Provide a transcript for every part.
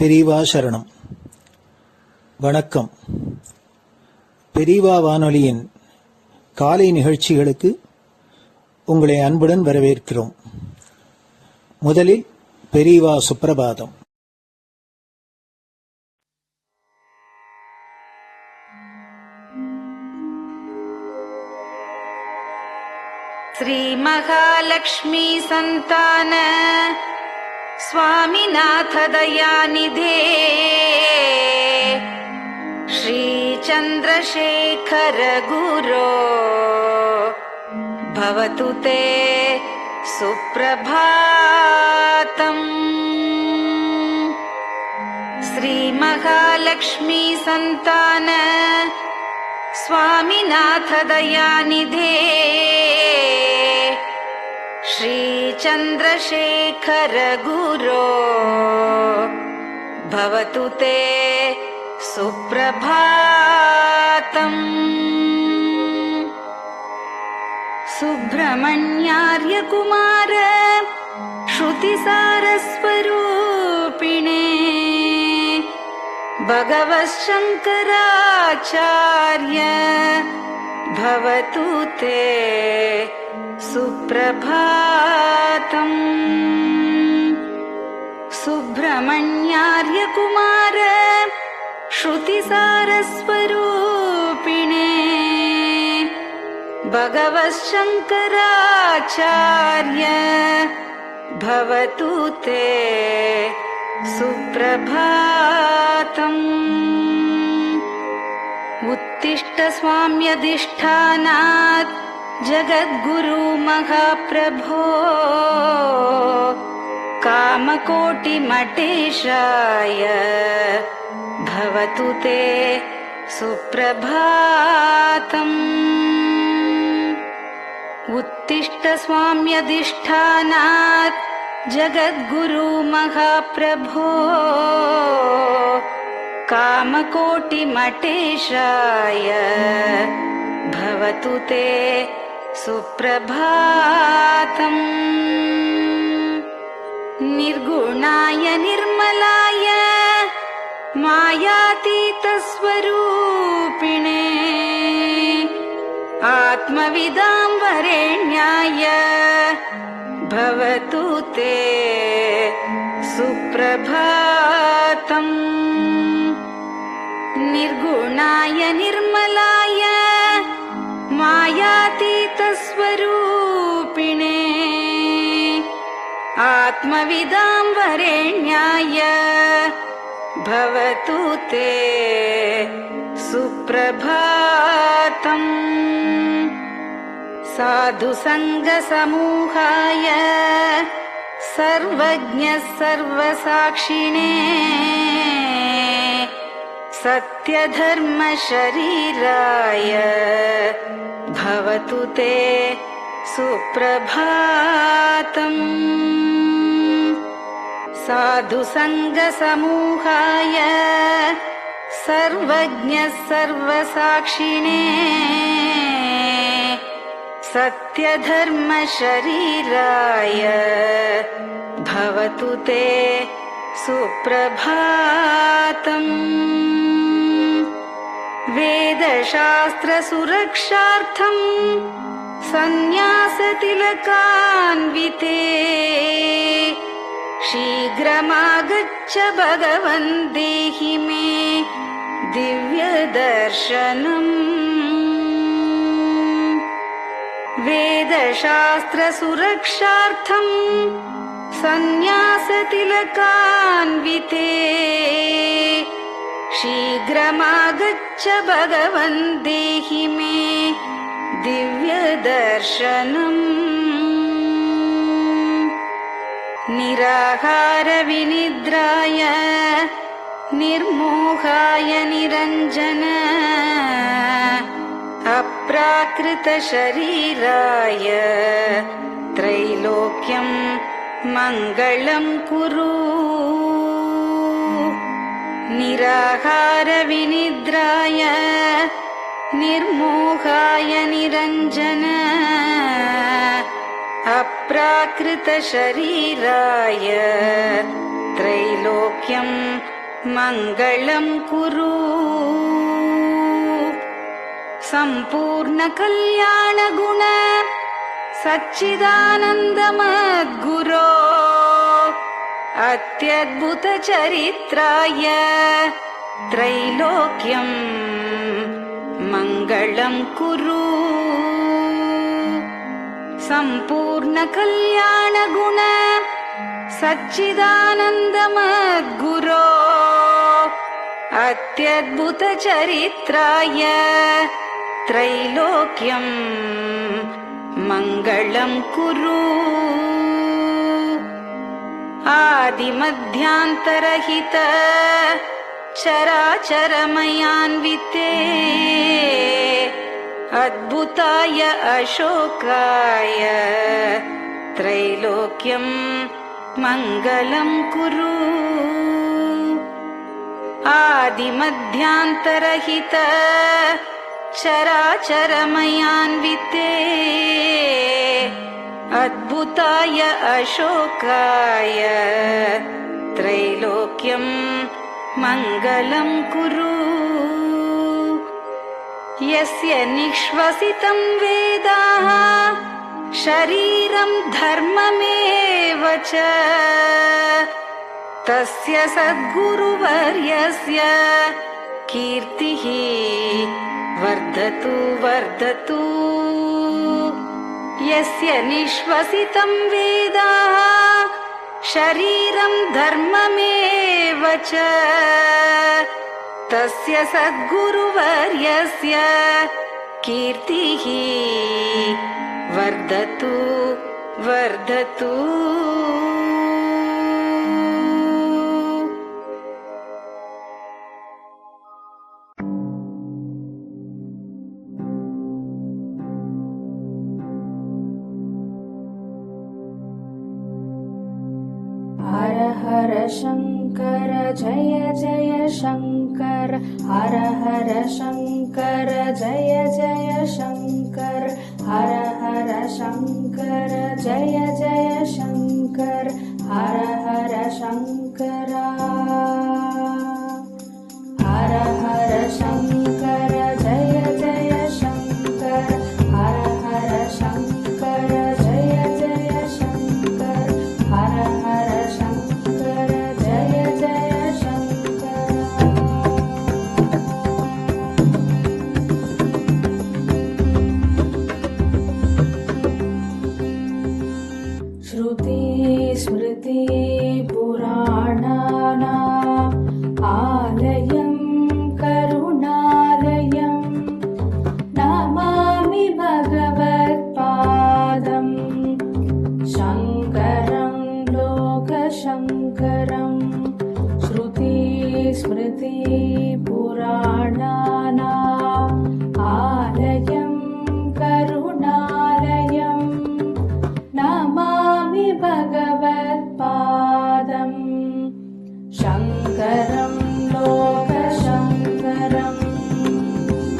பெரியவா சரணம். வணக்கம். பெரியவா வானொலியின் காலை நிகழ்ச்சிகளுக்கு உங்களை அன்புடன் வரவேற்கிறோம். முதலில் பெரியவா சுப்பிரபாதம். श्री महालक्ष्मी संतान स्वामीनाथ दयानिधे श्री चंद्रशेखर गुरो भवतु ते सुप्रभातम्। श्री महालक्ष्मी संतान स्वामीनाथ दयानिधे श्री चंद्रशेखर गुरो भवतु ते सुप्रभातम्। सुब्रह्मण्यार्य कुमार श्रुतिसारस्वरूपिणे भगवच्छंकराचार्य भवतु ते सुप्रभातम्। सुब्रह्मण्यार्य कुमार श्रुतिसारस्वरूपिणे भगवच्छंकराचार्य भवतु ते सुप्रभातम्। उत्तिष्ठ स्वाम्यधिष्ठानात् जगद्गुरु महाप्रभो कामकोटिमटेशाय भवतु ते सुप्रभातम्। उत्तिष्ठ स्वाम्यधिष्ठानात् जगद्गुरु महाप्रभो कामकोटिमटेशाय भवतु ते सुप्रभातम्। निर्गुणाय निर्मलाय मायातीतस्वरूपिणे आत्मविदां वरेण्याय भवतु ते सुप्रभातम्। निर्गुणाय निर्मलाय मायातीतस्वरूपिणे आत्मविदां वरेण्याय भवतु ते सुप्रभातम्। साधु संग समूहाय सर्वज्ञ सर्वसाक्षिणे सत्यधर्म शरीराय भवतु ते सुप्रभातम्। साधु संग समूहाय सर्वज्ञ सर्वसाक्षिणे सत्यधर्म शरीराय भवतु ते सुप्रभातम्। वेदशास्त्र सुरक्षार्थं सन्न्यासतिलकान्विते शीघ्रमागच्छ भगवन् देहि मे दिव्यदर्शनम्। वेदशास्त्र सुरक्षार्थं सन्न्यासतिलकान्विते शीघ्रमागच्छ भगवन् देहि मे दिव्यदर्शनम्। निराहार विनिद्राय निर्मोहाय निरञ्जन अप्राकृत शरीराय त्रैलोक्यं मङ्गलं कुरु। निराहार विनिद्राय निर्मोहाय निरञ्जन अप्राकृत शरीराय त्रैलोक्यं मङ्गलं कुरु सम्पूर्णकल्याणगुण सच्चिदानन्दमद्गुरो अत्यद्भुतचरित्राय त्रैलोक्यं मङ्गलं कुरु सम्पूर्णकल्याणगुण सच्चिदानन्दमद्गुरो अत्यद्भुतचरित्राय त्रैलोक्यं मङ्गलं कुरु आदिमध्यान्तरहित चराचरमयान्विते अद्भुताय अशोकाय त्रैलोक्यं मङ्गलं कुरु आदिमध्यान्तरहित चराचरमयान्विते अद्भुताय अशोकाय त्रैलोक्यं मङ्गलं कुरु यस्य निःश्वसितं वेदाः शरीरं धर्ममेव च तस्य सद्गुरुवर्यस्य कीर्तिः वर्धतु वर्धतु यस्य निःश्वसितं वेदाः शरीरं धर्ममेव च तस्य सद्गुरुवर्यस्य कीर्तिः वर्धतु वर्धतु हर हर शंकर जय जय शंकर हर हर शंकर जय जय शंकर हर हर शंकर जय जय शंकर हर हर शंकर हर हर शंकर जय जय शंकर हर हर शंकर जय जय शंकर हर हर शंकर जय जय शंकर श्रुति स्मृति पुराणानाम् आलयं करुणालयं नमामि भगवत्पादं शङ्करं लोकशङ्करं श्रुति स्मृति पुराणानाम् आलयं करुणालयं नमामि भगवत्पादं शङ्करं लोकशङ्करम्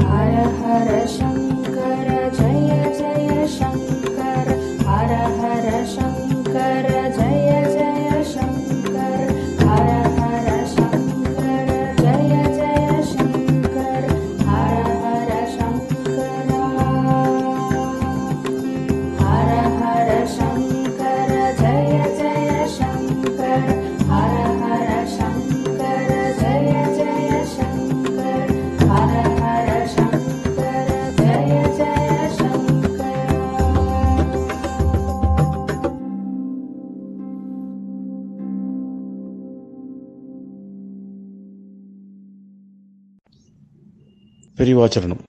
हर हर शङ्कर जय जय शङ्कर हर हर शङ्कर जय जय शङ्कर हर हर शङ्कर जय जय शङ्कर हर हर शङ्कर हर हर शङ्कर जय जय शङ्कर हर हर शङ्कर जय जय शङ्कर हर हर शङ्कर जय जय शङ्कर பெரியவாச்சரணம்.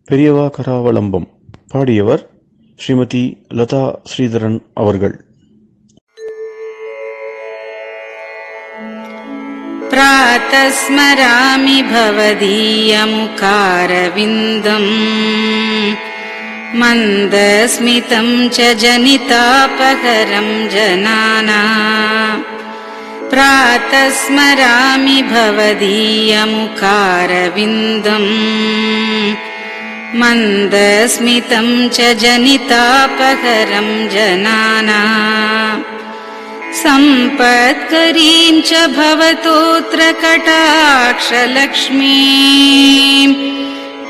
பெரியவா கராவலம்பம். பாடியவர் ஸ்ரீமதி லதா ஸ்ரீதரன் அவர்கள். प्रातः स्मरामि भवदीयमुखारविन्दम् मन्दस्मितं च जनितापहरं जनानाम् प्रातः स्मरामि भवदीयमुखारविन्दम् मन्दस्मितं च जनितापहरं जनानाम् सम्पत्करीं च भवतोऽत्र कटाक्षलक्ष्मीम्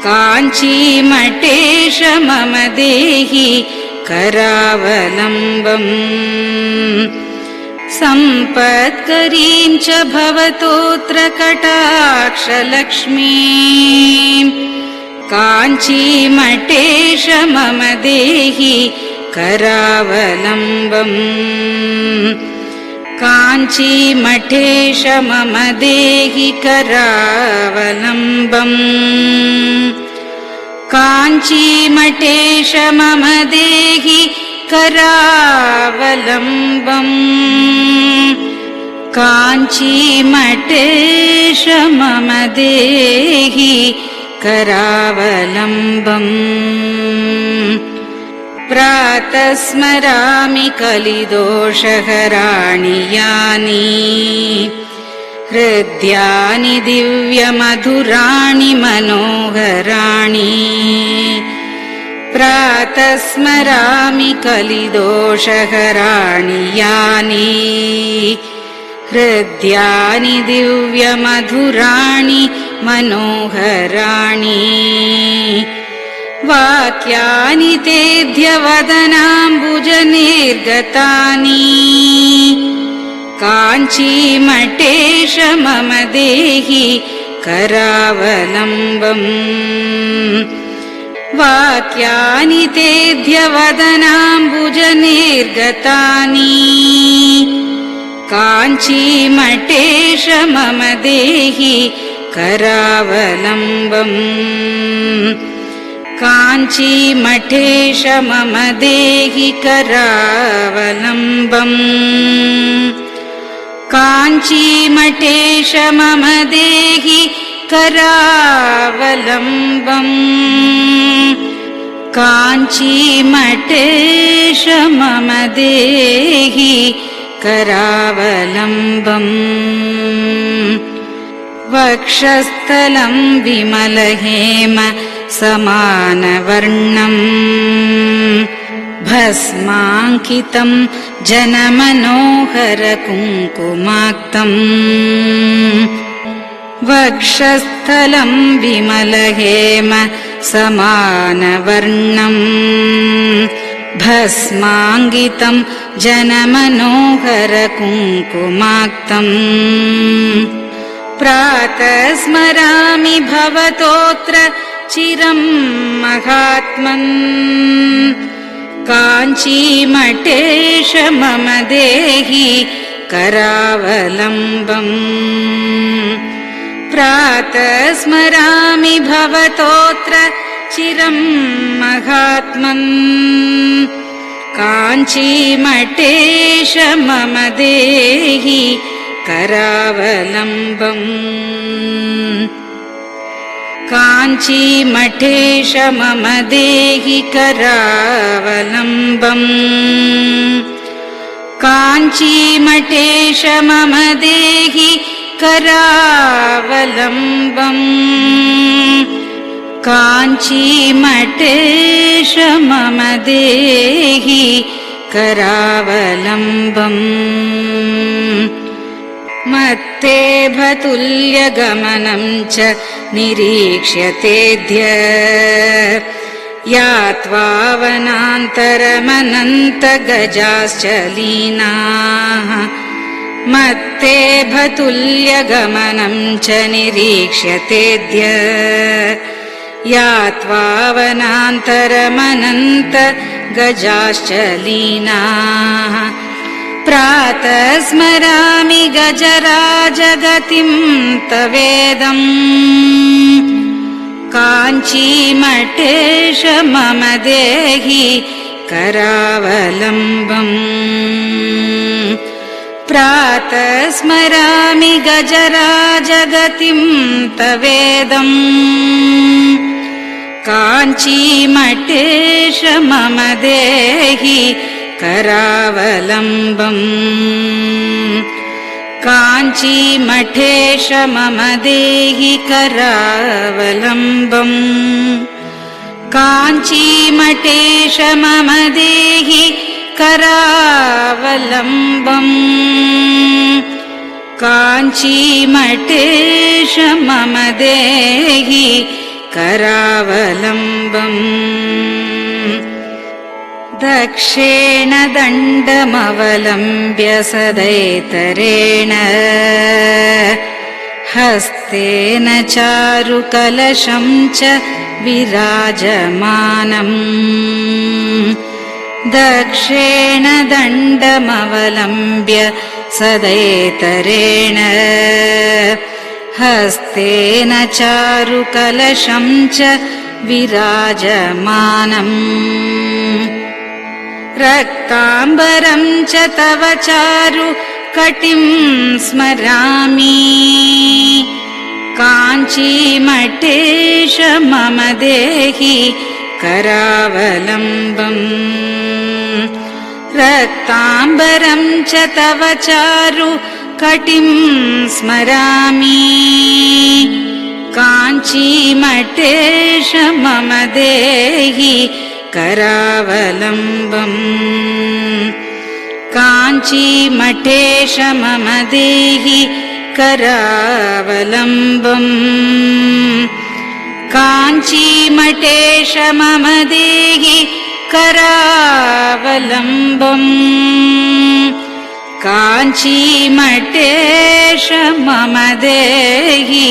काञ्चीमठेश मम देहि करावलम्बम् सम्पत्करीं च भवतोऽत्र कटाक्षलक्ष्मीम् काञ्चीमठेश मम देहि करावलम्बम् काञ्चीमठेश मम देहि करावलम्बम् काञ्चीमठेश मम देहि करावलम्बम् काञ्चीमठेश मम देहि करावलम्बम् प्रातः स्मरामि कलिदोषहराणि यानि हृद्यानि दिव्यमधुराणि मनोहराणि प्रातः स्मरामि कलिदोषहराणि यानि हृद्यानि दिव्यमधुराणि मनोहराणि वाक्यानि तेऽध्यवदनाम्बुजनिर्गतानि काञ्चीमठेश मम देहि करावलम्बम् वाक्यानि तेऽध्यवदनाम्बुजनिर्गतानि काञ्चीमठेश मम देहि करावलम्बम् काञ्चीमठेश मम देहि करावलम्बम् काञ्चीमठेश मम देहि करावलम्बम् काञ्चीमठेश मम देहि करावलम्बम् वक्षस्थलं विमलहेम समानवर्णम् भस्माङ्कितं जनमनोहर कुङ्कुमाक्तम् वक्षस्थलं विमलहेम समानवर्णम् भस्माङ्कितं जनमनोहर कुङ्कुमाक्तम् प्रातः स्मरामि भवतोऽत्र चिरं महात्मन् काञ्चीमठेश मम देहि करावलम्बम् प्रातः स्मरामि भवतोऽत्र चिरं महात्मन् काञ्चीमठेश मम देहि करावलम्बम् काञ्चीमठेश मम देहि करावलम्बम् काञ्चीमठेश मम देहि करावलम्बम् काञ्चीमठेश मम देहि करावलम्बम् मत्तेभतुल्यगमनं च निरीक्ष्य तेऽद्य यात्वा वनान्तरमनन्तगजाश्च लीनाः मत्तेभतुल्यगमनं च निरीक्ष्य तेऽद्य यात्वा वनान्तरमनन्तगजाश्च लीनाः प्रातः स्मरामि गजराजगतिं तवेदम् काञ्चीमठेश मम देहि करावलम्बम् प्रातः स्मरामि गजराजगतिं तवेदम् काञ्चीमठेश मम देहि करावलम्बम् काञ्चीमठेश मम देहि करावलम्बम् काञ्चीमठेश मम देहि करावलम्बम् काञ्चीमठेश मम देहि करावलम्बम् दक्षेण दण्डमवलम्ब्य सदैतरेण हस्तेन चारुकलशं च विराजमानम् दक्षेण दण्डमवलम्ब्य सदैतरेण हस्तेन चारुकलशं च विराजमानम् रक्ताम्बरं च तव चारु कटिं स्मरामि काञ्चीमठेश मम देहि करावलम्बम् रक्ताम्बरं च तव चारु कटिं स्मरामि काञ्चीमठेश मम देहि करावलम्बम् काञ्चीमठेश मम देहि करावलम्बम् काञ्चीमठेश मम देहि करावलम्बम् काञ्चीमठेश मम देहि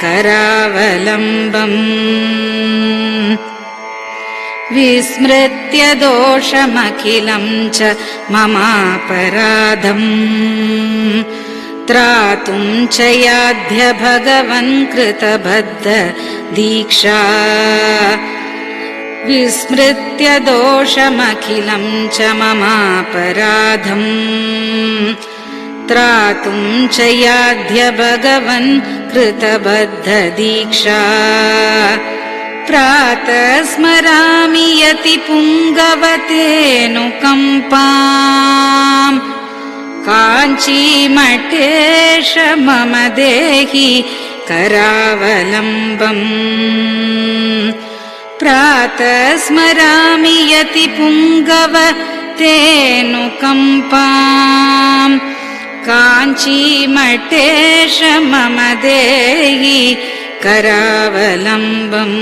करावलम्बम् विस्मृत्य दोषमखिलं च ममापराधम् त्रातुं च याध्य भगवन् कृतबद्ध दीक्षा विस्मृत्य दोषमखिलं च ममापराधम् त्रातुं च याध्य भगवन् कृतबद्ध दीक्षा प्रातः स्मरामि यति पुङ्गवतेऽनुकम्पाम् काञ्चीमठेश मम देहि करावलम्बम् प्रातः स्मरामि यति पुङ्गवतेऽनुकम्पाम् काञ्चीमठेश मम देहि करावलम्बम्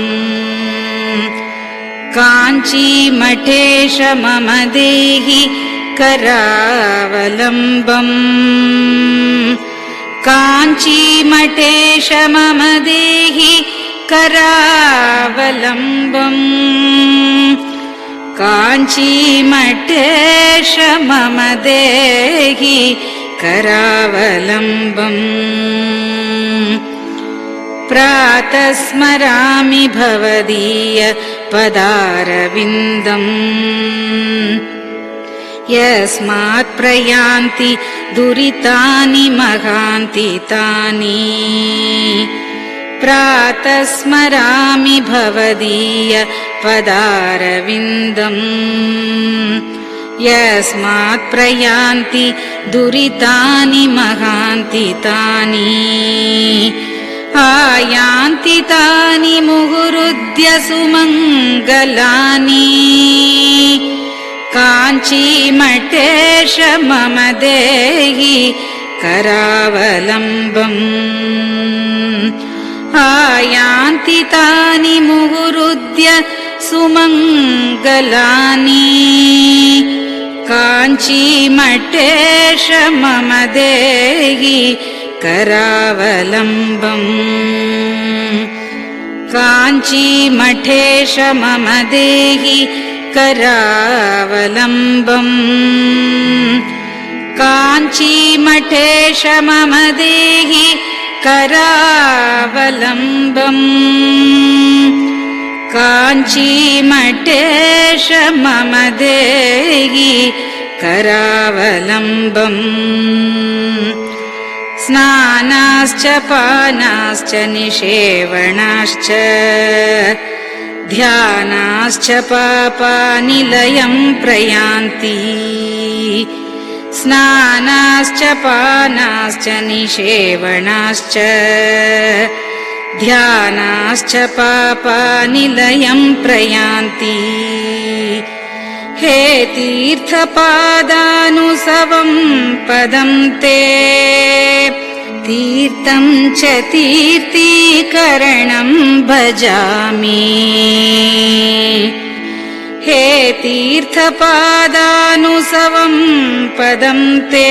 काञ्चीमठेश मम देहि करावलम्बम् काञ्चीमठेश मम देहि करावलम्बम् काञ्चीमठेश मम देहि करावलम्बम् प्रातः स्मरामि भवदीय पदारविन्दम् यस्मात् प्रयान्ति दुरितानि महान्ति तानि प्रातः स्मरामि भवदीय पदारविन्दम् यस्मात् प्रयान्ति दुरितानि महान्ति तानि आयान्ति तानि मुहुरुद्य सुमङ्गलानि काञ्चीमठेश मम देहि करावलम्बम् आयान्ति तानि मुहुरुद्य सुमङ्गलानि काञ्चीमठेश मम देहि करावलम्बम् काञ्चीमठेश मम देहि करावलम्बम् काञ्चीमठेश मम देहि करावलम्बम् काञ्चीमठेश मम देहि करावलम्बम् स्नानाश्च पानाश्च निषेवणाश्च ध्यानाश्च पापानिलयं प्रयान्ति स्नानाश्च पानाश्च निषेवणाश्च ध्यानाश्च पापानिलयं प्रयान्ति हे तीर्थपादानुसवं पदं ते तीर्थं च तीर्थीकरणं भजामि हे तीर्थपादानुसवं पदं ते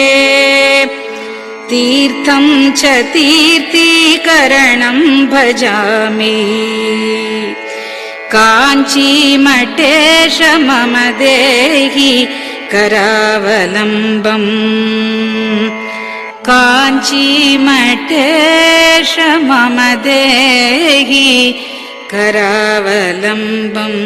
तीर्थं च तीर्थीकरणं भजामि काञ्चीमठेश मम देहि करावलम्बम् काञ्चीमठेश मम देहि करावलम्बम्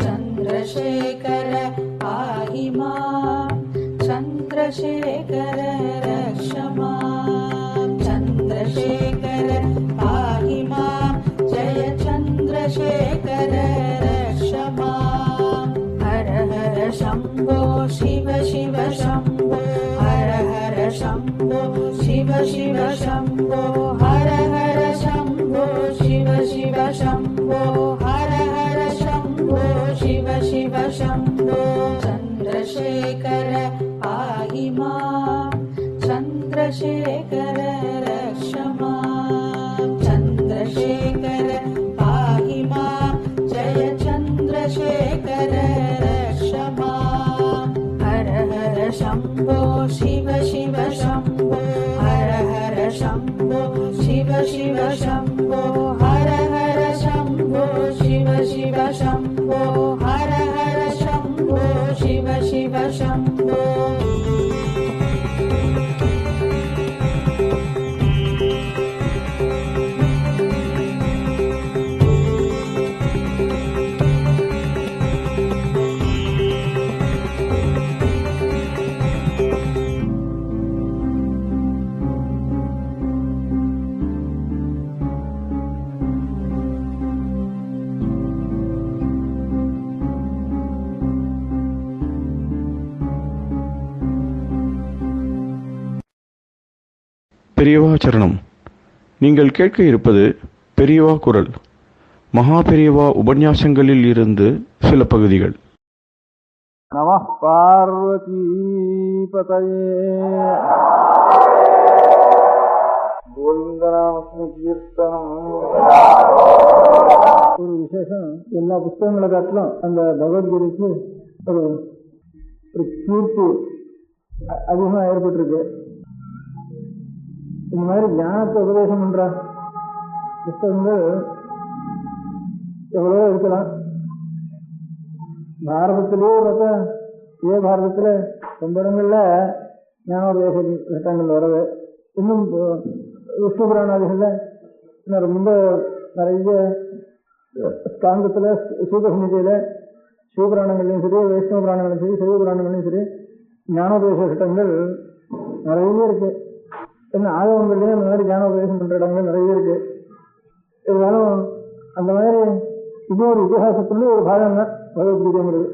चन्द्रशेखर पाहि मां चन्द्रशेखर रक्ष मां चन्द्रशेखर पाहि मां जय चन्द्रशेखर रक्ष मां हर हर शम्भो शिव शिव शम्भो हर हर शम्भो शिव शिव शम्भो हर हर शम्भो शिव शिव शम्भो हर हर शम्भो शिव शिव शम्भो चन्द्रशेखर पाहि मां चन्द्रशेखर रक्ष मां चन्द्रशेखर पाहि मां जय चन्द्रशेखर रक्ष मां हर हर शम्भो शिव शिव शम्भो हर हर शम्भो शिव शिव शम्भो हर हर शम्भो शिव शिव शम्भो हर हर शम्भो शिव शिव शम्भो பெரியவா சரணம். நீங்கள் கேட்க இருப்பது பெரியவா குரல். மகா பெரியவா உபன்யாசங்களில் இருந்து சில பகுதிகள். நம பார்வதி பதயே கோவிந்தநாம கீர்த்தனம். ஒரு விசேஷம், எல்லா புஸ்தகங்களை காட்டிலும் அந்த பகவத்கீதைக்கு ஒரு கீர்த்தி அதிகமாக ஏற்பட்டிருக்கு. இந்த மாதிரி ஞானத்தை உபதேசம் பண்ற புத்தகங்கள் எவ்வளவோ இருக்கலாம். பாரதத்திலேயே பார்த்தா இதே பாரதத்தில் ரொம்ப இடங்கள்ல ஞானோபதேச கட்டங்கள் வருது. இன்னும் விஷ்ணு புராணாதிகளில் ரொம்ப நிறைய ஸ்காந்தத்தில் சூதசமிதியில் சிவபுராணங்களையும் சரி, வைஷ்ணவ புராணங்களையும் சரி, சைவ புராணங்களையும் சரி ஞானோபதேச கட்டங்கள் நிறைய இருக்கு. என்ன ஆகவங்கள்லேயும் அந்த மாதிரி ஞானோபதேசம் பண்ணுற இடங்கள் நிறைய இருக்கு. இருந்தாலும் அந்த மாதிரி இது ஒரு இதிகாசத்துலேயே ஒரு பாகம் தான் பகவத்கீதைங்கிறது.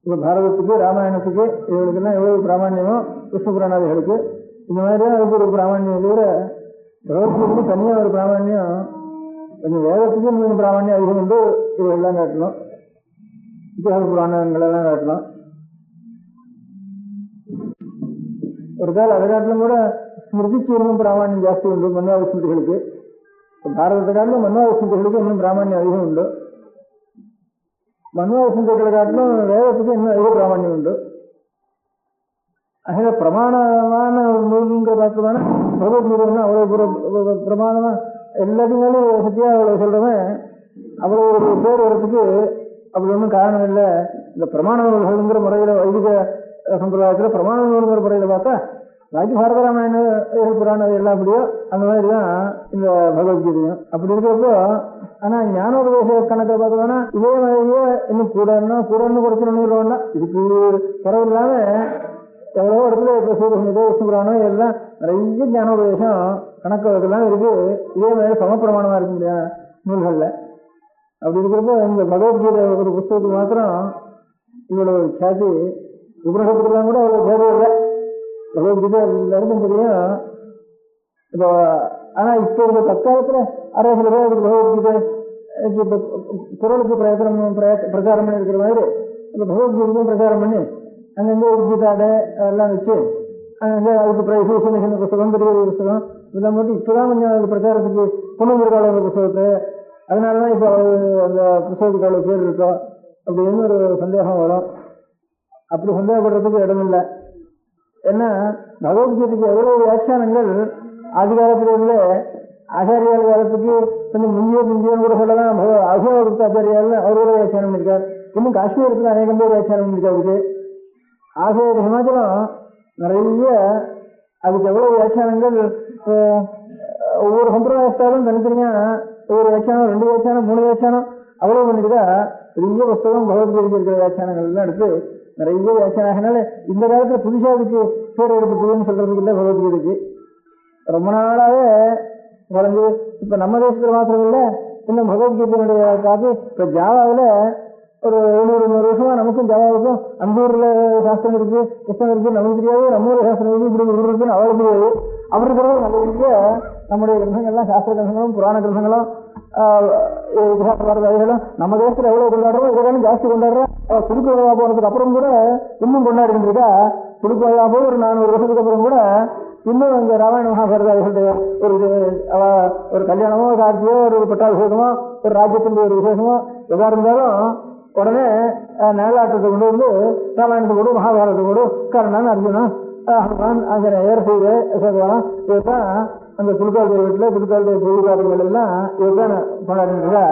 இப்போ பாரதத்துக்கு, ராமாயணத்துக்கு, இவர்களுக்கெல்லாம் எவ்வளவு பிராமணியமோ விஷ்ணு புராணாதிகளுக்கு இந்த மாதிரி தான் அதுக்கு ஒரு பிராமணியம். தவிர பகவத்கீதைக்கு தனியாக ஒரு பிராமணியம், கொஞ்சம் வேதத்துக்கு கொஞ்சம் பிராமணியம் அதிகம் உண்டு. இதெல்லாம் காட்டணும், இதிகாச புராணங்களெல்லாம் காட்டணும். ஒரு கால அதை காட்டிலும் கூட ஸ்மிருதிக்கு இன்னும் பிராமணியம் ஜாஸ்தி உண்டு மன்வாத ஸ்மிருதிகளுக்கு. பாரதத்தை காட்டிலும் மன்வாத ஸ்மிருதிகளுக்கு இன்னும் பிராமணியம் அதிகம் உண்டு. மன்வாத ஸ்மிருதிகளை காட்டிலும் வேதத்துக்கு இன்னும் அதிக பிராமணியம் உண்டு. ஆக பிரமாணமான ஒரு நூலுங்கிற பார்த்தோம்னா பகவத்கீதைன்னா அவ்வளோ பிரமாணமா எல்லாத்தையும் சத்தியா அவ்வளோ சொல்றவன் அவ்வளோ ஒரு பேர் வரத்துக்கு அப்படி ஒன்றும் காரணம் இல்லை. இந்த பிரமாண நூல்கள்ங்கிற முறையில் வைதிக சம்பிரதாயத்தில் பிரமாண நூல்ங்கிற முறையில் பார்த்தா பாக்கி பாரதராமாயண புராணம் எல்லாம் அப்படியோ அந்த மாதிரி தான் இந்த பகவத்கீதையும். அப்படி இருக்கிறப்போ ஆனா ஞானோபதேச கணக்கை பார்த்தோம்னா இதே மாதிரியே இன்னும் கூடன்னு குறைச்சணும்னா இதுக்கு குறவில்லாம எவ்வளவோ இடத்துல இப்போ சூரியசங்கீதை விஷ்ணு புராணம் எல்லாம் நிறைய ஞானோபதேசம் கணக்கு வழக்கெல்லாம் இருக்கு. இதே மாதிரி சமப்பிரமாணமா இருக்க முடியாது நூல்கள்ல. அப்படி இருக்கிறப்போ இந்த பகவத்கீதை ஒரு புத்தகத்துக்கு மாத்திரம் இவ்வளவு சாதி உபநிஷத்துக்கெல்லாம் கூட அவ்வளவு தேவை இல்லை. பகவத்கீதை எல்லாருக்கும் தெரியும். இப்போ ஆனா இப்போ இந்த தற்காலத்துல சில பேர் அதுக்கு பகவத்கீதை குரலுக்கு பிரச்சாரம் பண்ணி இருக்கிற மாதிரி இப்போ பகவத்கீதைக்கும் பிரச்சாரம் பண்ணி அங்கங்கே ஒரு கீதாடை அதெல்லாம் வச்சு அங்கே அதுக்கு சின்ன சின்ன புத்தகம் பெரிய புத்தகம் இதெல்லாம் போட்டு இப்போதான் கொஞ்சம் அது பிரச்சாரத்துக்கு கொண்டு வந்திருக்காள் அந்த புத்தகத்தை. அதனாலதான் இப்போ அந்த புத்தகத்துக்கு அவ்வளோ பேர் இருக்கோம் அப்படின்னு ஒரு சந்தேகம் வரும். அப்படி சந்தேகப்படுறதுக்கு இடமில்லை. ஏன்னா பகவத்கீதைக்கு எவ்வளவு வியாக்கியானங்கள் ஆதி காலத்திலிருந்து ஆச்சாரியால் காலத்துக்கு கொஞ்சம் முந்தியோன்னு கூட சொல்லலாம். அசோக ஆச்சாரியால் அவரோட வியாக்கியானம் பண்ணியிருக்கார். இன்னும் காஷ்மீரத்தில் அநேகம் பேர் வியாக்கியானம் பண்ணியிருக்காரு. ஆசிரியர் ஹிமாச்சலம் நிறைய அதுக்கு எவ்வளவு வியாக்கியானங்கள் ஒவ்வொரு சம்பிரதாயத்தாலும் தனித்தனியா ஒவ்வொரு வியாக்கியானம் 2 வியாக்கியானம் 3 வியாக்கியானம் அவ்வளவு பண்ணிருக்கா. பெரிய புத்தகம் பகவத்கீதைக்கு இருக்கிற வியாக்கியானங்கள் எல்லாம் எடுத்து நிறைய வியாக்கியானால இந்த காலத்துல புதுசா அதுக்கு பேர் ஏற்பட்டதுன்னு சொல்றதுக்கு இல்லை. பகவத்கீதைக்கு ரொம்ப நாளாவே குறைஞ்சு இப்ப நம்ம தேசத்துல மாத்திரம் இல்லை, இன்னும் பகவத்கீதையினுடைய காப்பி இப்ப ஜாவாவில் ஒரு 700 வருஷமா நமக்கும் ஜாவாவுக்கும் அந்த ஊர்ல சாஸ்திரம் இருக்கு புத்தகம் இருக்கு நமக்கு தெரியாது. நம்ம ஊர் சாஸ்திரம் இருக்கு இப்படி ஒரு இருக்குன்னு அவளுக்கு தெரியாது. அப்படி இருக்கிறது நல்ல நம்முடைய கிரந்தங்கள்லாம் சாஸ்திர கிரந்தங்களும் புராண கிரந்தங்களும் வகைகளும் நம்ம தேசத்துல எவ்வளவு கொண்டாடுறோம் இதெல்லாம் ஜாஸ்தி கொண்டாடுறோம். துடுக்குவா போனதுக்கு அப்புறம் கூட இன்னும் கொண்டாடிட்டு இருக்கா. துடுக்குவா போய் ஒரு 400 வருஷத்துக்கு அப்புறம் கூட இன்னும் இந்த ராமாயண மகாபாரத ஒரு கல்யாணமோ காட்சியோ ஒரு பட்டாபிஷேகமோ ஒரு ராஜ்யத்தினுடைய ஒரு விசேஷமோ எதா இருந்தாலும் உடனே நேலாட்டத்தை கொண்டு வந்து ராமாயணத்தை கொடு மகாபாரதத்தை கொடு கர்ணன் அர்ஜுனன் ஹனுமான் ஆஞ்சநேயர் சீதை அசோகவனம் இதுதான் அந்த புதுக்கால் வீட்டில் புதுக்கால் பொழுதுகாரங்கள் எல்லாம் இதுதான் கொண்டாடிட்டு இருக்கா.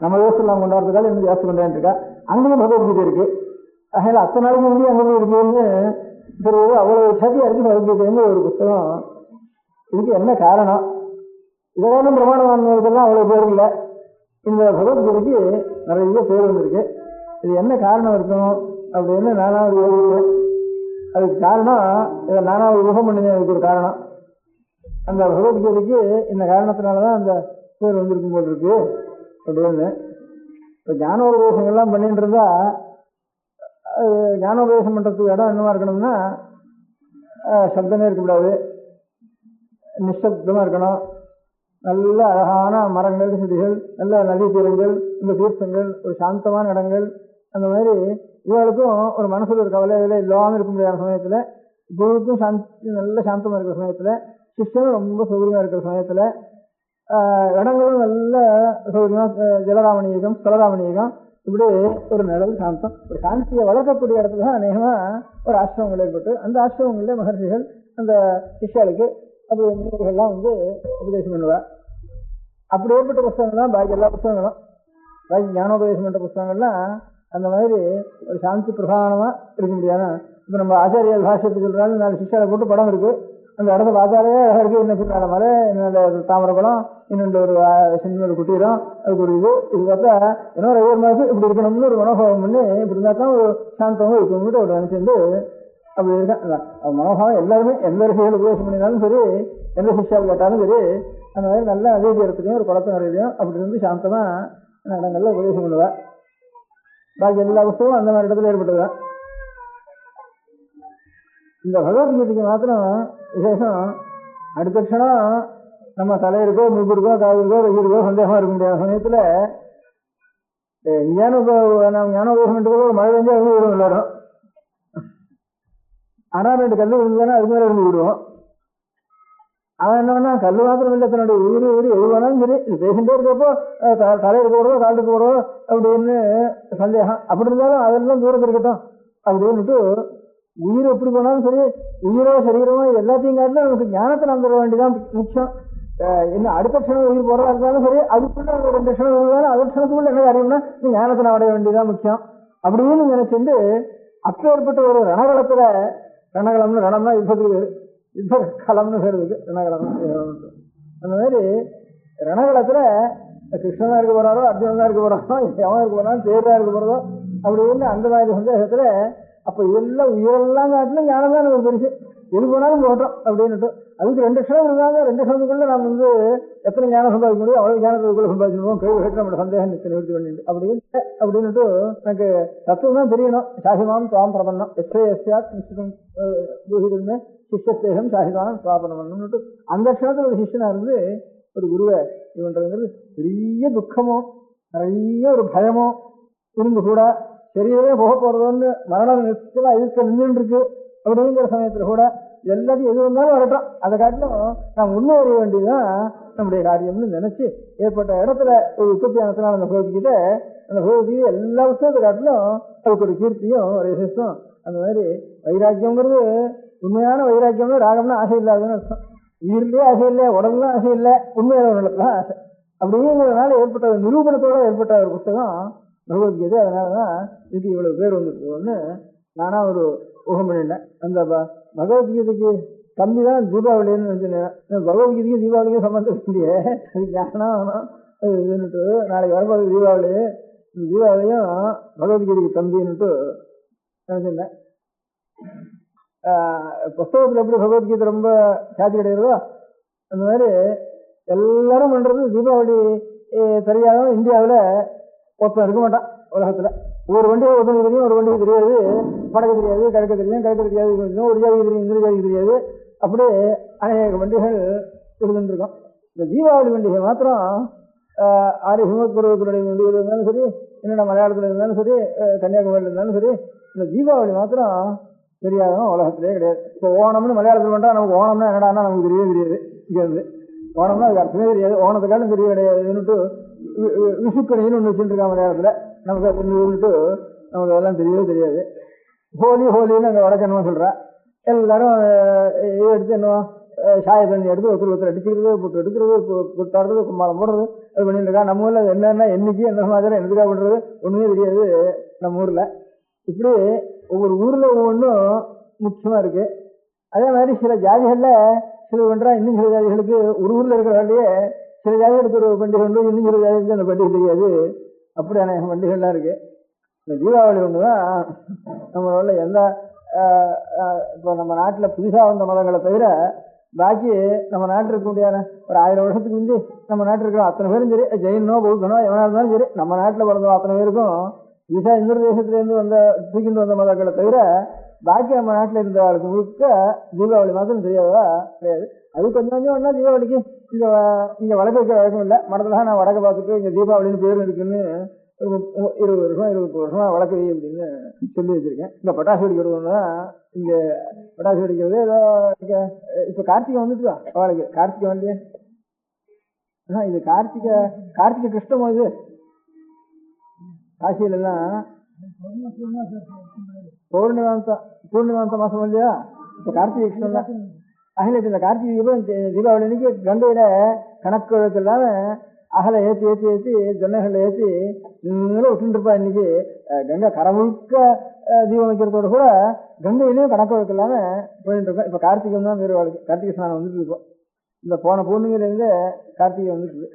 நம்ம தேசத்தில் நாம் கொண்டாடுறதுக்காக இன்னும் ஜாஸ்தி கொண்டாடிட்டு இருக்கா. அங்கேயும் பகவத்கீதை இருக்கு. அதனால அத்தனை நாளைக்கு வந்து அங்கே இருக்குன்னு தெரியுது. அவ்வளவு சக்தியா இருக்கு பகவத்கீதைன்னு ஒரு புத்தகம். இதுக்கு என்ன காரணம்? இதெல்லாம் பிரமாணமானவர்கள்லாம் அவ்வளவு பேர் இல்லை. இந்த பகவத்கீதைக்கு நிறைய பேர் வந்திருக்கு. இது என்ன காரணம் இருக்கும் அப்படின்னு நானாவது யோசிக்கிறேன். அதுக்கு காரணம் இதை நானாவது யூகம் பண்ணினேன். அதுக்கு ஒரு காரணம் அந்த பகவத்கீதைக்கு இந்த காரணத்தினாலதான் அந்த பேர் வந்திருக்கும் போல் இருக்கு அப்படின்னு. இப்போ ஞானோபதேசங்கள்லாம் பண்ணிட்டு இருந்தா ஞானோபதேசம் பண்றதுக்கு இடம் என்னவா இருக்கணும்னா சப்தமே இருக்கக்கூடாது, நிசப்தமா இருக்கணும். நல்ல அழகான மரங்கள் செடிகள் நல்ல நதி தீரங்கள் இந்த தீர்த்தங்கள் ஒரு சாந்தமான இடங்கள் அந்த மாதிரி இவளுக்கும் ஒரு மனசுல ஒரு கவலையில இல்லாமல் இருக்க முடியாத சமயத்துல குருவுக்கும் சாந்தி நல்ல சாந்தமா இருக்கிற சமயத்துல சிஷ்யனும் ரொம்ப சௌகரியமா இருக்கிற சமயத்துல இடங்களும் நல்ல சௌகரியமா ஜலராமணியகம் ஸ்தலராமணியகம் இப்படி ஒரு நிழல் சாந்தம் ஒரு சாந்தியை வளர்க்கக்கூடிய இடத்துல தான் அநேகமா ஒரு ஆசிரமங்கள் ஏற்பட்டு அந்த ஆசிரமங்களில் மகர்ஷிகள் அந்த சிஷ்யாளுக்கு அப்படி எல்லாம் வந்து உபதேசம் பண்ணுவார். அப்படி ஏற்பட்ட புத்தகங்கள் தான் பாக்கி எல்லா புத்தகங்களும் பாக்கி ஞானோபதேசம் பண்ற புத்தகங்கள்லாம் அந்த மாதிரி ஒரு சாந்தி பிரதானமா இருக்க முடியாது. இப்ப நம்ம ஆச்சாரியர் பாஷ்யத்துக்கு சொல்றாங்க 4 சிஷ்யாவை போட்டு படம் இருக்கு. அந்த இடத்த பார்த்தாலே அழகா இருக்கு. இன்னும் பின்னால மலை இன்னொரு தாமரப்பழம் இன்னொன்று ஒரு சின்ன ஒரு குட்டீரம் அதுக்கு ஒரு இது பார்த்தா இன்னொரு 5 மாதம் இப்படி இருக்கணும்னு ஒரு மனோபாவம் பண்ணி இப்படி இருந்தா தான் ஒரு சாந்தமும் இருக்கணும்னு ஒரு நினைச்சிருந்து அப்படி இருக்கான். மனோபாவம் எல்லாருமே எந்த ரிஷிகள் உபதேசம் பண்ணினாலும் சரி எந்த சிஷ்யாவை கேட்டாலும் சரி அந்த மாதிரி நல்ல அதே தீரத்துலையும் ஒரு குளத்து நிறையிலையும் அப்படி இருந்து சாந்தமா இடங்கள்ல உபதேசம் பண்ணுவேன். பாக்கி எல்லா புத்தகமும் அந்த மாதிரி இடத்துல ஏற்பட்டதுதான். இந்த பகவத்கீதைக்கு மாத்திரம் விசேஷம் அடுத்த க்ஷணம் நம்ம தலையிருக்கோ மூக்கு இருக்கோ காது இருக்கோ வெயில் இருக்கோ சந்தேகமா இருக்க முடியாத சமயத்துல ஞானோபதேசம் பண்றதுக்கு ஒரு மழை பெஞ்சா இருந்து விடுவோம் எல்லாரும். ஆனா 2 கல்லு விழுந்தானா அதுக்கு மேல இருந்து விடுவோம். அவன் என்னன்னா கல்லு மாத்திரம் இல்லை தன்னுடைய உயிரி எதுவானாலும் சரி இது பேசிட்டே இருக்கப்போ தலையிற்கு போடுறதோ காட்டுக்கு போடுறதோ அப்படின்னு சந்தேகம். அப்படி இருந்தாலும் அதெல்லாம் தூரத்தில் இருக்கட்டும் அப்படின்னுட்டு உயிர் எப்படி போனாலும் சரி உயிரோ சரீரமோ இது எல்லாத்தையும் காட்டிலும் நமக்கு ஞானத்தை நாம் தர வேண்டியதான் முக்கியம். இன்னும் அடுத்த க்ஷணம் உயிர் போறதா இருந்தாலும் சரி அதுக்குள்ள 2 க்ஷணம் இருந்தாலும் அடுத்த க்ஷணத்துக்குள்ள என்ன காரியம்னா ஞானத்தை நாம் அடைய வேண்டியதான் முக்கியம் அப்படின்னு நினைச்சிட்டு அப்ப ஏற்பட்ட ஒரு ரணகளத்துல ரணகளம்னு ரணம்னா யுத்தத்துக்கு யுத்த களம்னு சொல்லுது ரணகளம். அந்த மாதிரி ரணகளத்துல கிருஷ்ணனா இருக்க போறாரோ அர்ஜுனனா இருக்க போறாரோ எவன் இருக்க போறானோ தேர்தா இருக்க போறதோ அப்படின்னு அந்த மாதிரி சந்தேகத்துல அப்ப இதெல்லாம் உயிரெல்லாம் காட்டிலும் ஞானம் தான் நமக்கு பெருசு, எது போனாலும் போட்டோம் அப்படின்னுட்டு. அதுக்கு 2 க்ஷணம் இருந்தாங்க, 2 க்ஷணத்துக்குள்ள நம்ம எத்தனை ஞானம் சம்பாதிக்க முடியும் அவ்வளவு ஞானத்துக்குள்ள சம்பாதிச்சிருவோம். கேள்வி கேட்டு நம்மளோட சந்தேகம் நிறுத்தி பண்ணிட்டு அப்படின்னுட்டு எனக்கு தத்துவம் தான் தெரியணும். சாசிமாம் துவாம் பிரபன்னம் எஸ்யாத் நிச்சயம் சிஷ்யத்தேகம் சாசிதானம் சுவாபனம்னுட்டு அந்த க்ஷணத்துல ஒரு சிஷ்யனா இருந்து ஒரு குருவை இது பண்றதுங்கிறது பெரிய துக்கமோ நிறைய ஒரு பயமோ இருந்து கூட சரியவே போக போறதோன்னு மரணம் நிச்சயமா எதிர்க்க நின்றுட்டு இருக்கு அப்படிங்கிற சமயத்துல கூட எல்லாத்தையும் எது வந்தாலும் வரட்டும், அதை காட்டிலும் நாம் முன்னேற வேண்டியதுதான் நம்முடைய காரியம்னு நினைச்சு ஏற்பட்ட இடத்துல ஒரு உற்பத்தி ஆனத்தினால அந்த பகுதிக்கிட்ட அந்த பகுதியை எல்லா விஷயத்தை காட்டிலும் அதுக்கு ஒரு கீர்த்தியும் ஒரு விசேஷம். அந்த மாதிரி வைராக்கியங்கிறது உண்மையான வைராக்கியம்னு ராகம்னா ஆசை இல்லாதுன்னு அர்த்தம். உயிரிலே ஆசை இல்லை, உடம்புலாம் ஆசை இல்லை, உண்மையான நடத்துலாம் ஆசை. அப்படிங்கிறதுனால ஏற்பட்ட நிரூபணத்தோட ஏற்பட்ட ஒரு புத்தகம் பகவத்கீதை. அதனாலதான் இதுக்கு இவ்வளவு பேர் வந்துருக்குன்னு நானா ஒரு ஊகம் பண்ணிட்டேன். அந்த பகவத்கீதைக்கு தம்பி தான் தீபாவளின்னு நினைச்சேன். பகவத்கீதைக்கு தீபாவளிக்கும் சம்பந்தம் இல்லையே, அது ஞானம் இதுன்னுட்டு நாளைக்கு வரப்போது தீபாவளி, தீபாவளியும் பகவத்கீதைக்கு தம்பின்னுட்டு நினைச்சிருந்தேன். புஸ்தகத்தில் எப்படி பகவத்கீதை ரொம்ப சாத்தி கிடையாதோ அந்த மாதிரி எல்லாரும் பண்றது தீபாவளி தெரியாத இந்தியாவில் ஒருத்தன் இருக்க மாட்டான் உலகத்துல. ஒரு வண்டியை ஒருத்தனுக்கு தெரியும், ஒரு வண்டிக்கு தெரியாது, வடக்கு தெரியாது, கிழக்கு தெரியும், கிழக்கு தெரியாது, ஒரு ஜாதிக்கு தெரியும், இந்த ஜாதிக்கு தெரியாது, அப்படியே அநேக வண்டிகள் இருந்துருக்கும். இந்த தீபாவளி பண்டிகை மாத்திரம் ஆரிய ஹிமபுரத்துடைய வண்டிகள் இருந்தாலும் சரி, என்னென்ன மலையாளத்தில் இருந்தாலும் சரி, கன்னியாகுமரியில் இருந்தாலும் சரி, இந்த தீபாவளி மாத்திரம் தெரியாதவன் உலகத்திலே கிடையாது. இப்போ ஓணம்னு மலையாளத்தில் பண்ணா நமக்கு ஓணம்னா என்னடான்னா நமக்கு தெரியவே தெரியாது. இங்கே இருந்து ஓணம்னா அதுக்கு அர்த்தமே தெரியாது, ஓணத்துக்காலும் தெரிய கிடையாதுன்னுட்டு விஷுக்கணின்னு ஒன்று வச்சுட்டு இருக்கா மலையாளத்தில், நமக்கு அதுன்னுட்டு நமக்கு அதெல்லாம் தெரியவே தெரியாது. ஹோலின்னு அங்கே வடக்கணுமா சொல்கிறா. எல்லாரும் எடுத்து என்ன சாய தண்ணி எடுத்து ஒருத்தர் அடிச்சுக்கிறது, போட்டு எடுக்கிறது, தடுறது, கும்மாளம் போடுறது, அது பண்ணிட்டு இருக்கா. நம்ம ஊரில் அது என்னென்ன என்னைக்கு என்ன சமாச்சாரம் என்னதுக்காக பண்ணுறது ஒன்றுமே தெரியாது நம்ம ஊரில். இப்படி ஒவ்வொரு ஊர்ல ஒவ்வொன்றும் முக்கியமா இருக்கு. அதே மாதிரி சில ஜாதிகள்ல சில பண்றா, இன்னும் சில ஜாதிகளுக்கு ஒரு ஊர்ல இருக்கிற சில ஜாதிகளுக்கு ஒரு பண்டிகை உண்டு, இன்னும் சில ஜாதிகளுக்கு அந்த பண்டிகை தெரியாது. அப்படியான பண்டிகைலாம் இருக்கு. இந்த தீபாவளி ஒண்ணுதான் நம்மளால எந்த இப்போ நம்ம நாட்டில் புதுசா வந்த மதங்களை தவிர பாக்கி நம்ம நாட்டில் இருக்க முடியாத ஒரு 1000 வருஷத்துக்கு முந்தி நம்ம நாட்டில் இருக்கிற அத்தனை பேரும் சரி, ஜெயினோ பௌத்தனோ எவனா இருந்தாலும் சரி, நம்ம நாட்டில் பிறந்தோம் அத்தனை பேருக்கும் புதுசா இன்னொரு தேசத்துலேருந்து தூக்கிட்டு வந்த மதங்களை தவிர பாக்கி நம்ம நாட்டில் இருந்த ஆளுக்கு முழுக்க தீபாவளி மாத்திரம் தெரியாதா கிடையாது. அது கொஞ்சம் கொஞ்சம் ஒன்றா தீபாவளிக்கு இங்கே வடக்கு வைக்கிற வழக்கம் இல்லை. மடத்துல நான் வடக்க பார்த்துட்டு இங்கே தீபாவளின்னு பேர் இருக்குன்னு 20 வருஷம் 20 வருஷமா வழக்கு வை அப்படின்னு சொல்லி வச்சிருக்கேன். இந்த பட்டாசு வெடிக்கிறதுனா இங்கே பட்டாசு வெடிக்கிறது ஏதோ இப்போ கார்த்திகை வந்துட்டுதா அவளுக்கு கார்த்திகை வந்து இது கார்த்திகை கிருஷ்ணமா இது காசியில எல்லாம் பூர்ணிமாந்த மாசம் இல்லையா, இப்ப கார்த்திகை கிருஷ்ணன் தான். அகில இந்த கார்த்திகை தீபாவளி அன்னைக்கு கங்கையில கணக்கு வழக்கு இல்லாம அகலை ஏற்றி ஜொன்னைகளை ஏற்றி விட்டுட்டு இருப்பா. இன்னைக்கு கங்கை கரை முழுக்க தீபம் வைக்கிறதோட கூட கங்கையிலையும் கணக்கு வழக்கு இல்லாம போயிட்டு இருக்கோம். இப்ப கார்த்திகை தான் வேறு வாழ்க்கை. கார்த்திகை ஸ்நானம் வந்துட்டு இருக்கோம். இந்த போன பூர்ணிமையிலேருந்து கார்த்திகை வந்துட்டு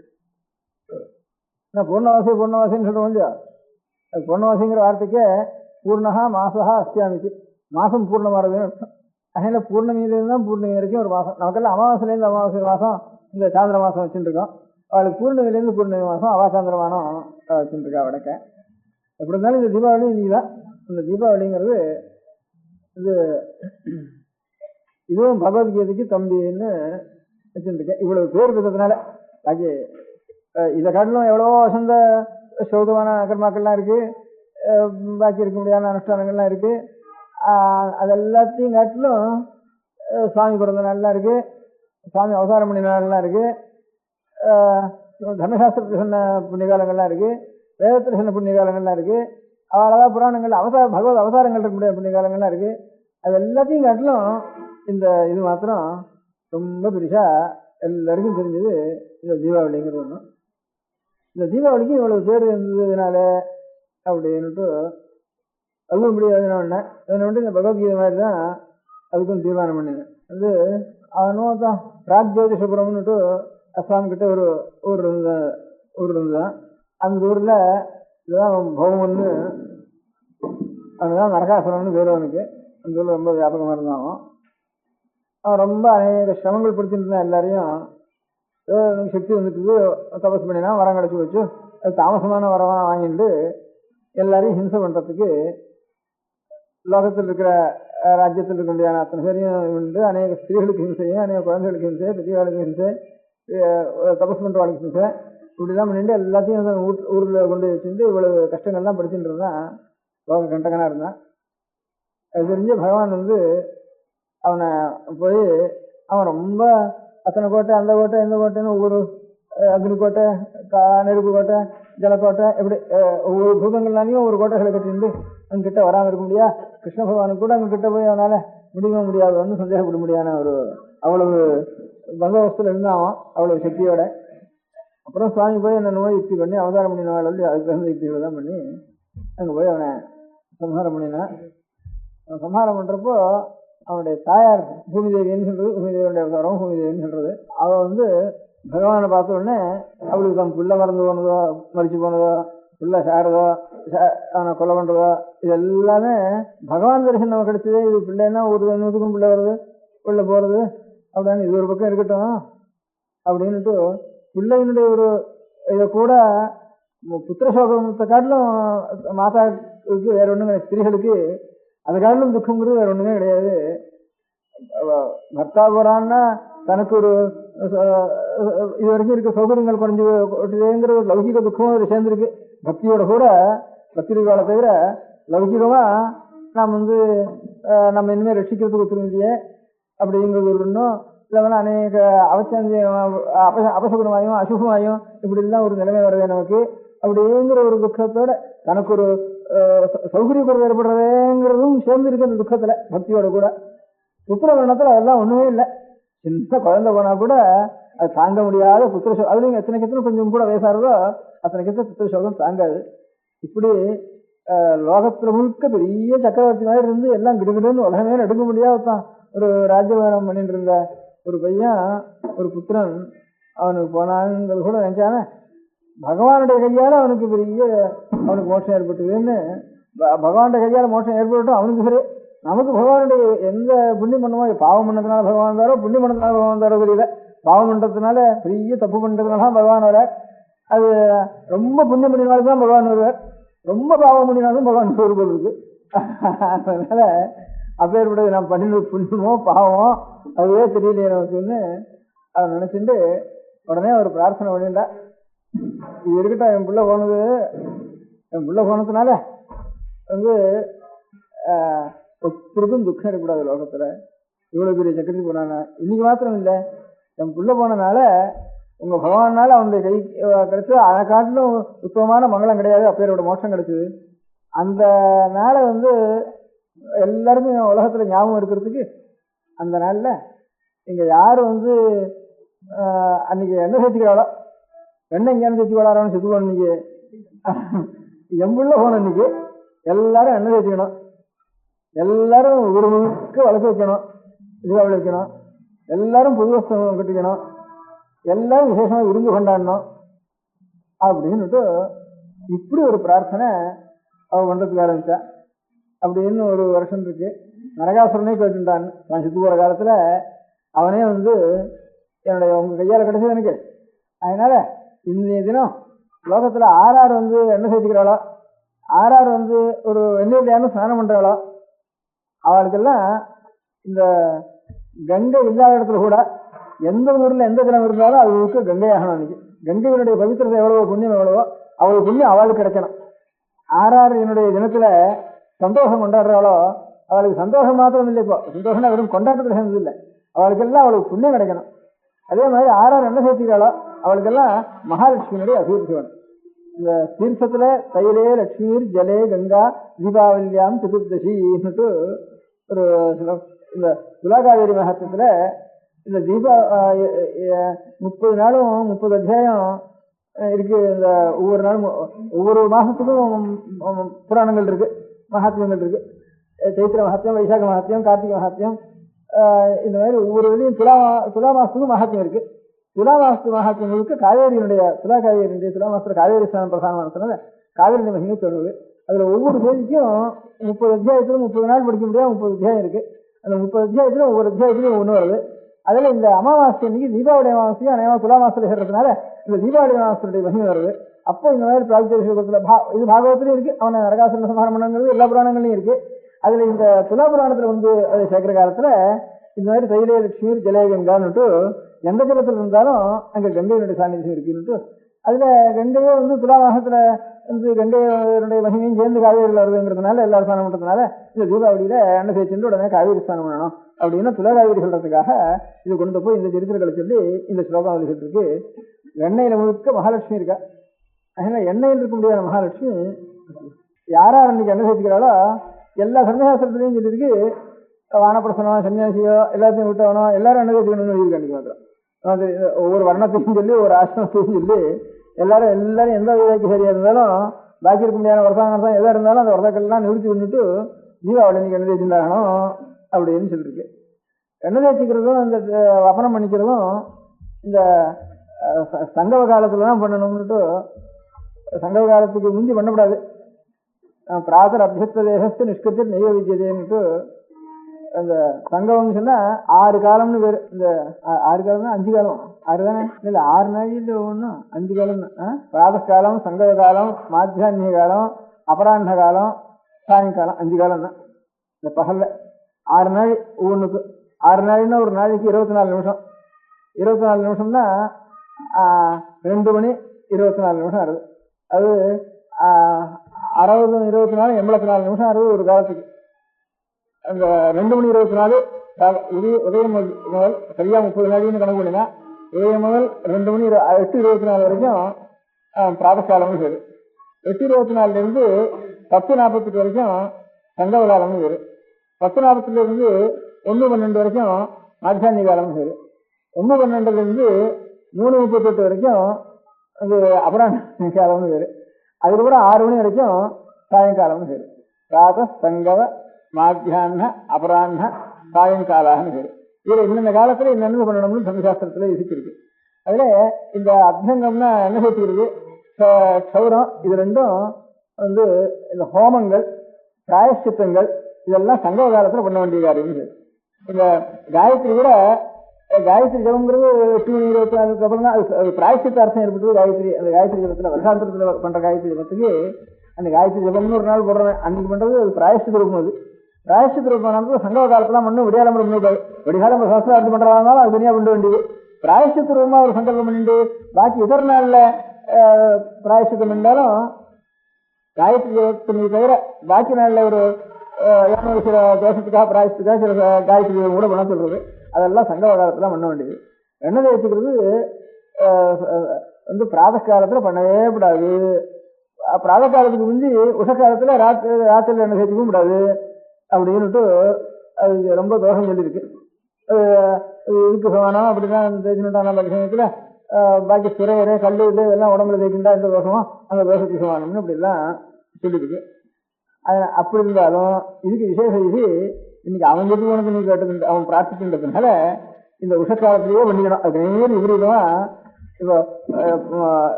பூர்ணவாசின்னு சொல்றோம் இல்லையா, அது பூர்ணவாசிங்கிற வார்த்தைக்கே பூர்ணகா மாசா அஸ்தியாமிச்சு மாசம் பூர்ணமானதுன்னு அர்த்தம். அதனால பூர்ணமியிலேருந்து தான் பூர்ணிமை வரைக்கும் ஒரு மாசம். நமக்கெல்லாம் அமாவாசையிலேருந்து அமாவாசை மாசம் இந்த சாந்திர மாசம் வச்சுட்டு இருக்கோம். அவளுக்கு பூர்ணமியிலேருந்து பூர்ணிமை மாசம் அவாசாந்திரமானம் வச்சுட்டு இருக்கா வடக்க. எப்படி இருந்தாலும் இந்த தீபாவளி இன்னைக்குதான். இந்த தீபாவளிங்கிறது இதுவும் பகவத்கீதைக்கு தம்பின்னு வச்சுட்டு இருக்கேன். இவ்வளவு பேர் இருக்கிறதுனால பாக்கி இதை காட்டிலும் எவ்வளவோ வசந்த சௌதமான கர்மாக்கள்லாம் இருக்கு, பாக்கி இருக்க முடியாத அனுஷ்டானங்கள்லாம் இருக்கு. அது எல்லாத்தையும் காட்டிலும் சுவாமி பிறந்த நாள்லாம் இருக்கு, சுவாமி அவதாரம் பண்ணி நாள்லாம் இருக்கு, தர்மசாஸ்திரத்தில் சொன்ன புண்ணியகாலங்கள்லாம் இருக்கு, வேதத்தில் சொன்ன புண்ணியகாலங்கள்லாம் இருக்கு, அவ்வளோதான் புராணங்கள் பகவத் அவதாரங்கள் இருக்க முடியாத புண்ணியகாலங்கள்லாம் இருக்கு. அது எல்லாத்தையும் காட்டிலும் இந்த இது மாத்திரம் ரொம்ப பெருசா எல்லாருக்கும் தெரிஞ்சது இந்த தீபாவளிங்கிறது ஒன்று. இந்த தீபாவளிக்கு இவ்வளவு பேர் இருந்ததுனால அப்படின்னுட்டு அதுவும் முடியாது. என்ன இந்த பகவத்கீதை மாதிரி தான் அதுக்கும் தீர்மானம் பண்ணினேன். வந்து அவனும் தான் பிராக்ஜோதிஷபுரம்னுட்டு அஸ்ஸாம் கிட்ட ஒரு ஊர் இருந்துதான். அந்த ஊர்ல இதுதான் பௌமன்னு அவனுதான் நரகாசுரம்னு பேர் அவனுக்கு. அந்த ஊர்ல ரொம்ப வியாபகமா இருந்தான். அவன் ரொம்ப அநேக சிரமங்கள் படுத்திட்டு இருந்தான். எல்லாரையும் எனக்கு சக்தி வந்துட்டு தபஸ் பண்ணினா வரம் கிடச்சி வச்சு அது தாமசமான வரமா வாங்கிட்டு எல்லாரையும் ஹிம்சை பண்றதுக்கு லோகத்தில் இருக்கிற ராஜ்யத்தில் இருக்க முடியாத அத்தனை பேரையும் உண்டு. அநேக ஸ்திரீகளுக்கு ஹிம்சையும், அநேக குழந்தைகளுக்கு ஹிம்சை, பெரியவாளுக்கு ஹிம்சை, தபஸ் பண்றவாளுக்கு ஹிம்சை, இப்படிலாம் பண்ணிட்டு எல்லாத்தையும் ஊரில் கொண்டு வச்சுட்டு இவ்வளவு கஷ்டங்கள்லாம் படிச்சுட்டு இருந்தான். லோக கண்டகனா இருந்தான். அது தெரிஞ்சு பகவான் வந்து அவனை போய் அவன் ரொம்ப அத்தனை கோட்டை, அந்த கோட்டை, இந்த கோட்டைன்னு ஒவ்வொரு அக்னி கோட்டை, நெருப்பு கோட்டை, ஜலக்கோட்டை, எப்படி ஒவ்வொரு பூதங்கள்னாலையும் ஒவ்வொரு கோட்டைகளை கட்டிட்டு அங்கிட்ட வராமல் இருக்க முடியா. கிருஷ்ண பகவானுக்கு கூட அங்கிட்ட போய் அவனால முடியவே முடியாதுன்னு சந்தேகப்பட முடியாத ஒரு அவ்வளவு பந்தோபஸ்தில் இருந்தான் அவ்வளவு சக்தியோட. அப்புறம் சுவாமி போய் அந்த நோய் யுக்தி பண்ணி அவதாரம் பண்ணினாள். அதுக்கு தகுந்த யுக்திகளை தான் பண்ணி அங்கே போய் அவனை சம்ஹாரம் பண்ணினான். சம்ஹாரம் பண்ணுறப்போ அவனுடைய தாயார் பூமி தேவின்னு சொல்றது, பூமி தேவியுடைய அவதாரம் பூமி தேவின்னு சொல்றது. அவள் வந்து பகவானை பார்த்த உடனே அவளுக்கு தன் பிள்ளை மறந்து போனதோ, மறிச்சு போனதோ, பிள்ளை சாரதோ, அவனை கொலை பண்றதோ, இது எல்லாமே பகவான் தரிசனம் நமக்கு கிடைச்சது. இது பிள்ளைன்னா ஒரு 100க்கும் பிள்ளை வருது, பிள்ளை போறது அப்படின்னு இது ஒரு பக்கம் இருக்கட்டும் அப்படின்னுட்டு பிள்ளையினுடைய ஒரு இதை கூட புத்திரசோகத்தை காட்டிலும் மாதாவுக்கு வேற ஒண்ணுமே, ஸ்திரீகளுக்கு அதை காட்டிலும் துக்கங்கிறது வேற ஒண்ணுமே கிடையாது. பர்த்தா போறான்னா தனக்கு ஒரு இது வரைக்கும் இருக்க சௌகரியங்கள் குறைஞ்சுங்கிற ஒரு லௌகிக துக்கமும் அதில் சேர்ந்துருக்கு. பக்தியோட கூட பக்தியோட தவிர லௌகிகமா நாம் வந்து நம்ம இனிமேல் ரட்சிக்கிறதுக்கு ஒத்துரும் இல்லையே அப்படிங்கிறது ஒரு இன்னும் இல்லைன்னா அநேக அபசகுணமாயும் அசுகமாயும் இப்படிலாம் ஒரு நிலைமை வருது நமக்கு. அப்படிங்கிற ஒரு துக்கத்தோட தனக்கு ஒரு சௌகரியக்குறை ஏற்படுறதேங்கிறதும் சேர்ந்து இருக்கு அந்த துக்கத்துல. பக்தியோட கூட புத்திரவரணத்துல அதெல்லாம் ஒண்ணுமே இல்லை. சின்ன குழந்தை போனா கூட அது தாங்க முடியாத புத்திரசோகம். அதுலயும் எத்தனை கொஞ்சம் கூட வயசாகிறதோ அத்தனை புத்திரசோகம் தாங்காது. இப்படி லோகத்துல முழுக்க பெரிய சக்கரவர்த்தி மாதிரி இருந்து எல்லாம் கிடுகிடுன்னு உலகமே எடுக்க முடியாதான் ஒரு ராஜ்யபாரம் பண்ணிட்டு இருந்த ஒரு பையன், ஒரு புத்திரன் அவனுக்கு போனாங்கிறது கூட நினைச்சானே. பகவானுடைய கையால அவனுக்கு அவனுக்கு மோட்சம் ஏற்பட்டுதுன்னு, பகவானுடைய கையால மோட்சம் ஏற்பட்டு அவனுக்கு சரி. நமக்கு பகவானுடைய எந்த புண்ணியம் பண்ணுமோ, பாவம் பண்ணதுனால பகவான் தாரோ, புண்ணியம் பண்ணதுனால பகவான் தாரோ தெரியல. பாவம் பண்றதுனால பெரிய தப்பு பண்றதுனால பகவான் வர, அது ரொம்ப புண்ணியம் பண்ணினால்தான் பகவான் வருவார், ரொம்ப பாவம் பண்ணினாலும் பகவான் சொருபம் இருக்கு. அதனால அப்பேற்பட்டது நான் பண்ணினது புண்ணியமோ பாவமோ அதுவே தெரியலையே நமக்குன்னு அதை நினைச்சுட்டு உடனே ஒரு பிரார்த்தனை பண்ணிட்டா. இது இருக்கட்டும், என் பிள்ளை போனது, என் பிள்ளை போனதுனால வந்து ஒருத்தருக்கும் துக்கம் இருக்கக்கூடாது லோகத்துல. இவ்வளவு பெரிய சக்கரத்துக்கு போனானா இன்னைக்கு மாத்திரம் இல்லை, என் பிள்ளை போனதுனால உங்க பகவானால அவனுடைய கை கிடைச்சது. அதை காட்டிலும் உத்தமமான மங்களம் கிடையாது, அப்பேரோட மோட்சம் கிடைச்சது. அந்த நாளை வந்து எல்லாருக்கும் உலகத்துல ஞாபகம் இருக்கிறதுக்கு அந்த நாள்ல இங்க யாரு வந்து அன்னைக்கு எண்ணெய் சேர்த்துக்கிறாளோ, எண்ணெய் எங்கேயானு சேர்த்து விளாடான்னு செத்துவோம். இன்னைக்கு எம்புள்ள போன இன்னைக்கு எல்லாரும் எண்ணெய் சேர்த்துக்கணும், எல்லாரும் ஒரு முழுக்க வளர்த்து வைக்கணும், தீபாவளி வைக்கணும், எல்லாரும் புது வஸ்திரம் கட்டிக்கணும், எல்லாரும் விசேஷமா விருந்து கொண்டாடணும் அப்படின்னுட்டு இப்படி ஒரு பிரார்த்தனை அவ பண்றதுக்கு ஆரம்பிச்சா. அப்படின்னு ஒரு வருஷம் இருக்கு. நரகாசுரனே கேட்டுட்டான். நான் சித்து போற காலத்துல அவனே வந்து என்னுடைய உங்க கையால கிடைச்சது எனக்கு, அதனால இன்றைய தினம் லோகத்துல ஆறார் வந்து எண்ணெய் சேர்த்துக்கிறாளோ, ஆறார் வந்து ஒரு எண்ணெய் ஸ்நானம் பண்றாளோ, அவளுக்கெல்லாம் இந்த கங்கை இல்லாத இடத்துல கூட எந்த ஊர்ல எந்த தினம் இருந்தாலும் அவளுக்கு கங்கை ஆகணும். அன்னைக்கு கங்கையினுடைய பவித்திரத்தை எவ்வளவோ புண்ணியம் எவ்வளவோ அவளுக்கு புண்ணியம் அவளுக்கு கிடைக்கணும். ஆறார் என்னுடைய தினத்துல சந்தோஷம் கொண்டாடுறாளோ அவளுக்கு சந்தோஷம் மாத்திரம் இல்லை, இப்போ சந்தோஷம்னா வெறும் கொண்டாட்டத்தில் சேர்ந்தது இல்லை, அவளுக்கெல்லாம் அவளுக்கு புண்ணியம் கிடைக்கணும். அதே மாதிரி ஆறார் என்ன சேர்த்துக்கிறாளோ அவளுக்கெல்லாம் மகாலட்சுமியுடைய அபிவிருத்தி வேணும். இந்த தீர்த்தத்துல தைலே லட்சுமீர் ஜலே கங்கா தீபாவளியாம் சதுர்தசின்னுட்டு ஒரு இந்த துலாகாவேரி மகத்துவத்துல இந்த 30 நாளும் 30 அத்தியாயம் இருக்கு. இந்த ஒவ்வொரு நாளும் ஒவ்வொரு மாசத்துக்கும் புராணங்கள் இருக்கு, மகாத்மியங்கள் இருக்கு. சைத்திர மகாத்மியம், வைசாக மகாத்மியம், கார்த்திகை மகாத்மியம், இந்த மாதிரி ஒவ்வொரு இதுலையும் துலா மாசத்துக்கும் மகாத்மியம் இருக்கு. துலா மாசத்து மகாத்மியம் முழுக்க காவேரியினுடைய துலா மாசத்துல காவேரி ஸ்நானம் பிரதானமானதுனால காவேரி மகிமை சொல்லுவது. அதுல ஒவ்வொரு தேதிக்கும் 30 அத்தியாயத்துல 30 நாள் படிக்க முடியாது, 30 அத்தியாயம் இருக்கு. அந்த 30 அத்தியாயத்துல ஒவ்வொரு அத்தியாயத்திலையும் ஒண்ணு வருது. அதுல இந்த அமாவாசை அன்னைக்கு தீபாவளி அமாவாசையும் அநேகமா துலா மாசத்துல சேர்றதுனால இந்த தீபாவளி அமாவாசையுடைய மகிமை வருது. அப்போ இந்த மாதிரி பிராக்திகத்துல இது பாகவத்திலையும் இருக்கு, அவனை நரகாசுர சம்ஹாரம் பண்ணுங்கிறது எல்லா புராணங்களையும் இருக்கு. அதுல இந்த துலா புராணத்துல அதை சேர்க்கிற காலத்துல இந்த மாதிரி தைலே லட்சுமி ஜலகங்கான்னுட்டு எந்த ஜலத்துல இருந்தாலும் அங்க கங்கையினுடைய சாநித்தியம் இருக்குன்னுட்டு அதுல கங்கையே துலா மாசத்துல கங்கையுடைய மகிமையும் சேர்ந்து காவேரியில் வருதுங்கிறதுனால எல்லாரும் ஸ்நானம் பண்றதுனால இந்த தீபாவளியில எண்ணெய் தேய்ச்சிட்டு உடனே காவேரி ஸ்நானம் பண்ணணும் அப்படின்னு துலா காவேரி சொல்றதுக்காக இது கொண்டு போய் இந்த சரித்திரங்களை சொல்லி இந்த ஸ்லோகம் இருக்கு. எண்ணெயில முழுக்க மகாலட்சுமி இருக்கா. அதனால எண்ணெயில் இருக்க முடியாத மகாலட்சுமி யாரா அன்னைக்கு எண்ணெய் சேர்த்துக்கிறாளோ எல்லா சன்னியாசத்துலையும் சொல்லியிருக்கு. வானப்பிரசனோ சன்னியாசியோ எல்லாத்தையும் விட்டவனோ எல்லாரும் எண்ணெய் சேர்த்துக்கணும்னு சொல்லியிருக்காங்க. மாத்திரம் அது ஒவ்வொரு வர்ணத்தையும் சொல்லி ஒரு ஆசிரமத்தையும் சொல்லி எல்லாரும் எந்த விதைக்கு சரியா இருந்தாலும் பாக்கி இருக்க முடியாத வருஷம் எதா இருந்தாலும் அந்த வருஷங்கள்லாம் நிறுத்தி பண்ணிட்டு தீபாவளி இன்னைக்கு எண்ணெய் தேய்ச்சிருந்தாகணும் அப்படின்னு சொல்லியிருக்கு. எண்ணெய் தேய்ச்சிக்கிறதும் இந்த வப்பனம் பண்ணிக்கிறதும் இந்த சங்கவ காலத்துல தான் பண்ணணும்னுட்டு சங்கவ காலத்துக்கு முந்தி பண்ணக்கூடாது. பிராதர் அபியஸ்த தேசத்து நிஷ்கத்தில் நெய்வ விஜயதேன்னுட்டு அந்த சங்கவம் சொன்னா 6 காலம்னு பேரு. இந்த 6 காலம்னா 5 காலம் 6 தானே இல்ல 6 நாளில் ஒன்றும் 5 காலம் தான். பிராத காலம், சங்கவ காலம், மாத்தியான்ய காலம், அபராண்ண காலம், சாயங்காலம் 5 காலம் தான். இந்த பகல்ல 6 நாள் ஒவ்வொன்றுக்கு 6 நாள்னா ஒரு நாளைக்கு 24 நிமிஷம். 24 நிமிஷம்னா 2 மணி 24 நிமிஷம் ஆகுது. அது 60 24 84 நிமிஷம் ஆகுது ஒரு காலத்துக்கு. அந்த 2 மணி 24 உதயம் முதல் சரியா 30 நாளைக்குன்னு கணக்கு பண்ணினா உதயம் முதல் 2 மணி 8:24 வரைக்கும் பிராதகாலம்னு பேரு. 8:24 இருந்து 10:48 வரைக்கும் சங்கவ காலம்னு பேரு. 10:40 இருந்து 1:12 வரைக்கும் மாத்தியான்ய காலம்னு பேரு. 1:12 இருந்து 3:38 வரைக்கும் அது அபராண்ண காலம்னு பேரு. அதுக்கப்புறம் 6 மணி வரைக்கும் சாயங்காலம்னு பேரு. பிராத சங்கவ மாத்தியான அபராண்ண சாயங்காலான்னு பேரு. இதுல இன்னென்ன காலத்துல என்னென்ன பண்ணணும்னு சமசாஸ்திரத்துல விதிச்சிருக்கு. அதுல இந்த அபியங்கம்னா என்ன சேர்த்துக்கிறது, சௌரம், இது ரெண்டும் இந்த ஹோமங்கள் பிராயஷ்சித்தங்கள் இதெல்லாம் சங்கவ காலத்துல பண்ண வேண்டிய காரியம். இந்த காயத்ரி கூட காயத்ரி ஜபம்ங்கிறது 8 மணி 24 அப்புறம் தான் அது பிராயஷ்சித்த அர்த்தம் ஏற்பட்டு காயத்ரி. அந்த காயத்ரி ஜபத்துல வருஷாந்திரத்துல பண்ற காயத்ரி ஜபத்துக்கு அந்த காயத்ரி ஜபம்னு ஒரு நாள் போடுறேன் அன்னைக்கு பண்றது அது பிராயஷ்சித்த ரூபம். அது பிராயஷ்சித்த ரூபம் சங்கவ காலத்துல மண்ணும் விடியாலம் பண்ணக்கூடாது. விடிகாலம் சாஸ்திரம் பண்றதுனால அது தனியா பண்ண வேண்டியது. பிராயஷ்சித்த ரூபமா ஒரு சங்கல்பம் பண்ணிட்டு பாக்கி இதர நாள்ல பிராயஷ்சித்தம் பண்ணாலும் காயத்ரி ஜபத்தினை தவிர பாக்கி நாள்ல ஒரு சில தோஷத்துக்காக பிராயஷ்டிக்காக சில காயத்ரி ஜபம் கூட பண்ண சொல்றது. அதெல்லாம் சங்கவ காலத்துல பண்ண வேண்டியது. எண்ணெய் தேய்ச்சிக்கிறது பிராத காலத்துல பண்ணவே கூடாது. பிராத காலத்துக்கு முந்தி உஷக்காலத்துல ராத்திரில எண்ணெய் தேய்ச்சிக்கவும் கூடாது அப்படின்னுட்டு அது ரொம்ப தோஷம் சொல்லியிருக்கு. இதுக்கு சமானம் அப்படிதான் தேய்ச்சினுட்டா நல்ல விஷயத்துல பாக்கி சுரையரை கல்லு இதெல்லாம் உடம்புல தேய்ச்சிருந்தா எந்த தோஷமோ அந்த தோஷத்துக்கு சமானம்னு அப்படிலாம் சொல்லியிருக்கு. அப்படி இருந்தாலும் இதுக்கு விசேஷ இது இன்னைக்கு அவன் எது உனக்கு நீ கேட்டு அவன் பிரார்த்திக்கின்றதுனால இந்த உஷக்காலத்திலேயே பண்ணிக்கணும். அது நேரம் விபரீதமா இப்போ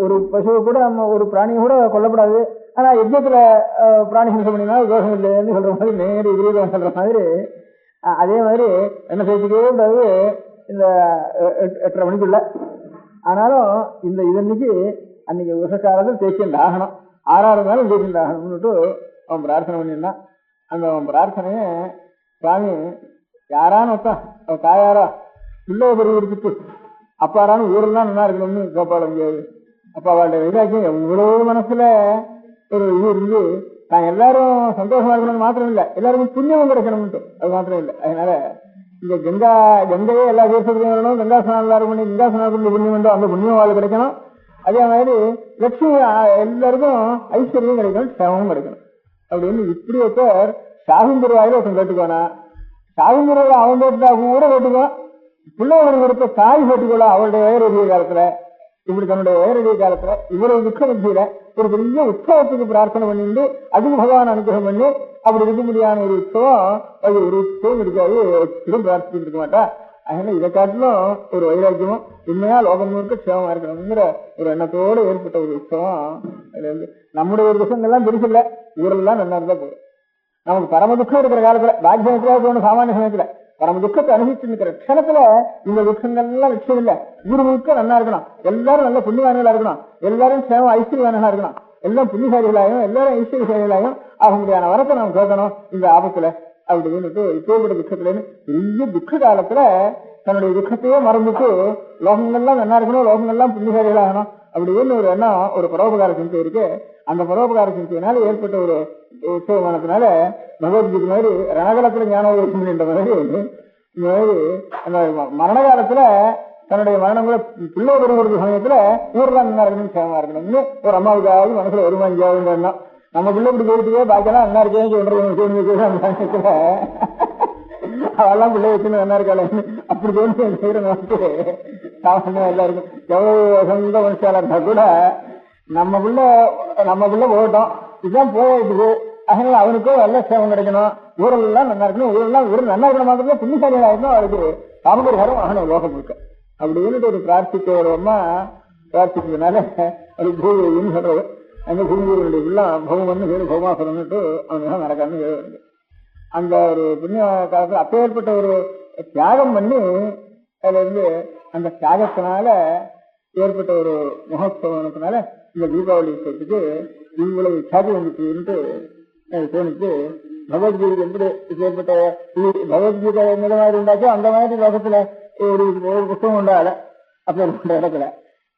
ஒரு பசுவை கூட நம்ம ஒரு பிராணியை கூட கொல்லப்படாது. ஆனா யஜ்யத்துல பிராணி ஹிம்சை பண்ணினா தோஷம் இல்லைன்னு சொல்ற மாதிரி நேர விபரீதம் சொல்ற மாதிரி அதே மாதிரி என்ன சேர்த்துக்கவே கூடாது இந்த 8:30 மணிக்குள்ள. ஆனாலும் இந்த அன்னைக்கு உஷக்காலத்தில் தேய்ச்சிண்டு ஆகணும். 6 இருந்தாலும் தேய்ச்சிண்டு ஆகணும்னுட்டு அவன் பிரார்த்தனை பண்ணியிருந்தான். அந்த அவன் பிரார்த்தனையை சுவாமி யாரான்னு ஒத்தான் அவன் தாயாரா பிள்ளை பெரிய எடுத்துட்டு அப்பாரான்னு ஊரெல்லாம் நல்லா இருக்கணும்னு கோப்பாட முடியாது. அப்ப அவளுடைய வைராக்கியம் எவ்வளவு மனசுல ஒரு இது இருந்து நான் எல்லாரும் சந்தோஷமா இருக்கணும்னு மாத்திரம் இல்லை, எல்லாருக்கும் புண்ணியமும் கிடைக்கணும்ட்டு அது மாத்திரம் இல்லை. அதனால இந்த கங்கையே எல்லா தீர்த்தத்திலையும் வரணும். கங்கா ஸ்நானம் எல்லாரும் பண்ணி கங்கா ஸ்நானம் பண்ணி புண்ணியம் உண்டோ அந்த புண்ணியம் வாழ் கிடைக்கணும். அதே மாதிரி லட்சுமி எல்லாருக்கும் ஐஸ்வர்யம் கிடைக்கணும், சேவமும் கிடைக்கணும் அப்படின்னு இப்படி ஒருத்தர் சாகுந்தருவாயில ஒருத்தன் கேட்டுக்கோனா சாகுந்தருவாயில அவன் கேட்டுட்டா கூட கேட்டுக்கோ. பிள்ளைகளுக்கு கொடுத்த தாய் கேட்டுக்கோளா அவளுடைய வயிறு காலத்துல இப்படி தன்னுடைய வயரடிய காலத்துல இவரது துக்க மத்தியில ஒரு பெரிய உற்சவத்துக்கு பிரார்த்தனை பண்ணிட்டு அதுக்கு பகவான் அனுகிரகம் பண்ணி அப்படி இருக்க முடியாத ஒரு உற்சவம், அது ஒரு உற்சவம் இருக்காது, பிரார்த்திச்சுட்டு இருக்க மாட்டா. அதனால இதை காட்டிலும் ஒரு வைராக்கியமும் உண்மையா லோகம் முழுக்க க்ஷேமமா இருக்கணுங்கிற ஒரு எண்ணத்தோடு ஏற்பட்ட ஒரு உற்சவம். அதுல இருந்து நம்முடைய ஒரு துக்கங்கள்லாம் பெருசு இல்லை, ஊரெல்லாம் நல்லா இருந்தா போதும். நமக்கு பரம துக்கம் இருக்கிற காலத்துல பாக்கியத்துல தோணும், சாமானிய சமயத்துல பரம துக்கத்தை அனுபவிச்சு இருக்கிற க்ஷணத்துல இந்த துக்கங்கள்லாம் விஷயம் இல்லை. ஊர் முழுக்க நல்லா இருக்கணும், எல்லாரும் நல்ல புண்ணியவான்களா இருக்கணும், எல்லாரும் சேவம் ஐஸ்வர்யவான்களா இருக்கணும், எல்லாம் புண்ணியசாலிகளாயும் எல்லாரும் ஐஸ்வர்யசாலிகளாயும் ஆக முடியாத வரத்தை நாம் கேட்கணும் இந்த ஆபத்துல அப்படின்னு இப்பேற்பட்ட துக்கத்துலன்னு பெரிய துக்க காலத்துல தன்னுடைய துக்கத்தையே மறந்துட்டு லோகங்கள்லாம் நல்லா இருக்கணும், லோகங்கள்லாம் புண்ணியசாலிகளாகணும் அப்படின்னு ஒரு எண்ணம், ஒரு பரோபகார சிந்தை இருக்கு. அந்த பரோபகார சிந்தையினால ஏற்பட்ட ஒரு உற்சவமானதுனால பகவத்கீதை மாதிரி ரணகாலத்துல ஞானோதயம் என்ற மாதிரி இந்த மாதிரி அந்த மரண காலத்துல தன்னுடைய மரணங்களை பிள்ளை பெறும் சமயத்துல ஊர்லாம் நல்லா இருக்கணும், சேமமா இருக்கணும்னு ஒரு அம்மாவுக்காவது மனசுல வருமா இங்கேயாவது எண்ணம். நம்ம பிள்ளை இப்படி போயிட்டு பாக்கலாம் நல்லா இருக்கேன்னு சொல்றது அந்த சமயத்துல அவெல்லாம் பிள்ளை வச்சுன்னு நல்லா இருக்காளே அப்படி தோணி செய்யற நமக்கு சாமானியம் எல்லாம் இருக்கும். எவ்வளவு சொந்த மனுஷாலா இருந்தா கூட நம்ம பிள்ளை போகட்டும், இதுதான் போயிடுது, அதனால அவனுக்கும் நல்ல சேவம் கிடைக்கணும், ஊரெல்லாம் நல்லா இருக்கணும், ஊரெல்லாம் ஊர் நல்லா இருக்கணும், மாதிரி புண்ணியசாலியா இருக்கணும், அவருக்கு காமகரிகாரம் ஆகணும் லோகம் முழுக்க அப்படின்னு ஒரு பிரார்த்திக்கிறோமா. பிரார்த்திக்கிறதுனால அது பூமின்னு சொல்றது. அந்த பூமியுடைய உள்ள பௌமன்னு பேரு பௌமாசுரன்னுட்டு அவனுக்கு நடக்கான்னு வருது. அந்த ஒரு புண்ணிய காலத்துல அப்பேற்பட்ட ஒரு தியாகம் பண்ணி அதுல இருந்து அந்த தியாகத்தினால ஏற்பட்ட ஒரு மகோத்சவத்தினால இந்த தீபாவளி உற்சவத்துக்கு இவ்வளவு சாதி வந்துச்சுன்ட்டு தோணிச்சு. பகவத்கீதை எப்படி ஏற்பட்ட பகவத்கீதை எந்த மாதிரி இருந்தாச்சோ அந்த மாதிரி லோகத்துல ஒரு புத்தகம் உண்டால அப்பேற்பட்ட இடத்துல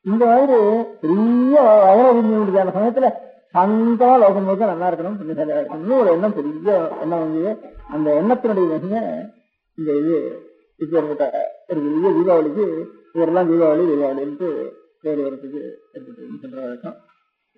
இந்த மாதிரி பெரிய வயலறிஞர் சமயத்துல சந்தமா லோகம் முழுக்க நல்லா இருக்கணும், புண்ணியசாலியா இருக்கணும்னு ஒரு எண்ணம், பெரிய எண்ணம் வந்து அந்த எண்ணத்தினுடைய மிக இந்த இது இப்ப ஏற்பட்ட ஒரு பெரிய தீபாவளிக்கு இவரெல்லாம் தீபாவளின்ட்டு பேர் வரத்துக்கு சொல்ற வழக்கம்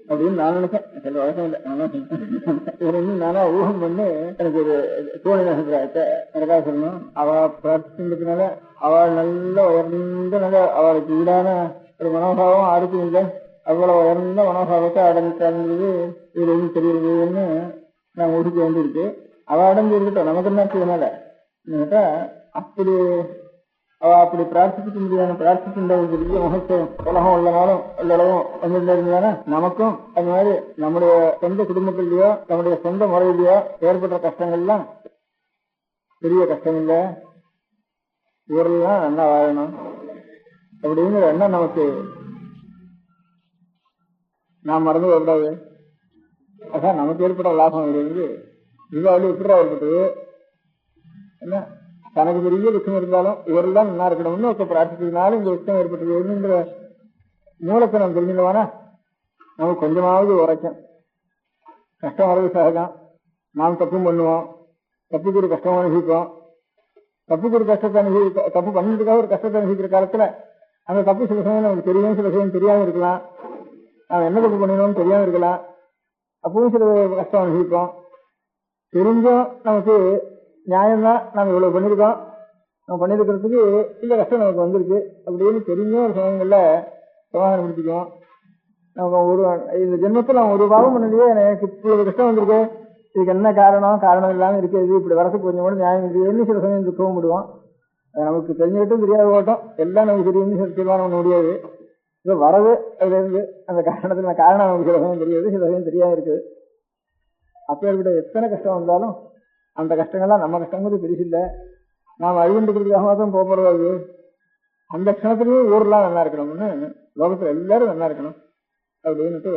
அப்படின்னு நான் நினைச்சேன். சில வழக்கம் இல்லை, நானா ஊகம் பண்ணி எனக்கு ஒரு தோணின அபிப்பிராயத்தை எனக்காக சொல்லணும். அவ பிரார்த்திக்கிறதுனால அவள் நல்ல உயர்ந்த நல்ல அவளுக்கு ஈடான ஒரு மனோபாவம் ஆருக்கு இல்லை, அவ்வளவு உயர்ந்த மனோபாவத்தை அடைஞ்சிருந்தது இது எதுவும் தெரியுதுன்னு நான் முடிக்க வேண்டியிருக்கு. அவ அடைஞ்சு இருக்கட்டும், நமக்கு என்ன செய்யனால கேட்டா அப்படி அவ அப்படி பிரார்த்திக்க முடியாத பிரார்த்திக்கின்ற ஒரு பெரிய மகத்துவம் உலகம் உள்ளனாலும் உள்ளளவும் வந்திருந்தானே நமக்கும் அது மாதிரி நம்முடைய சொந்த குடும்பத்திலேயோ நம்முடைய சொந்த முறையிலேயோ ஏற்பட்ட கஷ்டங்கள்லாம் பெரிய கஷ்டம் இல்லை, ஊரெல்லாம் நல்லா வாழணும் அப்படிங்கிற எண்ணம் நமக்கு நாம் மறந்து வரக்கூடாது. அதான் நமக்கு ஏற்பட்ட லாபம் இருந்து தீபாவளி எப்படிதான் ஏற்பட்டது என்ன, தனக்கு பெரிய துக்கம் இருந்தாலும் இவரெல்லாம் நல்லா இருக்கணும்னு ஒருத்த பிரார்த்திக்கிறதுனால இந்த துக்கம் ஏற்பட்டதுங்கிற மூலத்தை நம்ம தெரிஞ்சுக்கவானா நமக்கு கொஞ்சமாவது உரைக்கும். கஷ்டம் வரது சகஜம், நாம் தப்பும் பண்ணுவோம், தப்புக்கு ஒரு கஷ்டம் அனுபவிப்போம், தப்புக்கு ஒரு கஷ்டத்தை தப்பு பண்ணிட்டுக்காக ஒரு கஷ்டத்தை அனுபவிக்கிற காலத்துல அந்த தப்பு சில சமயம் நமக்கு தெரியும், சில சமயம் தெரியாம இருக்கலாம், நாம் என்ன தப்பு பண்ணினோம்னு தெரியாம இருக்கலாம், அப்பவும் சில கஷ்டம் அனுபவிப்போம். தெரிஞ்சும் நமக்கு நியாயம்தான் நாம் இவ்வளவு பண்ணிருக்கோம், நம்ம பண்ணிருக்கிறதுக்கு இந்த கஷ்டம் நமக்கு வந்திருக்கு அப்படின்னு தெரிஞ்சும் ஒரு சமயங்கள்ல சமாதானப்படுத்திக்குவோம். நமக்கு இந்த ஜென்மத்தில் நம்ம ஒரு பாவம் பண்ணலையே, எனக்கு இவ்வளவு கஷ்டம் வந்திருக்கு, இதுக்கு என்ன காரணம் இல்லாம இருக்குது, இப்படி வரதுக்கு கொஞ்சம் கூட நியாயம் இல்லைன்னு சில சமயம் துக்கவும் விடுவோம். நமக்கு தெரிஞ்சுக்கிட்டும் தெரியாத ஓட்டம் எல்லாம் நமக்கு தெரியும் தீர்மானம் பண்ண முடியாது. இது வரது அதுல இருந்து அந்த காரணத்துல காரணம் நமக்கு சில சமயம் தெரியாது, சில சமயம் தெரியாம இருக்குது. அப்பேற்பட்ட எத்தனை கஷ்டம் வந்தாலும் அந்த கஷ்டங்கள்லாம் நம்ம கஷ்டங்கிறது பெருசு இல்லை, நாம் அழிவுன்றதுக்காக மாத்திரம் போறது. அந்த க்ஷணத்துலயும் ஊர்லாம் நல்லா இருக்கணும்னு லோகத்துல எல்லாரும் நல்லா இருக்கணும் அப்படின்னுட்டு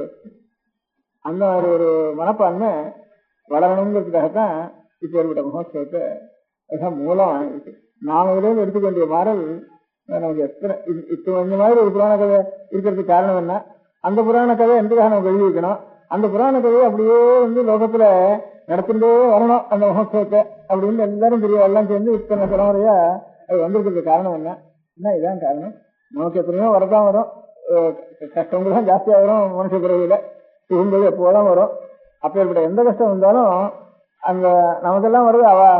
அந்த மாதிரி ஒரு மனப்பான்மை வளரணுங்கிறதுக்காகத்தான் இப்ப ஏற்பட்ட மகோத்சவத்தை அதுதான் மூலம் இருக்கு. நாம இதுல எடுத்துக்க வேண்டிய மாறல் நமக்கு எத்தனை இப்ப இந்த மாதிரி ஒரு புராண கதை இருக்கிறதுக்கு காரணம் என்ன, அந்த புராண கதை எந்தக்காக நமக்கு எழுதி வைக்கணும், அந்த புராண கதையை அப்படியே லோகத்துல நடத்திட்டே வரணும் அந்த மகோத்சவத்தை அப்படின்னு எல்லாரும் பெரிய எல்லாம் சேர்ந்து இத்தனை தலைமுறையா அது வந்திருக்கிறதுக்கு காரணம் என்ன இதான் காரணம். நமக்கு எத்தனையோ வரதான் வரும், கஷ்டங்கள் தான் ஜாஸ்தியா வரும், மனுஷ பிறவியில சுகும்போது எப்போதான் வரும். அப்பேற்பட்ட எந்த கஷ்டம் வந்தாலும் அந்த நமக்கெல்லாம் வருது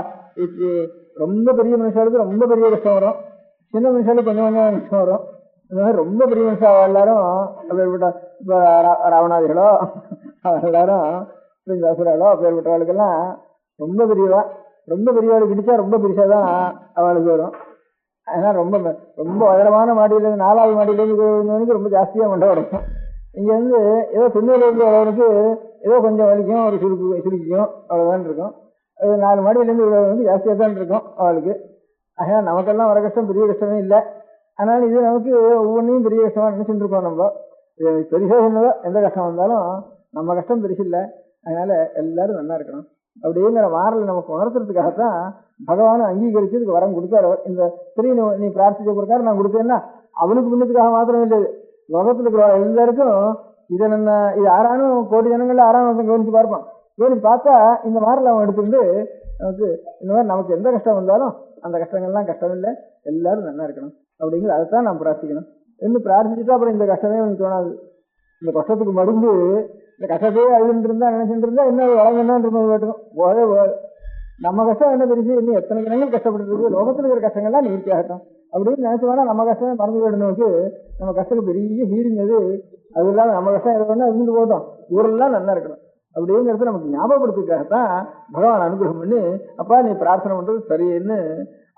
ரொம்ப பெரிய மனுஷாளுக்கு ரொம்ப பெரிய கஷ்டம் வரும், சின்ன மனுஷாலுக்கு கொஞ்சம் கொஞ்சம் கஷ்டம் வரும். இந்த மாதிரி ரொம்ப பெரிய மனுஷா எல்லாரும் அப்பேற்பட்ட இப்போ ராவணாதிகளோ எல்லாரும் அசுராலோ அப்பேற்பட்டவாளுக்கெல்லாம் ரொம்ப பெரியவா, ரொம்ப பெரியவாளுக்கு இடிச்சா ரொம்ப பெருசாதான் அவளுக்கு வரும். அதனால ரொம்ப ரொம்ப உயரமான மாடியிலேருந்து 4வது மாடியிலேருந்து விழுந்தவனுக்கு ரொம்ப ஜாஸ்தியாக மண்டை உடைக்கும். இங்கே வந்து ஏதோ தொண்ணூறுலேருந்து வரவனுக்கு ஏதோ கொஞ்சம் வலிக்கும், ஒரு சுருக்கிக்கும், அவ்வளோதான் இருக்கும். அது 4 மாடியிலேருந்து விழுவதற்கு ஜாஸ்தியாக தான் இருக்கும் அவளுக்கு. அதனால் நமக்கெல்லாம் வர கஷ்டம் பெரிய கஷ்டமே இல்லை. அதனால் இது நமக்கு ஒவ்வொன்றையும் பெரிய கஷ்டமாக நினச்சிட்டு இருக்கோம். நம்ம இது பெருசாக சொன்னதோ எந்த கஷ்டம் வந்தாலும் நம்ம கஷ்டம் பெருசு இல்லை. அதனால் எல்லாரும் நல்லா இருக்கணும் அப்படிங்கிற மாறலை நமக்கு உணர்த்துறதுக்காகத்தான் பகவானை அங்கீகரிச்சு இதுக்கு வரம் கொடுத்தாரு. இந்த ஸ்திரீ நீ பிரார்த்திச்ச கொடுத்தாரு நான் கொடுத்தேன்னா அவனுக்கு முன்னத்துக்காக மாத்திரம் இல்லை, லோகத்தில் இருக்கிற எல்லாருக்கும் இதை இது ஆறானும் கோடி ஜனங்கள்ல ஆறாம் கவனிச்சு பார்ப்பான். கவனிச்சு பார்த்தா இந்த மாறலை அவன் எடுத்துட்டு நமக்கு இந்த மாதிரி நமக்கு எந்த கஷ்டம் வந்தாலும் அந்த கஷ்டங்கள்லாம் கஷ்டம் இல்லை, எல்லாரும் நல்லா இருக்கணும் அப்படிங்கிற அதைத்தான் நாம் பிரார்த்திக்கணும். இன்னும் பிரார்த்திச்சுட்டா அப்புறம் இந்த கஷ்டமே அவனுக்கு தோணாது. இந்த கஷ்டத்துக்கு மருந்து இந்த கஷ்டத்தையே அழுதுட்டு இருந்தா நினைச்சுட்டு இருந்தா இன்னும் வளங்கன்னு கேட்டுக்கும் போதே போகாது. நம்ம கஷ்டம் என்ன தெரிஞ்சு இன்னும் எத்தனை ஜனங்கள் கஷ்டப்பட்டு இருக்கு, லோகத்தில் இருக்கிற கஷ்டங்கள்லாம் நிவர்த்தி ஆகட்டும் அப்படின்னு நினைச்சோம்னா நம்ம கஷ்டமே மறந்து போயிடணுக்கு நம்ம கஷ்டத்துக்கு பெரிய ஹீலிங் அது இல்லாமல் நம்ம கஷ்டம் எதுனா இருந்து போட்டோம் ஊரெல்லாம் நல்லா இருக்கணும் அப்படிங்கிறது நமக்கு ஞாபகப்படுத்துக்காகத்தான் பகவான் அனுகிரகம் பண்ணி அப்பா நீ பிரார்த்தனை பண்றது சரின்னு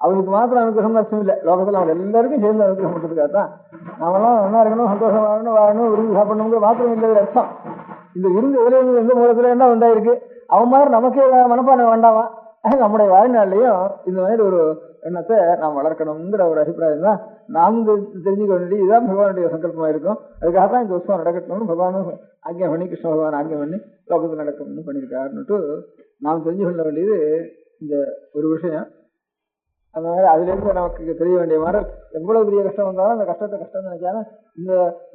அவனுக்கு மாத்திரம் அனுகிரகம் அர்த்தம் இல்லை, லோகத்தில் அவங்க எல்லாருக்கும் சேர்ந்து அனுகிரகம் பண்றதுக்காகத்தான். நாமெல்லாம் நல்லா இருக்கணும், சந்தோஷம் வாழணும், விருந்து சாப்பிடணுங்கிற மாத்திரம் இல்லை அர்த்தம். இந்த விருந்து எதிரில் எந்த மூலத்துல என்ன உண்டாயிருக்கு அவன் மாதிரி நமக்கே மனப்பான்மை வேண்டாமா. நம்முடைய வாழ்நாள்லையும் இந்த மாதிரி ஒரு எண்ணத்தை நாம் வளர்க்கணுங்கிற ஒரு அபிப்பிராயம் தான் நாம் தெரிஞ்சுக்க வேண்டியது. இதுதான் பகவானுடைய சங்கல்பமா இருக்கும். அதுக்காக தான் இந்த உற்சவம் நடக்கணும்னு பகவானும் ஆக்ஞா பண்ணி கிருஷ்ண பகவான் ஆக்ஞா பண்ணி லோகத்தில் நடக்கணும்னு பண்ணியிருக்காருன்னுட்டு நாம் தெரிஞ்சு கொள்ள வேண்டியது இந்த ஒரு விஷயம். அந்த மாதிரி அதுலேருந்து நமக்கு தெரிய வேண்டிய மாதிரி எவ்வளவு பெரிய கஷ்டம் வந்தாலும் அந்த கஷ்டத்தை கஷ்டம் நினைக்காம இந்த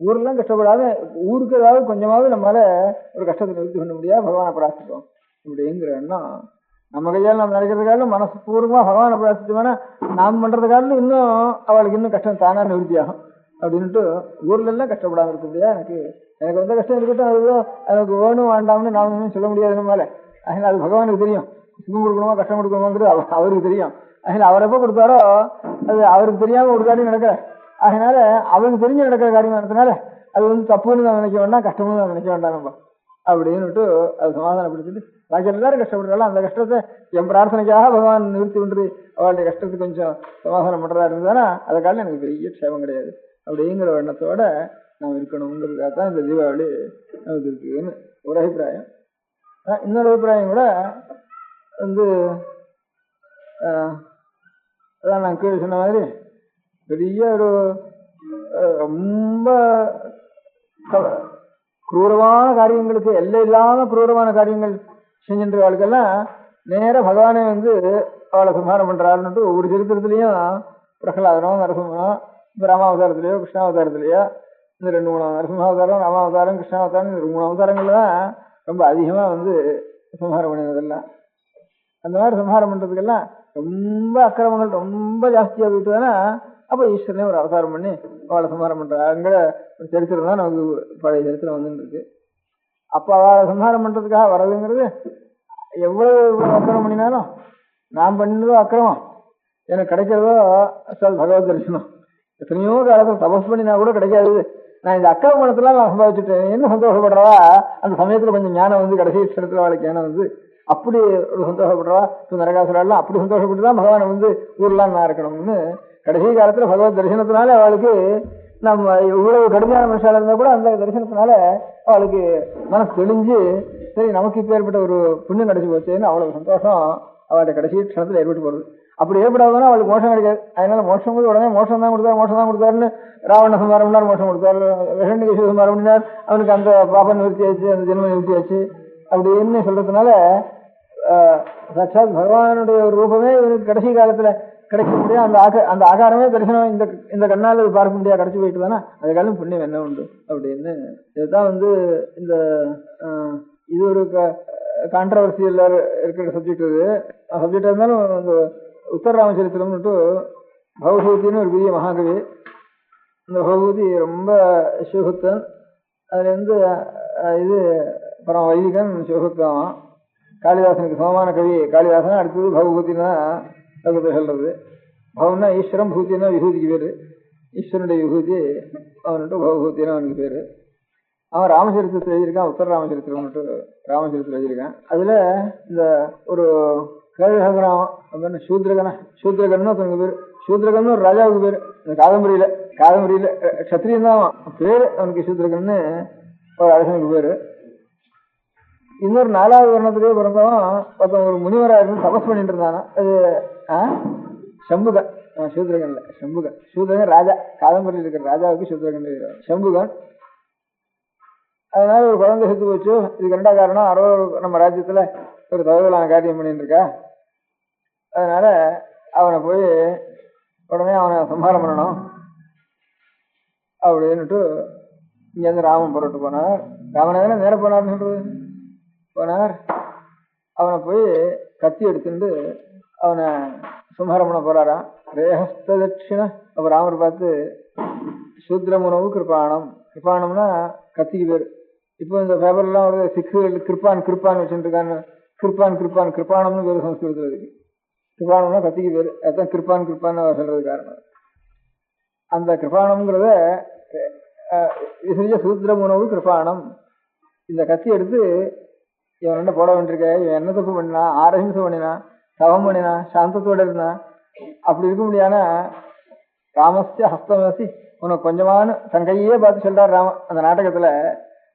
ஊர்லாம் கஷ்டப்படாம ஊருக்கு ஏதாவது கொஞ்சமாவது நம்மளால ஒரு கஷ்டத்தை நிறுத்தி பண்ண முடியாது பகவானை பிரார்த்திப்போம் இப்படிங்கிற எண்ணம் நம்ம கையால் நம்ம நினைக்கிறதுக்காலும் மனசு பூர்வமா பகவானை பிரார்த்திச்சோம்னா நாம் பண்றதுக்காலும் இன்னும் அவளுக்கு இன்னும் கஷ்டம் தானா நிவர்த்தி ஆகும் அப்படின்ட்டு ஊர்ல எல்லாம் கஷ்டப்படாம இருக்க முடியாது. எனக்கு வந்த கஷ்டம் இருக்கட்டும், அதுதான் எனக்கு வேணும் வேண்டாம்னு நாம் சொல்ல முடியாது நம்மளால. அதனால அது பகவானுக்கு தெரியும், சுகம் கொடுக்கணுமா கஷ்டம் கொடுக்கணுமாங்கிறது அவருக்கு தெரியும். அதனால அவர் எப்போ கொடுத்தாரோ அது அவருக்கு தெரியாம ஒரு காரியம் நடக்கிற, அதனால அவருக்கு தெரிஞ்சு நடக்கிற காரியமானதுனால அது தப்புன்னு நான் நினைக்க வேண்டாம், கஷ்டம்னு நான் நினைக்க வேண்டாம் நம்ம அப்படின்னுட்டு அது சமாதானப்படுத்திட்டு பாக்கி எல்லாரும் கஷ்டப்படுறாலும் அந்த கஷ்டத்தை என் பிரார்த்தனைக்காக பகவான் நிறுத்தி கொண்டு அவளுடைய கஷ்டத்துக்கு கொஞ்சம் சமாதானம் பண்றதா இருந்ததுன்னா அதுக்காக எனக்கு பெரிய க்ஷேமம் கிடையாது அப்படிங்கிற எண்ணத்தோட நாம் இருக்கணுங்கிறதுக்காக தான் இந்த தீபாவளி நமக்கு இருக்குன்னு ஒரு அபிப்பிராயம். இன்னொரு அபிப்பிராயம் கூட அதான் நான் கீழே சொன்ன மாதிரி பெரிய ஒரு ரொம்ப குரூரமான காரியங்களுக்கு எல்லை இல்லாம குரூரமான காரியங்கள் செஞ்சுன்றவர்களுக்கெல்லாம் நேர பகவானே அவளை சம்ஹாரம் பண்றாருன்னுட்டு ஒவ்வொரு சரித்திரத்திலையும் பிரகலாதனோ நரசிம்மனோ இப்போ ராமாவதாரத்திலேயோ கிருஷ்ணாவதாரத்திலேயோ இந்த 2-3 நரசிம்மாவதாரம் ராமாவதாரம் கிருஷ்ணாவதாரம் இந்த 3 அவதாரங்கள்ல தான் ரொம்ப அதிகமா சம்ஹாரம் பண்ணினதெல்லாம். அந்த மாதிரி சம்ஹாரம் பண்றதுக்கெல்லாம் ரொம்ப அக்கிரமங்கள் ரொம்ப ஜாஸ்தியாக போயிட்டுதானா அப்போ ஈஸ்வரனே ஒரு அவதாரம் பண்ணி அவளை சம்ஹாரம் பண்றாங்கிற ஒரு சரித்திரம் தான் நமக்கு பழைய சரித்திரம் வந்துட்டு இருக்கு. அப்போ அவளை சம்ஹாரம் பண்றதுக்காக வர்றதுங்கிறது எவ்வளவு அக்கிரமம் பண்ணினாலும் நான் பண்ணதோ அக்கிரமம் எனக்கு கிடைக்கிறதோ பகவத் தரிசனம். எத்தனையோ காலத்தில் தபஸ் பண்ணினா கூட கிடைக்காது. நான் இந்த அக்கிரமணத்துல நான் சம்பாதிச்சுட்டேன் என்ன சந்தோஷப்படுறவா அந்த சமயத்துல கொஞ்சம் ஞானம் கடைசி இடத்துல அவளுக்கு ஞானம் அப்படி ஒரு சந்தோஷப்படுறவா நரகாசுரெல்லாம் அப்படி சந்தோஷப்பட்டுதான் பகவானை ஊர்லாம் நான் இருக்கணும்னு கடைசி காலத்துல பகவத் தரிசனத்தினால அவளுக்கு நம்ம இவ்வளவு கடுமையான மனுஷால இருந்தா கூட அந்த தரிசனத்தினால அவளுக்கு மனசு தெளிஞ்சு சரி நமக்கு இப்ப ஏற்பட்ட ஒரு புண்ணியம் கிடைச்சி போச்சேன்னு அவ்வளவு சந்தோஷம் அவளுடைய கடைசி க்ஷணத்துல ஏற்பட்டு போறது. அப்படி ஏற்படாதுன்னா அவளுக்கு மோஷம் கிடைக்காது. அதனால மோஷம் உடனே மோஷம் தான் கொடுத்தாருன்னு ராவண சம்ஹாரம் பண்ணார், மோஷம் கொடுத்தாரு, விஷண்ணிகேஷ சம்ஹாரம் பண்ணினார், அவனுக்கு அந்த பாபம் நிவர்த்தியாச்சு, அந்த ஜென்மம் நிவர்த்தியாச்சு அப்படின்னு சொல்றதுனால சாட்சாத் பகவானுடைய ஒரு ரூபமே இவனுக்கு கடைசி காலத்துல கிடைக்க முடியாது. அந்த ஆகாரமே தரிசனம் இந்த கண்ணால் பார்க்க முடியாது கிடைச்சி போயிட்டு தானே அதுக்காலும் புண்ணியம் என்ன உண்டு அப்படின்னு. இதுதான் இந்த இது ஒரு கான்ட்ரவர்சியில் இருக்கிற சப்ஜெக்ட். இது சப்ஜெக்டா இருந்தாலும் இந்த உத்தர ராமச்சரித்திரம்னுட்டு பகவதூத்தின்னு ஒரு பெரிய மகாகவி. இந்த பகவதி ரொம்ப சிவபக்தன். அதுல இது பரம வைதிகன் சிவபக்தான். காளிதாசனுக்கு சமமான கவி காளிதாசன். அடுத்தது பகவதினா சொல்றது. பவன்னா ஈஸ்வரம், பூத்தினா விபூதிக்கு பேரு. ஈஸ்வரனுடைய விபூதி அவன்ட்டு பகவூத்தின்னு அவனுக்கு பேரு. அவன் ராமச்சரித்திரத்தில் எழுதியிருக்கான், உத்தர ராமச்சரித்திரம்ட்டு ராமச்சரித்திரம் எழுதியிருக்கான். அதுல இந்த ஒரு கேழகராம் அப்படின்னு சூத்ரகன்னு ஒருத்தனுக்கு பேரு. சூத்ரகன்னு ஒரு ராஜாவுக்கு பேரு. இந்த காதம்பரியில கத்திரியன் தான் பேரு அவனுக்கு, சூத்ரகன்னு ஒரு அரசனுக்கு பேரு. இன்னொரு 4வது வருணத்திலேயே பிறந்தவன் ஒருத்தன் ஒரு முனிவராக இருந்து தபஸ் பண்ணிட்டு இருந்தானா. அது சம்புகன். சூத்ரகன்ல சூத்ரகன் ராஜா, காதம்பரியில் இருக்கிற ராஜாவுக்கு சூத்ரகன் சம்புகன். அதனால ஒரு குழந்தை செத்து போச்சு. இதுக்கு 2 காரணம், நம்ம ராஜ்யத்துல ஒரு தகவலான காரியம் பண்ணிட்டு இருக்கா. அதனால அவனை போய் உடனே அவனை சம்ஹாரம் பண்ணணும் அப்படின்னுட்டு இங்கேருந்து ராமன் புறப்பட்டு போனார். ராமனை தானே நேர போனார்னு சொல்றது. போனார், அவனை போய் கத்தி எடுத்துட்டு அவனை சம்ஹாரம் பண்ண போறாராம். ரேஹஸ்த தட்சிண. அப்ப ராமர் பார்த்து சூத்ரமுனவு கிருப்பானம்னா கத்திக்கு பேரு. இப்போ இந்த பேப்பர்லாம் ஒரு சிக்குகள் கிருப்பான் வச்சுட்டு இருக்கான்னு, கிருப்பானம்னு பேரு சம்ஸ்கிருதத்தில் இருக்கு. கிருப்பானம்னா கத்திக்கு பேரு. அதுதான் கிருப்பான் சொல்றது காரணம். அந்த கிருப்பானம்ங்கிறத சூத்ரமுனவு கிருப்பானம். இந்த கத்தி எடுத்து இவன் என்ன போட வேண்டியிருக்க, இவன் என்ன தப்பு பண்ணினா, ஆரஹிம்சம் பண்ணினா, தவம் பண்ணினா, சாந்தத்தோட இருந்தா, அப்படி இருக்க முடியாத ராமஸ்ய ஹஸ்தமசி உனக்கு கொஞ்சமான தன் கையே பார்த்து சொல்றார் ராமன். அந்த நாடகத்துல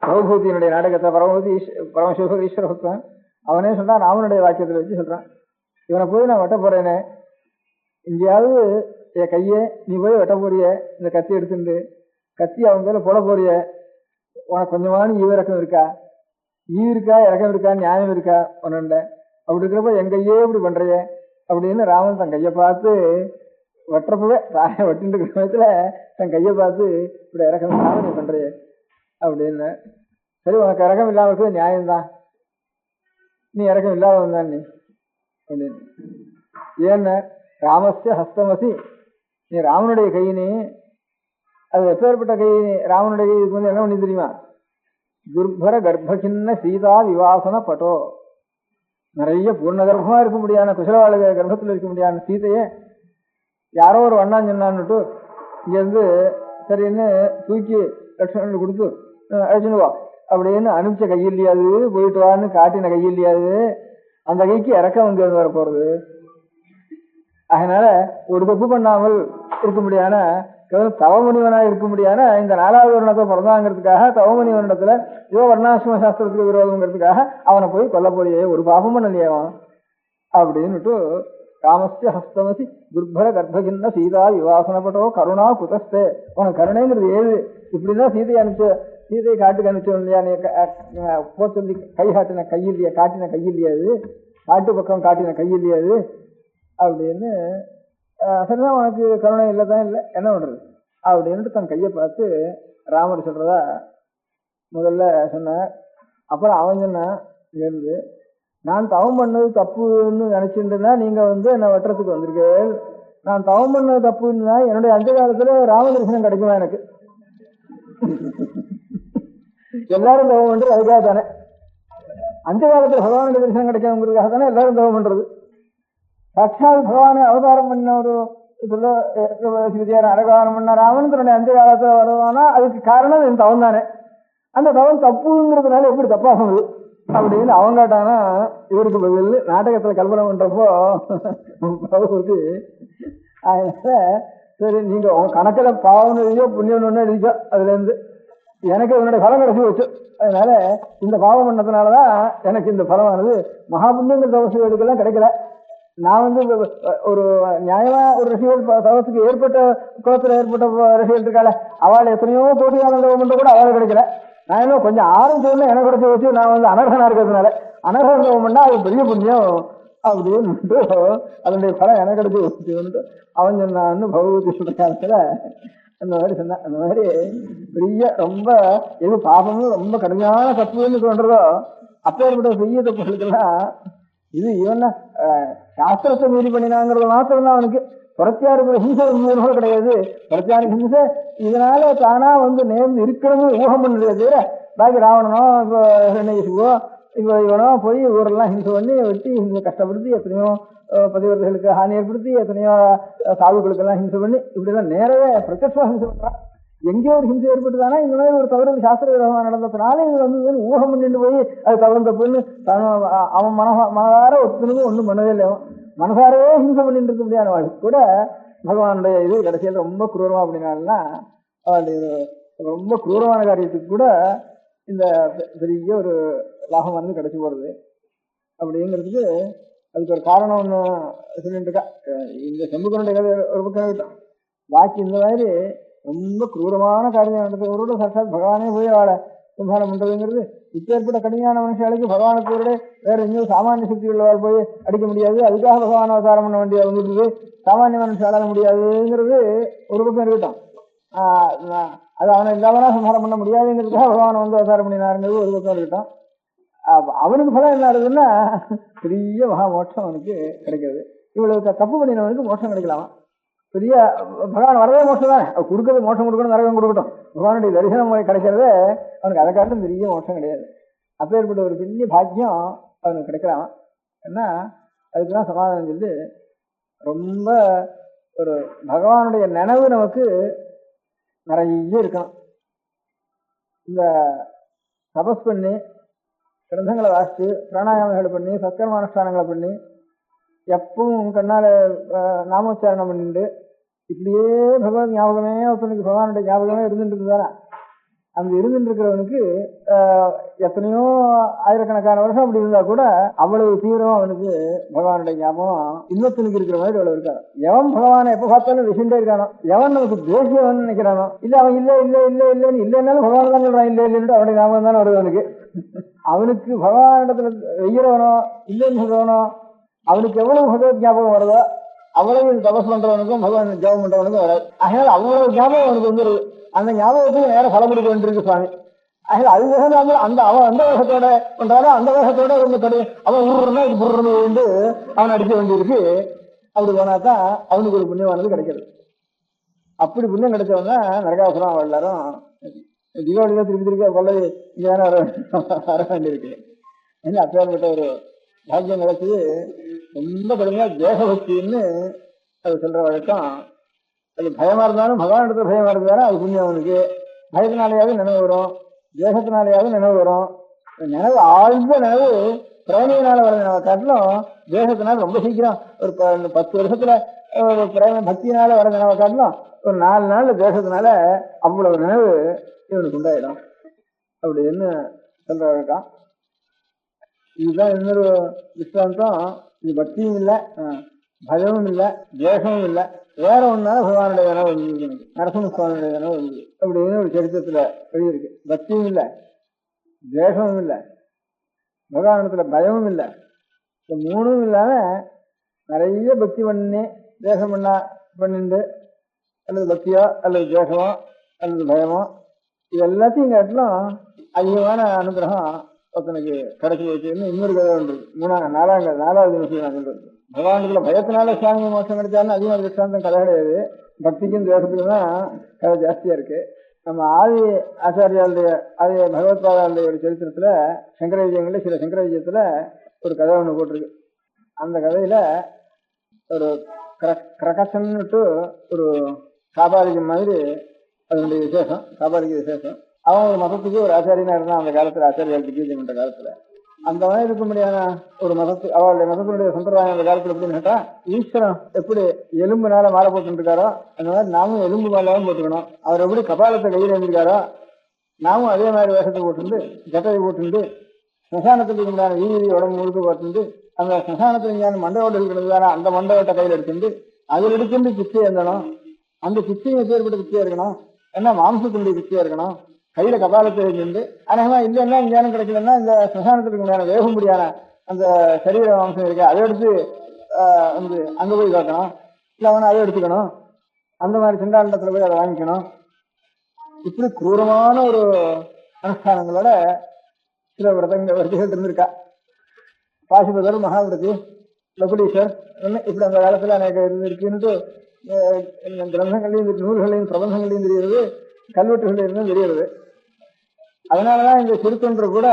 பரமபூதியினுடைய நாடகத்தை பரமசிவ ஈஸ்வர பக்தன் அவனே சொல்றான், ராமனுடைய வாக்கியத்துல வச்சு சொல்றான், இவனை போய் நான் வெட்ட போறேனே, எங்கேயாவது என் கையே நீ போய் வெட்ட போறிய, இந்த கத்தி எடுத்துட்டு கத்தி அவன் பேர போட போறிய, உனக்கு கொஞ்சமான ஈவிரக்கம் இருக்கா, இறக்கம் இருக்கா, நியாயம் இருக்கா உன்ன, அப்படி இருக்கிறப்ப என் கையே இப்படி பண்றைய அப்படின்னு ராமன் தன் கையை பார்த்து வெட்டுறப்பவே தாயை வெட்டிட்டு இருக்கிற சமயத்துல தன் கையை பார்த்து இப்படி இறக்கம் இல்லாம நீ பண்றைய அப்படின்னு. சரி, உனக்கு இறக்கம் இல்லாம இருக்கிறது நியாயம்தான், நீ இறக்கம் இல்லாதவன் தான் நீ அப்படின்னு. ஏன்னா ராமஸ்ய ஹஸ்தமசி, நீ ராமனுடைய கை, நீ அது எப்பேற்பட்ட கை, ராமனுடைய கை இதுக்கு வந்து என்ன பண்ணி தெரியுமா, துர்பர கர்ப்பசின்ன சீதா விவாசன பட்டோ, நிறைய பூர்ண கர்ப்பமா இருக்க முடியாத குசலவாழ கர்ப்பத்தில் இருக்க முடியாத சீதையே யாரோ ஒரு வண்ணான் சொன்னான்னுட்டு இங்கேருந்து சரின்னு தூக்கி லட்சுமணன் கொடுத்து அழைச்சுன்னு வா அப்படின்னு அனுப்பிச்ச கையில்லையாது, போயிட்டு வான்னு காட்டின கையில்லையாது, அந்த கைக்கு இறக்கம் இங்க வர போறது. அதனால ஒரு தப்பு பண்ணாமல் இருக்க முடியாத, தவமுனிவனா இருக்க முடியாத, இந்த 4வது வருணத்தை பிறந்தாங்கிறதுக்காக தவமுனிவனிடத்துல ஏதோ வர்ணாசிரம சாஸ்திரத்துக்கு விரோதங்கிறதுக்காக அவனை போய் கொல்ல போறியே, ஒரு பாபம் பண்ணலையாவன் அப்படின்னுட்டு ராமஸ்ய ஹஸ்தமசி துர்பர கர்ப்பகின்ன சீதா விவாசனப்பட்டோ கருணா குதஸ்தே, உனக்கு கருணைங்கிறது ஏது, இப்படிதான் சீதையை காட்டுக்கு அனுப்பிச்சோம் இல்லையா, நீ போ சொல்லி கை காட்டின கையில்லையா, காட்டின கையில்லையாது, காட்டு பக்கம் காட்டின கையில்லையாது அப்படின்னு. சரிதான், உனக்கு கருணை இல்லைதான், இல்லை என்ன பண்றது அப்படின்ட்டு தன் கையை பார்த்து ராமர் சொல்றதா முதல்ல சொன்ன. அப்புறம் அவன் சொன்னான், இருந்து நான் தவம் பண்ணது தப்புன்னு நினைச்சுட்டுனா நீங்க வந்து என்ன வெட்டுறதுக்கு வந்திருக்கேன், நான் தவம் பண்ணது தப்புன்னா என்னுடைய அந்த காலத்துல ராமதர்சனம் கிடைக்குமா எனக்கு, எல்லாரும் தவம் பண்றது அதுக்காக தானே, அந்த காலத்துல பகவானுடைய தரிசனம் கிடைக்காமங்கிறதுக்காக தானே எல்லாரும் தவம் பண்றது. சாட்சாத் பகவான அவதாரம் பண்ண ஒரு இதுல அரகாரம் பண்ண ராமன் தன்னுடைய அந்த காலத்துல வருவானா அதுக்கு காரணம் என் தவம் தானே, அந்த தவம் தப்புங்கிறதுனால எப்படி தப்பாகுது அப்படின்னு அவன் கேட்டானா. இவருக்கு பதில் நாடகத்துல கல்பனை பண்றப்போ பகவதி அதனால சரி நீங்க உங்க கணக்குல பாவம் எழுதியோ புண்ணியம் ஒண்ணு எழுதிக்கோ, அதுல இருந்து எனக்கு இதனுடைய பலம் கிடைச்சி வச்சு, அதனால இந்த பாவம் பண்ணதுனாலதான் எனக்கு இந்த பலமானது. மகாபுண்ணியங்கள் தவசுகளுக்கெல்லாம் கிடைக்கல, நான் வந்து ஒரு நியாயமா ஒரு ரிஷிகள் தவசுக்கு ஏற்பட்ட குளத்துல ஏற்பட்ட ரிஷிகள் இருக்காள, அவள் எத்தனையோ கோடியான தவம் பண்ற கூட அவளுக்கு கிடைக்கல. நான் என்ன கொஞ்சம் ஆரம்பிச்சோன்னு எனக்கு கிடைச்சி வச்சு நான் வந்து அனர்ஹனா இருக்கிறதுனால, அனர்ஹன் தவம் பண்ணா அது பெரிய புண்ணியம் அப்படின்னு அதனுடைய பலம் எனக்கு கிடைச்சி வச்சுட்டு அவன் சொன்னான்னு பகவதி சொல்ற காலத்துல அந்த மாதிரி சொன்னான். அந்த மாதிரி பெரிய ரொம்ப எது பாபமும் ரொம்ப கடுமையான தப்புன்னு தோன்றதோ அப்பேற்பட்ட பெரிய தப்புகளுக்கெல்லாம் இது இவன் சாஸ்திரத்தை மீறி பண்ணினாங்கிறது மாத்திரம் தான் அவனுக்கு. புறத்தியாருக்கு ஹிம்சை கூட கிடையாது, புறத்தியாருக்கு ஹிம்சை இதனால தானா வந்து நேர்ந்து இருக்கணும்னு ஊகம் பண்ணுறதே தவிர பாக்கி ராவணனோ இப்போ ஹிரண்யசிவோ இப்போ இவனோ போய் ஊரெல்லாம் ஹிம்சை பண்ணி வெட்டி ஹிம்சை கஷ்டப்படுத்தி எத்தனையோ பதிவர்களுக்கு ஹானி ஏற்படுத்தி எத்தனையோ சாதுக்களுக்கெல்லாம் ஹிம்சை பண்ணி இப்படிதான் நேரவே பிரத்யட்சமா ஹிம்சை பண்றான். எங்கேயோ ஒரு ஹிம்சை ஏற்பட்டுதானா இந்த மாதிரி ஒரு தவறு சாஸ்திர விரோதமாக நடந்ததுனால இது வந்து ஊகம் பண்ணிட்டு போய் அது தவறு தப்புன்னு அவன் மனதார ஒத்துனது ஒன்றும் பண்ணவே இல்லை. அவன் மனசாரவே ஹிம்சை பண்ணிட்டு இருக்க முடியாத வாழ்க்கை கூட பகவானுடைய இது கடைசியில் ரொம்ப குரூரமா அப்படின்னாலும்னா அவனுடைய ரொம்ப குரூரமான காரியத்துக்கு கூட இந்த பெரிய ஒரு லாபம் வந்து கிடைச்சி போறது அப்படிங்கிறதுக்கு அதுக்கு ஒரு காரணம் ஒன்று சொல்லிட்டு இருக்கா. இந்த செம்புக்கனுடைய கதை ஒரு பக்கம் இருக்கட்டும், பாக்கி இந்த மாதிரி ரொம்ப குரூரமான காரியம் நடந்தவரோட சாட்சாத் பகவானே போய் அவளை சம்ஹாரம் பண்றதுங்கிறது இப்பேற்பட்ட கடுமையான மனுஷாளுக்கு பகவானுக்கு ஒரு வேற எங்கேயும் சாமானிய சக்தி உள்ளவாள் போய் அடிக்க முடியாது. அதுக்காக பகவான் அவதாரம் பண்ண வேண்டிய வந்துட்டு சாமானிய மனுஷால முடியாதுங்கிறது ஒரு பக்கம் இருக்கட்டும். அது அவனை இல்லாமனா சம்ஹாரம் பண்ண முடியாதுங்கிறதுக்காக பகவானை வந்து அவதாரம் பண்ணினாருங்கிறது ஒரு பக்கம் இருக்கட்டும். அவனுக்கு பலம் என்ன ஆகுதுன்னா பெரிய மகா மோட்சம் அவனுக்கு கிடைக்கிறது. இவ்வளவு தப்பு பண்ணினவனுக்கு மோட்சம் கிடைக்கலாமா? பெரிய பகவான் வரவே மோட்சம் தான், கொடுக்கறது மோட்சம் கொடுக்கணும், நரகம் கொடுக்கட்டும். பகவானுடைய தரிசனம் முறை கிடைக்கிறதே அவனுக்கு அதை காட்டும் பெரிய மோட்சம் கிடையாது. அப்பேற்பட்ட ஒரு பெரிய பாக்கியம் அவனுக்கு கிடைக்கலாமா? ஏன்னா அதுக்குதான் சமாதானம் சொல்லி ரொம்ப ஒரு பகவானுடைய நினைவு நமக்கு நிறைய இருக்கணும். இந்த தபஸ் பண்ணி கிரந்தங்களை வாசித்து பிராணாயாமங்களை பண்ணி சத்கர்மானுஷ்டானங்களை பண்ணி எப்பவும் கண்ணால நாமோச்சாரணம் பண்ணிட்டு இப்படியே பகவான் ஞாபகமே ஒருத்தனுக்கு பகவானுடைய ஞாபகமே இருந்துட்டு இருக்குதானே. அந்த இருந்துட்டு இருக்கிறவனுக்கு எத்தனையோ ஆயிரக்கணக்கான வருஷம் அப்படி இருந்தா கூட அவ்வளவு தீவிரம் அவனுக்கு பகவானுடைய ஞாபகம் இன்னொருத்தனுக்கு இருக்கிற மாதிரி அவ்வளவு இருக்காது. எவன் பகவானை எப்ப பார்த்தாலும் விஷயண்டே இருக்கானோ, எவன் நமக்கு தேசியவன் நினைக்கிறானோ, இல்ல அவன் இல்ல இல்ல இல்ல இல்லன்னு இல்லைன்னாலும் பகவான் தான் சொல்றான் இல்ல இல்லைன்னு அவனுடைய ஞாபகம் தானே வருது அவனுக்கு. அவனுக்கு பகவானிடத்துல வெய்யறவனோ இல்லைன்னு சொல்றவனோ அவனுக்கு எவ்வளவு பகவத் ஞாபகம் வருதோ அவ்வளவு தபஸ் பண்றவனுக்கும் பகவான் ஜபம் பண்றவனுக்கும் வராது. அதனால அவ்வளவு ஞாபகம் அவனுக்கு வந்துருது. அந்த ஞாபகத்துக்கு நேரம் பலம் கொடுக்க வேண்டியிருக்கு சுவாமி. அதனால அதுக்காக அந்த அவன் அந்த வேகத்தோட பண்றாரோ அந்த வேகத்தோட ரொம்ப அவன் உருறா இது புர்றது வந்து அவன் அடிக்க வேண்டியிருக்கு. அப்படி போனாதான் அவனுக்கு ஒரு புண்ணியமானது கிடைக்கிறது. அப்படி புண்ணியம் கிடைச்சவன் தான் நரகாசுரம் அவன் எல்லாரும் தீபாவளியில திருப்பி பல்லவி இங்கே வர வேண்டியிருக்கு. ஏன்னா அப்பேற்பட்ட ஒரு பாக்கியம் கிடைச்சி ரொம்ப கடுமையா தேசபக்தின்னு அது சொல்ற வழக்கம். அது பயமா இருந்தாலும் பகவான் இடத்துல பயமா இருந்தாலும் அது புண்ணியம் அவனுக்கு. பயத்தினாலேயாவது நினைவு வரும், தேசத்தினாலேயாவது நினைவு வரும். நினைவு ஆழ்ந்த நினைவு பிரேமையினால வர நினைவை காட்டிலும் தேசத்தினால ரொம்ப சீக்கிரம் ஒரு 10 வருஷத்துல ஒரு பிரேம பக்தியினால வர நினைவை காட்டிலும் ஒரு 4 நாள் தேசத்தினால அவ்வளவு நினைவு இவனுக்கு உண்டாயிடும் அப்படின்னு சொல்ற வழக்கம். இதுதான் இன்னொரு விஸ்வாந்தம். இது பக்தியும் இல்லை, பயமும் இல்லை, தேசமும் இல்லை, வேற ஒன்னால பகவானுடைய நினைவு வந்தது. நரசிம்ம சுவாமியுடைய நினைவு வந்தது அப்படின்னு ஒரு சரித்திரத்துல எழுதியிருக்கு. பக்தியும் இல்லை, தேசமும் இல்லை, பகவானிடத்துல பயமும் இல்லை, இந்த 3ம் இல்லாம நிறைய பக்தி பண்ணி தேசம் பண்ணிண்டு அல்லது பக்தியோ அல்லது தேசமோ அல்லது பயமோ இது எல்லாத்தையும் காட்டிலும் அதிகமான அனுகிரகம் ஒருத்தனுக்கு கிடைச்சி வச்சுன்னு இன்னொரு கதை ஒன்று 4வது நிமிஷம் நான் சொல்றது. பகவானுக்குள்ள பயத்தினால சுவாமி மோட்சம் கிடைச்சாலும் அதிகமாக திருஷ்டாந்தம் கதை கிடையாது. பக்திக்கும் தேசத்துக்கும் தான் கதை ஜாஸ்தியா இருக்கு. நம்ம ஆதி ஆச்சாரியாளுடைய ஆதி பகவத்பாதாளுடைய ஒரு சரித்திரத்துல சங்கர விஜயங்கள்ல சில சங்கர விஜயத்துல ஒரு கதை ஒண்ணு போட்டிருக்கு. அந்த கதையில ஒரு கிரகசன்னுட்டு ஒரு காபாலிகம் மாதிரி அதனுடைய விசேஷம், காபாலிக விசேஷம். அவன் ஒரு மதத்துக்கு ஒரு ஆச்சாரியனா இருந்தான் அந்த காலத்துல, ஆச்சாரியால் திகேஜம் பண்ற காலத்துல. அந்த மாதிரி இருக்க முடியாத ஒரு அவளுடைய மதத்தினுடைய சம்பிரதாயம் அந்த காலத்துல எப்படின்னு கேட்டா, ஈஸ்வரன் எப்படி எலும்புனால மாலை போட்டு இருக்காரோ அந்த மாதிரி நாமும் எலும்பு மாலையும் போட்டுக்கணும். அவர் எப்படி கபாலத்தை கையில் எழுந்திருக்காரோ நாமும் அதே மாதிரி வேஷத்தை போட்டுண்டு ஜட்டையை போட்டுண்டு ஸ்மசானத்துக்கு உண்டான வீதி உடம்பு முழுக்க பார்த்துட்டு அந்த ஸ்மசானத்துல இங்கே மண்டவோட்டு இருக்கிறது அந்த மண்டவோட்டை கையில் எடுத்துட்டு அதில் எடுத்துட்டு பிச்சை எழுந்தணும். அந்த பிச்சையும் எப்பேற்பட்ட பிச்சையா இருக்கணும், ஏன்னா மாம்சத்தினுடைய பிச்சையா இருக்கணும். கையில கபாலத்தை இருந்து அநேகமா இல்லைன்னா இங்கேயானும் கிடைக்கலன்னா இந்த ஸ்மசானத்துக்கு உண்டான வேகும்படியான அந்த சரீர மாம்சம் இருக்கு அதை எடுத்து வந்து அங்க போய் காட்டணும். இல்ல அவனை அதை எடுத்துக்கணும், அந்த மாதிரி சிண்டாண்டத்துல போய் அதை வாங்கிக்கணும். இப்படி குரூரமான ஒரு அனுஷ்டானங்களோட சில விரதிகள் இருந்திருக்கா. பாசுபதர், மகாவிரதி, லகுலீஸ்வர் இப்படி அந்த காலத்துல எனக்கு இருக்குன்னுட்டு கிரந்தங்களையும் நூல்களையும் பிரபந்தங்களையும் தெரிகிறது, கல்வெட்டுகள் இருந்தும் தெரிகிறது. அதனாலதான் இந்த திருத்தொன்று கூட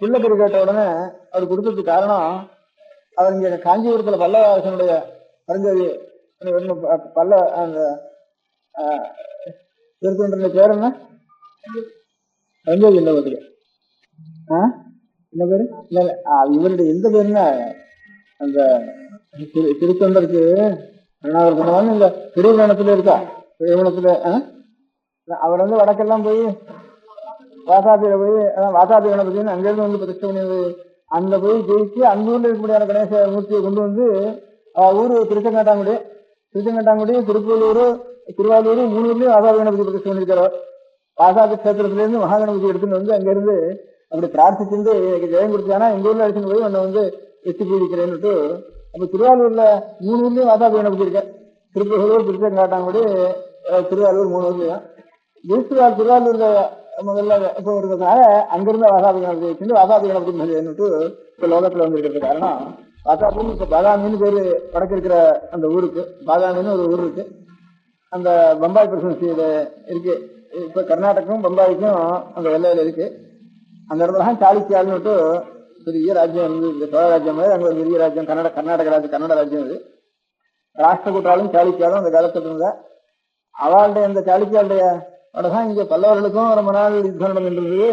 பிள்ளைக்கறி கேட்ட உடனே அவர் கொடுத்ததுக்கு காரணம் அவர் இங்க காஞ்சிபுரத்துல பல்லவ அரசனுடைய பரஞ்சோதி பல்ல அந்த திருத்தொன்ற பேர் என்ன? பரஞ்சோதி இல்ல பதில் என்ன பேரு? இல்ல இவருடைய எந்த பேருன்னா அந்த திருத்தொண்டருக்கு கருணாகர் பண்ணுவாங்க. இந்த திருவண்ணத்துல இருக்கா, திருவண்ணத்துல அவர் வந்து வடக்கெல்லாம் போய் வாசாபியில போய் வாசாபி கணபதினு அங்கிருந்து வந்து பிரதிஷ்டை பண்ணி அந்த போய் ஜெயிச்சு அந்த ஊர்ல இருக்கக்கூடிய கணேச மூர்த்தியை கொண்டு வந்து ஊரு திருச்செங்காட்டாங்குடி, திருப்பூலூர், திருவாரூர் 3 ஊர்லயும் வாசாபி கணபதி பிரதிஷ்டை பண்ணிருக்காரு. வாசாபி கஷேத்திரத்துல இருந்து மகா கணபதி எடுத்துன்னு வந்து அங்கிருந்து அப்படி பிரார்த்திச்சுட்டு எனக்கு ஜெயம் கொடுத்தானா எங்க ஊர்ல எடுத்துன்னு போய் உன்னை வந்து வெற்றி பூஜிக்கிறேன்னுட்டு. அப்ப திருவாரூர்ல 3 ஊர்லயும் வாசாபி கணபதி இருக்க. திருப்பூலூர், திருச்செங்காட்டாங்குடி, திருவாரூர் 3 ஊர்லயும் திருவாரூர்ல முதல்ல இப்போ இருக்கிறதுனால அங்கிருந்த வாசாபி கணபதி வச்சுட்டு வாசாபி கணபதி மதியன்னுட்டு இப்ப லோகத்துல வந்திருக்கிறது காரணம். வாசாபின்னு இப்ப பாதாமின்னு பேரு வடக்கு இருக்கிற அந்த ஊருக்கு, பாதாமின்னு ஒரு ஊர் இருக்கு. அந்த பம்பாய் பிரசிடன்சியில இருக்கு. இப்ப கர்நாடகம் பம்பாய்க்கும் அந்த எல்லையில இருக்கு. அந்த இடத்துல சாளுக்கியால்னுட்டு பெரிய ராஜ்யம் வந்து இந்த சோழ ராஜ்யம் மாதிரி அங்க ஒரு பெரிய ராஜ்யம் கர்நாடக ராஜ்யம், கன்னட ராஜ்யம் இது. ராஷ்டிரகூட்டாலும் சாளுக்கியாலும் அந்த காலத்துல இருந்த அவளுடைய அந்த சாளுக்கியாளுடைய தான் இங்க பல்லவர்களுக்கும் ரொம்ப நாள் யுத்தம் நடந்துட்டு.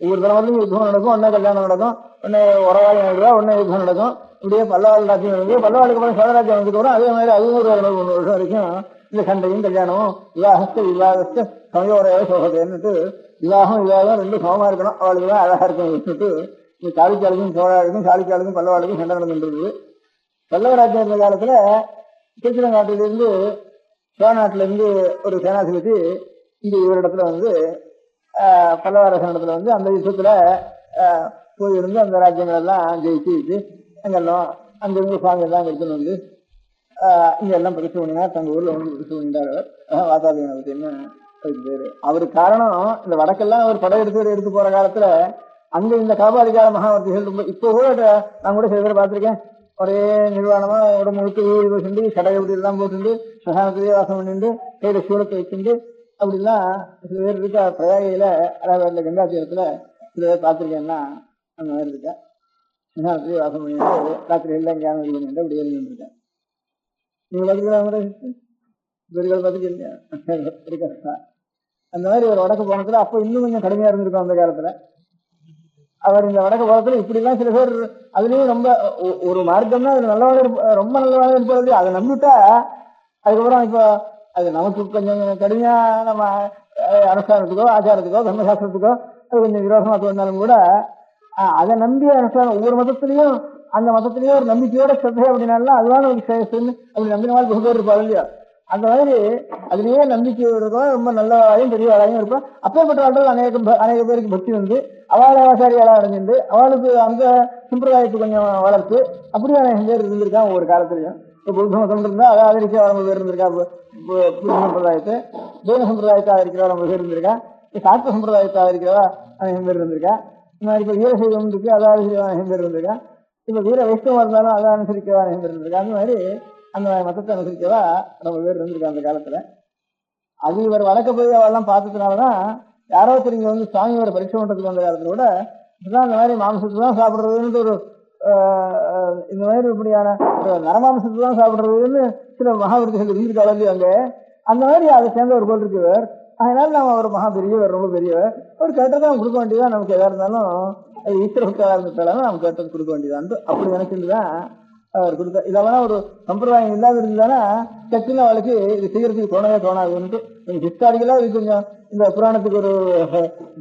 ஒவ்வொரு தலைவர்களும் யுத்தம் நடக்கும், ஒன்னே கல்யாணம் நடக்கும், ஒன்னே உறவாளி நடக்குதா, ஒன்னே யுத்தம் நடக்கும். இப்படியே பல்லவாள் ராஜ்யம் நடக்குது. பல்லவாளுக்கு அப்புறம் சோழ ராஜ்யம் வந்ததுக்கு அப்புறம் அதே மாதிரி 100 வருஷம் வரைக்கும் இந்த சண்டையும் கல்யாணமும் விவாகஸ்த சமயோரையாக சோகத்தைன்னுட்டு விவாகம் 2 சமமா இருக்கணும், அவளுக்கு தான் அழகா இருக்கணும்னுட்டு இந்த சாளுக்கியாளுக்கும் சோழாளுக்கும் சாளுக்கியாளுக்கும் பல்லவாளுக்கும் சண்டை நடந்துட்டு. பல்லவ ராஜ்யம் இருந்த காலத்துல திருச்சிரங்காட்டிலிருந்து சோழ நாட்டில இருந்து ஒரு சேனாதிபதி இங்க இவரிடத்துல வந்து பல்லவரசனிடத்துல வந்து அந்த யுத்தத்துல போயிருந்து அந்த ராஜ்யங்கள் எல்லாம் ஜெயிச்சு அங்கெல்லாம் அங்கிருந்து சுவாமி எல்லாம் எடுத்துன்னு வந்து இங்க எல்லாம் பிரதிஷ்டை பண்ணினார். தங்க ஊர்ல வந்து பிரதிஷ்டை பண்ணிட்டார் அவர் வாசாபி கணபதினு அதுக்கு பேரு. அவருக்கு காரணம் இந்த வடக்கெல்லாம் அவர் எடுத்து போற காலத்துல அங்க இந்த காபாலிகார மகாவர்த்திகள் ரொம்ப இப்போ கூட நான் கூட சில பேர் பார்த்திருக்கேன். ஒரே நிர்வாணமா உடம்பு முழுக்க வீடு செஞ்சு கடை எப்படி எல்லாம் போட்டு சகானத்திலேயே வாசம் பண்ணிட்டு கையில சூழத்தை வச்சுட்டு அப்படிலாம் சில பேர் இருக்கா. பிரயாகையில அதாவது கங்கா தீரத்துல சில பேர் பார்த்திருக்கேன்னா அந்த மாதிரி இருக்கா. சகானத்திலேயே வாசம் பண்ணிட்டு ராத்திரி எல்லாம் ஞானம் பண்ணிட்டு அப்படி இருக்கேன். நீங்க பார்த்துக்கலாம் பெருகள் பார்த்துக்கீங்க. அந்த மாதிரி ஒரு வடக்கு போனத்துல அப்ப இன்னும் கொஞ்சம் கடுமையா இருந்திருக்கும் அந்த காலத்துல. அவர் இந்த வடக்கு போனத்துல இப்படிலாம் சில பேர் அதுலயும் ரொம்ப ஒரு மார்க்கம்னா அது நல்லவாக ரொம்ப நல்லவாக இருப்பது. அதை நம்பிட்டா அதுக்கப்புறம் இப்போ அது நமக்கு கொஞ்சம் கடுமையா நம்ம அனுஷ்டானத்துக்கோ ஆச்சாரத்துக்கோ தர்மசாஸ்திரத்துக்கோ அது கொஞ்சம் விரோதமா தோணினாலும் கூட அதை நம்பி அனுஷ்டானம் ஒவ்வொரு மதத்திலையும் அந்த மதத்திலேயே ஒரு நம்பிக்கையோட ஸ்ரத்தை அப்படின்னாலும் அதுதான் அப்படி நம்பினால் ரொம்ப பேர் இருப்பாங்க இல்லையா. அந்த மாதிரி அதுலயே நம்பிக்கை இருக்கும், ரொம்ப நல்லவாளையும் பெரிய ஆளாயும் இருப்போம். அப்பேற்பட்ட ஆட்கள் அநேக பேருக்கு பக்தி வந்து அவளை ஆச்சாரியாளா அடைஞ்சிட்டு அவளுக்கு அந்த சம்பிரதாயத்தை கொஞ்சம் வளர்த்து அப்படியே அநேக பேர் இருந்திருக்கான் ஒவ்வொரு காலத்திலையும். இப்போ புத்த மதம் இருந்தா அதை ஆதரிக்க ரொம்ப பேர் இருந்திருக்கா. புத்த சம்பிரதாயத்தை ஜெயின சம்பிரதாயத்தை ஆதரிக்கிறவா ரொம்ப பேர் இருந்திருக்கா. சாஸ்திர சம்பிரதாயத்தை ஆதரிக்கிறவா அநேக பேர் இருந்திருக்கா. இந்த மாதிரி இப்போ வீரசைவம் இருக்கு அதை ஆதரிக்கிறவா அநேக பேர் இருந்திருக்கா. இப்ப வீர வைஷ்ணவா இருந்தாலும் அதை அனுசரிக்கவா அநேக பேர் இருந்திருக்கா. அந்த மாதிரி அந்த மதத்தை அனுசரிக்கவா ரொம்ப பேர் இருந்திருக்கா அந்த காலத்துல. அது இவர் வழக்க போய் அவெல்லாம் பார்த்ததுனாலதான் யாரோ தெரிஞ்சு வந்து சுவாமியோட பரீட்சை பண்றதுக்கு வந்த காலத்துல கூட இதுதான் இந்த மாதிரி மாம்சத்தை தான் சாப்பிடுறதுன்னு ஒரு இந்த மாதிரி இப்படியான நரமாம்சத்தை தான் சாப்பிடுறதுன்னு சில மகாவிருத்திகள் இருந்திருக்காங்க அங்க. அந்த மாதிரி அதை சேர்ந்த ஒரு போல் இருக்குவர். அதனால நம்ம ஒரு மகா பெரியவர், ரொம்ப பெரியவர். அவர் கேட்டதான் கொடுக்க வேண்டியதான். நமக்கு எதா இருந்தாலும் அது ஈஸ்வரத்தா இருந்துட்டாலும் நம்ம கேட்டது கொடுக்க வேண்டியதான் அப்படி நினைச்சிருந்துதான் அவர் கொடுத்த. இதெல்லாம் ஒரு சம்பிரதாயம் இல்லாத இருந்ததுன்னா சட்டுன்னு அவளுக்கு இது செய்யறதுக்கு தோணவே தோணாதுன்ட்டு ஹிஸ்டாரிக்கலா இது கொஞ்சம் இந்த புராணத்துக்கு ஒரு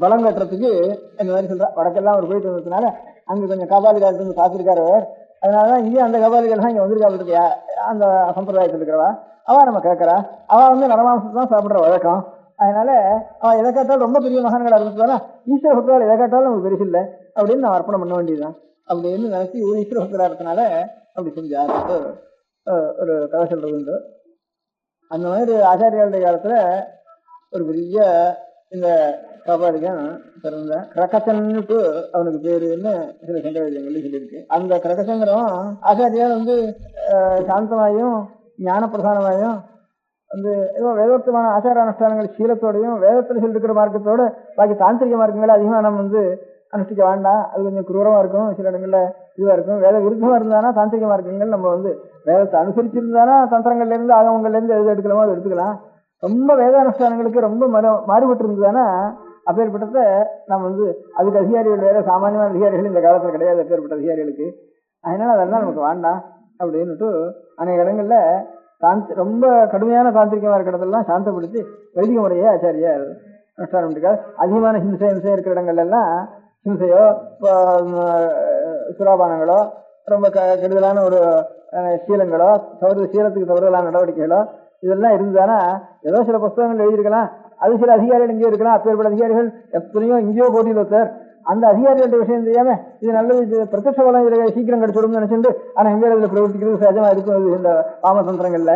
பலம் கட்டுறதுக்கு இந்த மாதிரி சொல்றா. வடக்கெல்லாம் அவர் போயிட்டு வந்ததுனால அங்க கொஞ்சம் காபாலிகாரத்து வந்து பார்த்திருக்காரு அவர். அதனாலதான் இங்கே அந்த காபாலிகள் தான் இங்க வந்திருக்கா. அந்த சம்பிரதாயத்தில் இருக்கிறவா அவ நம்ம கேட்கறா. அவ வந்து நரமாம்சத்தை தான் சாப்பிடுற வழக்கம். அதனால அவன் எதை கேட்டாலும் ரொம்ப பெரிய மகான்களா இருந்ததுனா ஈஸ்வர பக்தர்கள் எதை கேட்டாலும் நமக்கு பெருசு இல்லை அப்படின்னு நான் அர்ப்பணம் பண்ண வேண்டியதுதான் அப்படின்னு நினைச்சு ஒரு ஈஸ்வர பக்தரா இருக்கனால அப்படி செஞ்சாரு ஒரு கதை சொல்றது உண்டு. அந்த மாதிரி ஆச்சாரியாளுடைய காலத்துல ஒரு பெரிய இந்த காபாலிகன் பிறந்த கிரகச்சன்னுட்டு அவனுக்கு பேருன்னு சில சங்கரங்கள்ல சொல்லியிருக்கு. அந்த கிரகச்சங்கரம் ஆச்சாரியால் வந்து சாந்தமாயும் ஞான பிரதானமாயும் வந்து ஏதோ வேதோக்தமான ஆச்சார அனுஷ்டானங்கள் சீலத்தோடையும் வேதத்தில் சொல்லிருக்கிற மார்க்கத்தோட பாக்கி தாந்திரிக மார்க்கங்களை அதிகமாக நம்ம வந்து அனுஷ்டிக்க வேண்டாம், அது கொஞ்சம் குரூரமா இருக்கும், சில இடங்கள்ல இதுவா இருக்கும். வேத விருத்தமா இருந்தானா தாந்திரிக மார்க்கங்கள் நம்ம வேதத்தை அனுசரிச்சிருந்தானா தந்திரங்கள்ல இருந்து ஆகவங்கள்ல இருந்து எது எடுக்கலாமோ அதை எடுத்துக்கலாம். ரொம்ப வேதானுஷ்டானங்களுக்கு ரொம்ப மாறுபட்டு இருந்ததுன்னா அப்பேற்பட்டத நம்ம அதுக்கு அதிகாரிகள் வேற, சாமானியமான அதிகாரிகள் இந்த காலத்துல கிடையாது அப்பேற்பட்ட அதிகாரிகளுக்கு. அதனால அதெல்லாம் நமக்கு வேண்டாம் அப்படின்னுட்டு அநேக இடங்கள்ல ரொம்ப கடுமையான தாந்திரிகமா இருக்கிற இடத்தெல்லாம் சாந்தப்படுத்தி வைதிக முறையே ஆச்சாரியார் அனுஷ்டானம் பண்ணிருக்காரு. அதிகமான ஹிம்சை இருக்கிற இடங்கள்ல எல்லாம் ஹிம்சையோ சுராபானங்களோ ரொம்ப கெடுதலான ஒரு சீலங்களோ சீலத்துக்கு தவறுதலான நடவடிக்கைகளோ இதெல்லாம் இருந்தானா ஏதோ சில புஸ்தகங்கள் எழுதியிருக்கலாம், அது சில அதிகாரிகள் இங்கேயோ இருக்கலாம். அப்பேற்பட்ட அதிகாரிகள் எத்தனையோ இங்கேயோ போட்டியில் ஒருத்தர் அந்த அதிகாரிகள்ட்ட விஷயம் தெரியாம இது நல்லது பிரத்யட்ச பலம் இதுல சீக்கிரம் கிடைச்சிடும்னு நினைச்சுட்டு ஆனா எங்க இதுல பிரவர்த்திக்கிறது சகஜமா இருக்கும் இந்த பாமதந்திரங்கள்ல.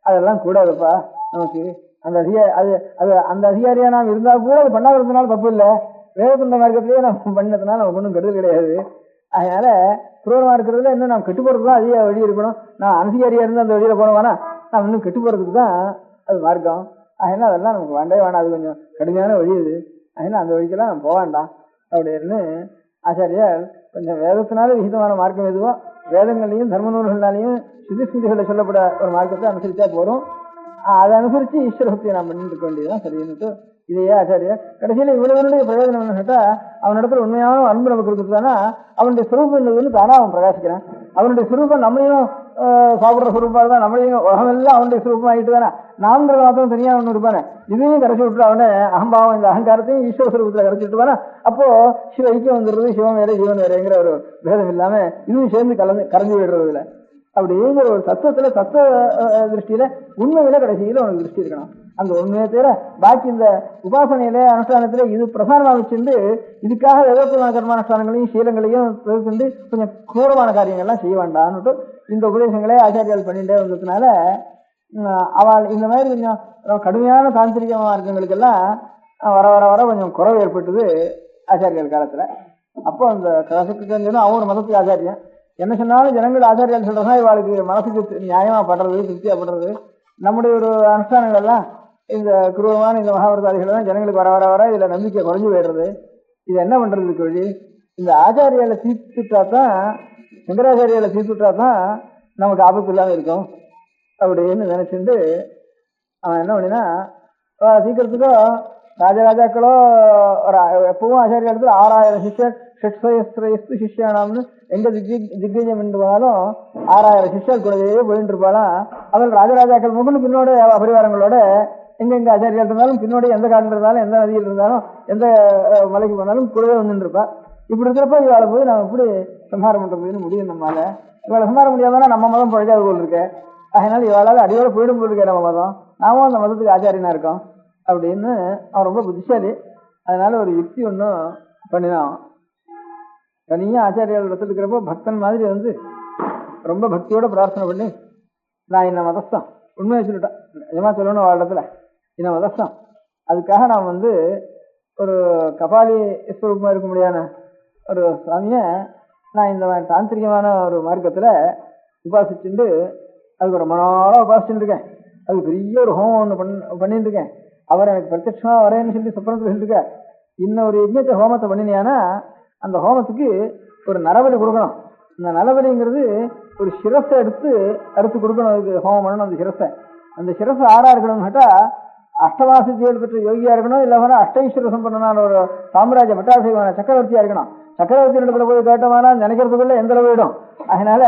அதெல்லாம் கூடாதுப்பா நமக்கு. அந்த அதிகாரியா நாம் இருந்தா கூட அது பண்ணாததுனால தப்பு இல்லை, வேதத்துண்ட மார்க்கத்திலேயே நம்ம பண்ணதுனால நமக்கு ஒன்றும் கெடுதல் கிடையாது. அதனால குரூரமா இருக்கிறதுல இன்னும் நாம் கெட்டு போறதுக்கு தான் அதிக வழி இருக்கணும். நான் அதிகாரியா இருந்து அந்த வழியில போனவானா நாம் இன்னும் கெட்டு போறதுக்கு தான் அது மார்க்கம். அதனால அதெல்லாம் நமக்கு வேண்டவே வேண்டாம், அது கொஞ்சம் கடுமையான வழி இது. அதனால அந்த வழிக்கெல்லாம் நம்ம போக வேண்டாம் அப்படின்னு ஆச்சாரியார் கொஞ்சம் வேதத்தினால விகிதமான மார்க்கம் எதுவோ வேதங்கள்லையும் தர்ம நூல்கள்னாலையும் சுதிஸ்மிதிகளில் சொல்லப்பட ஒரு மார்க்கத்தை அனுசரிச்சா போறோம். அதை அனுசரிச்சு ஈஸ்வரபக்தியை நாம் பண்ணிட்டு இருக்க வேண்டியதுதான் சரின்னுட்டு இதையே ஆச்சாரியார் கடைசியில இவ்வளவனுடைய பிரயோஜனம் என்ன கேட்டா அவனிடத்துல உண்மையான அன்பு நமக்கு இருக்குதுன்னா அவனுடைய சுரூபம் என்னதுன்னு தானா அவன் பிரகாசிக்கிறான். அவனுடைய சுரூபம் நம்மளையும் சாப்பிடுற சுரூபாக தான், நம்மளையும் உலகமெல்லாம் அவனுடைய சுரூபம் ஆகிட்டு தானே. நான்கிறது மாத்திரம் தனியாக ஒன்று இருப்பானே, இதையும் கரைச்சி விட்டு அவனே அகம்பாவம் இந்த அகங்காரத்தையும் ஈஸ்வர சுரூபத்தில் கரைச்சி விட்டுவானா அப்போ சிவ ஐக்கியம் வந்துடுறது, சிவம் வேற ஜீவன் வேறங்கிற ஒரு பேதம் இல்லாம இதுவும் சேர்ந்து கரைஞ்சி விடுறதுல அப்படிங்கிற ஒரு தத்துவத்துல தத்துவ திருஷ்டியில உண்மையில கடைசியில உனக்கு திருஷ்டி இருக்கணும். அந்த உண்மையை தவிர பாக்கி இந்த உபாசனையில அனுஷ்டானத்துல இது பிரதானமாக வச்சுட்டு இதுக்காக எதற்கான கர்மானுஷ்டானங்களையும் சீலங்களையும் கொண்டு கொஞ்சம் கோரமான காரியங்கள்லாம் செய்ய வேண்டாம்னுட்டு இந்த உபதேசங்களே ஆச்சாரியால் பண்ணிட்டே வந்ததுனால அவள் இந்த மாதிரி கொஞ்சம் கடுமையான தாந்திரிக மார்க்கங்களுக்கெல்லாம் வர வர வர கொஞ்சம் குறைவு ஏற்பட்டது ஆச்சாரியால் காலத்துல. அப்போ அந்த கசக்கு அவன் ஒரு மதத்துக்கு ஆச்சாரியன் என்ன சொன்னாலும் ஜனங்கள் ஆச்சாரியால் சொல்றதா இவாளுக்கு மனசுக்கு நியாயமா படுறது, திருப்தியா படுறது. நம்முடைய ஒரு அனுஷ்டானங்கள்லாம் இந்த குருவமான இந்த மகாபாரதாதிகள் தான் ஜனங்களுக்கு வர வர வர இதுல நம்பிக்கை குறைஞ்சு போயிடுறது. இது என்ன பண்றதுக்கு வழி? இந்த ஆச்சாரியால தீர்த்துட்டா தான், சங்கராச்சாரியால தீர்த்துட்டா தான் நமக்கு ஆபத்து இல்லாம இருக்கும் அப்படின்னு நினைச்சுட்டு அவன் என்ன பண்ணினா சீக்கிரத்துக்கோ ராஜராஜாக்களோ எப்பவும் ஆச்சாரியாலத்துல 6000 சிஷ்யர் ஷட்ஸ்து சிஷ்யானாம்னு எங்க திக்விஜயம் என்று போனாலும் 6000 சிஷ்யர் கூடவே போயிட்டு இருப்பாளாம். அவள் ராஜராஜாக்கள் முகன்னு பின்னோட பரிவாரங்களோட எங்க ஆச்சாரியால் இருந்தாலும் பின்னோட எந்த காட்டில் இருந்தாலும் எந்த நதியில் இருந்தாலும் எந்த மலைக்கு போனாலும் கூடவே வந்துட்டு இருப்பா. இப்படி இருக்கிறப்ப இவாளை போய் நம்ம எப்படி சம்ஹாரம் பண்றதுன்னு முடியும் நம்மளால. இவாளை சம்ஹாரம் முடியாதானா நம்ம மதம் பழைக்காது போல் இருக்கு. அதனால இவாளால் அடியோட போயிடும் போல் இருக்கே நம்ம மதம், நாமும் அந்த மதத்துக்கு ஆச்சாரியனா இருக்கோம் அப்படின்னு அவன் ரொம்ப புத்திசாலி. அதனால ஒரு யுக்தி ஒன்றும் பண்ணினான். தனியா ஆச்சாரியால் இடத்துல இருக்கிறப்போ பக்தன் மாதிரி ரொம்ப பக்தியோட பிரார்த்தனை பண்ணி நான் இந்த மதஸ்தான் உண்மையை சொல்லிட்டேன், நிஜமா சொல்லணும் அவள் இடத்துல இந்த மதஸ்தான். அதுக்காக நான் ஒரு கபாலி ஸ்வரூபமா இருக்க முடியாத ஒரு சுவாமிய நான் இந்த தாந்திரிகமான ஒரு மார்க்கத்துல உபாசிச்சுட்டு அதுக்கு ஒரு மனோட உபாசிச்சுட்டு இருக்கேன். அது பெரிய ஒரு ஹோமம் ஒன்று பண்ணிட்டு இருக்கேன். அவர் எனக்கு பிரத்யட்சமா வரேன்னு சொல்லி சொப்பனத்தில் சொல்லிருக்க. இன்னும் ஒரு யஜ்ஞத்தை ஹோமத்தை பண்ணினியானா அந்த ஹோமத்துக்கு ஒரு நரபலி கொடுக்கணும். இந்த நரபலிங்கிறது ஒரு சிரஸை அறுத்து கொடுக்கணும். அதுக்கு ஹோமம் பண்ணணும். அந்த சிரஸை ஆறா இருக்கணும்னு கேட்டா அஷ்டவாசித்தியோடு பெற்ற யோகியா இருக்கணும், இல்லை அஷ்டைஸ்வர சம்பந்தமான ஒரு சாம்ராஜ்ய பட்டாபிஷேகமான சக்கரவர்த்தியா இருக்கணும். சக்கரவர்த்தி இடத்துல போய் கேட்டோம்னா நினைக்கிறதுக்குள்ள எந்த அளவு விடும். அதனால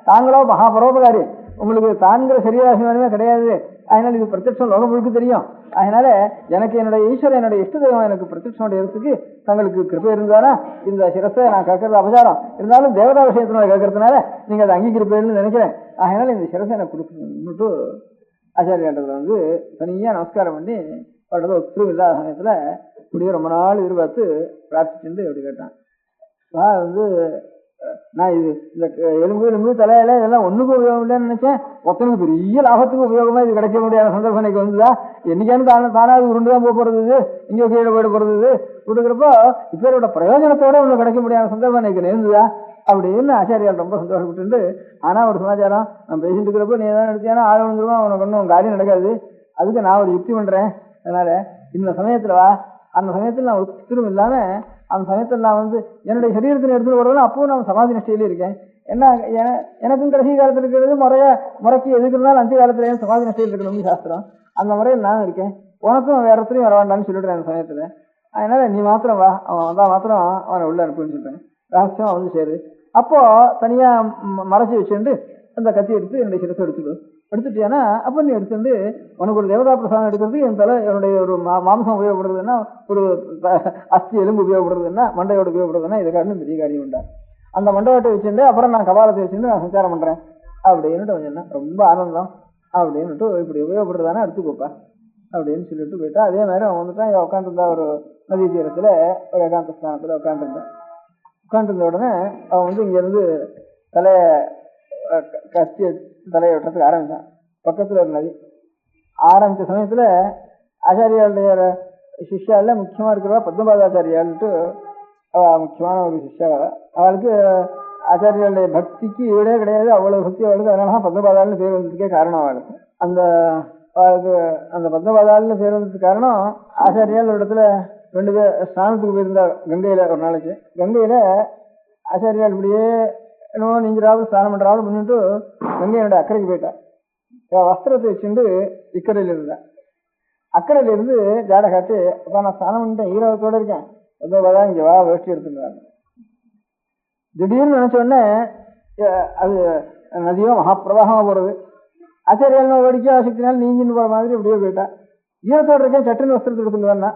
தாங்களோ மகாபரோபகாரி, உங்களுக்கு தாங்கிற சரீராசியமே கிடையாது. அதனால இது பிரத்யட்சம் லோகம் முழுக்க தெரியும். அதனால எனக்கு என்னுடைய ஈஸ்வரன் என்னுடைய இஷ்ட தெய்வம் எனக்கு பிரத்யட்சனுடைய இடத்துக்கு தங்களுக்கு கிருப்பை இருந்தானா இந்த சிரஸை நான் கேட்கறது அபசாரம் இருந்தாலும் தேவதா விஷயத்தினால கேட்கறதுனால நீங்க அதை அங்கீகரிப்பேன்னு நினைக்கிறேன். அதனால இந்த சிரஸை எனக்கு கொடுக்கணும்னுட்டு ஆச்சாரியாண்டத்துல தனியா நமஸ்காரம் பண்ணி அவரோட ஒத்துரும் இல்லாத சமயத்துல இப்படியே ரொம்ப நாள் எதிர்பார்த்து பிரார்த்திச்சுட்டு அப்படி கேட்டான். நான் இது இந்த எலும்பு தலையில இதெல்லாம் ஒண்ணுக்கும் உபயோகம் இல்லைன்னு நினைச்சேன். ஒருத்தனுக்கு பெரிய லாபத்துக்கு உபயோகமா இது கிடைக்க முடியாத சந்தர்ப்பம் எனக்கு வந்துதா? என்னைக்கானு தானாவது உருண்டுதான் போறது, இது இங்கே கீழே போயிட போறது கொடுக்குறப்போ இப்போட பிரயோஜனத்தோட ஒண்ணு கிடைக்க முடியாத சந்தர்ப்பம் எனக்கு நேர்ந்துதா அப்படின்னு ஆச்சாரியால் ரொம்ப சந்தோஷப்பட்டு. ஆனா ஒரு சமாச்சாரம், நான் பேசிட்டு இருக்கிறப்போ நீ எதாவது எடுத்தியானா ஆள் வந்துருவா, உனக்கு ஒன்றும் காரியம் நடக்காது. அதுக்கு நான் ஒரு யுக்தி பண்றேன். அதனால இந்த சமயத்துல வா. அந்த சமயத்துல நான் ஒத்துரும் இல்லாம அந்த சமயத்தில் நான் வந்து என்னுடைய சரீரத்தில் எடுத்துட்டு வரதுனா அப்பவும் நான் சமாதி நிஷ்டையிலே இருக்கேன். என்ன எனக்கும் கடைசி காலத்தில் இருக்கிறது முறைக்கு எதுக்கு இருந்தாலும் அஞ்சு காலத்துல சமாதி நிஷ்டையில் இருக்கணும்னு சாஸ்திரம். அந்த முறையில் நான் இருக்கேன். உனக்கும் வேற இடத்துலையும் வர வேண்டாம்னு சொல்லிடுறேன் அந்த சமயத்தில். அதனால நீ மாத்திரம் வா, அவன் வந்தா மாத்திரம் அவனை உள்ள அனுப்புன்னு சொல்லிட்டேன். ரகசியம் வந்து சேரு. அப்போ தனியா மறைச்சி வச்சுட்டு அந்த கத்தி எடுத்து என்னுடைய சிரசை எடுத்துட்டியானா அப்போ நீ எடுத்துட்டு உனக்கு ஒரு தேவதா பிரசாதம் எடுக்கிறது என் தலை என்னுடைய ஒரு மாம்சம் உபயோகப்படுறதுன்னா ஒரு அஸ்தி எலும்பு உபயோகப்படுறதுன்னா மண்டையோடு உபயோகப்படுறதுன்னா இதை காரணம் பெரிய காரியம் உண்டா. அந்த மண்டபத்தை வச்சுட்டு அப்புறம் நான் கபாலத்தை வச்சுட்டு நான் சஞ்சாரம் பண்றேன் அப்படின்னுட்டு அவன் சொன்னேன். ரொம்ப ஆனந்தம் அப்படின்னுட்டு இப்படி உபயோகப்படுறதானே எடுத்துக்கோப்பா அப்படின்னு சொல்லிட்டு போயிட்டா. அதே மாதிரி அவன் வந்துட்டான். இவன் உட்காந்துருந்தா ஒரு நதி தீரத்துல ஒரு ஏகாந்த ஸ்தானத்துல உட்காந்துருந்த உடனே அவன் வந்து இங்கிருந்து தலைய கத்தி தலையை வெட்டுறதுக்கு ஆரம்பிச்சான். பக்கத்துல ஒரு நதி ஆரம்பிச்ச சமயத்துல ஆச்சாரியாளுடைய சிஷ்யால முக்கியமா இருக்கிறவா பத்மபாதாச்சாரியாள்ட்டு முக்கியமான ஒரு சிஷ்யா. அவளுக்கு ஆச்சாரியாளுடைய பக்திக்கு ஈடே கிடையாது, அவ்வளவு பக்தி அவளுக்கு. அதனால பத்மபாதாள்னு பேர் வந்ததுக்கே காரணம் அவளுக்கு. அந்த பத்மபாதாள்னு பேர் வந்ததுக்கு காரணம் ஆச்சாரியால் இடத்துல 2 பேர் ஸ்நானத்துக்கு போயிருந்தார் கங்கையில. ஒரு நாளைக்கு கங்கையில ஆச்சாரியால் இப்படியே என்னவோ நீங்கிறாவது ஸ்நானம் பண்றாவது பண்ணிட்டு கங்கையோட அக்கறைக்கு போயிட்டார். வஸ்திரத்தை வச்சுட்டு இக்கரையில இருந்தா. அக்கறையில இருந்து ஜாடை காட்டி அப்ப நான் ஸ்நானம் பண்ணிட்டேன், ஈரவத்தோட இருக்கேன், பத்மபாதா இங்க வா வேஷ்டி எடுத்துருந்தாங்க. திடீர்னு நினைச்ச உடனே அது நதியோ மகாப்பிரவாகமா போறது. ஆச்சாரியால் வேடிக்கை ஆசக்தினால நீஞ்சின்னு போற மாதிரி இப்படியே போயிட்டா. ஈரத்தோடு இருக்கேன், சட்டுன்னு வஸ்திரத்தை எடுத்துட்டு வரனா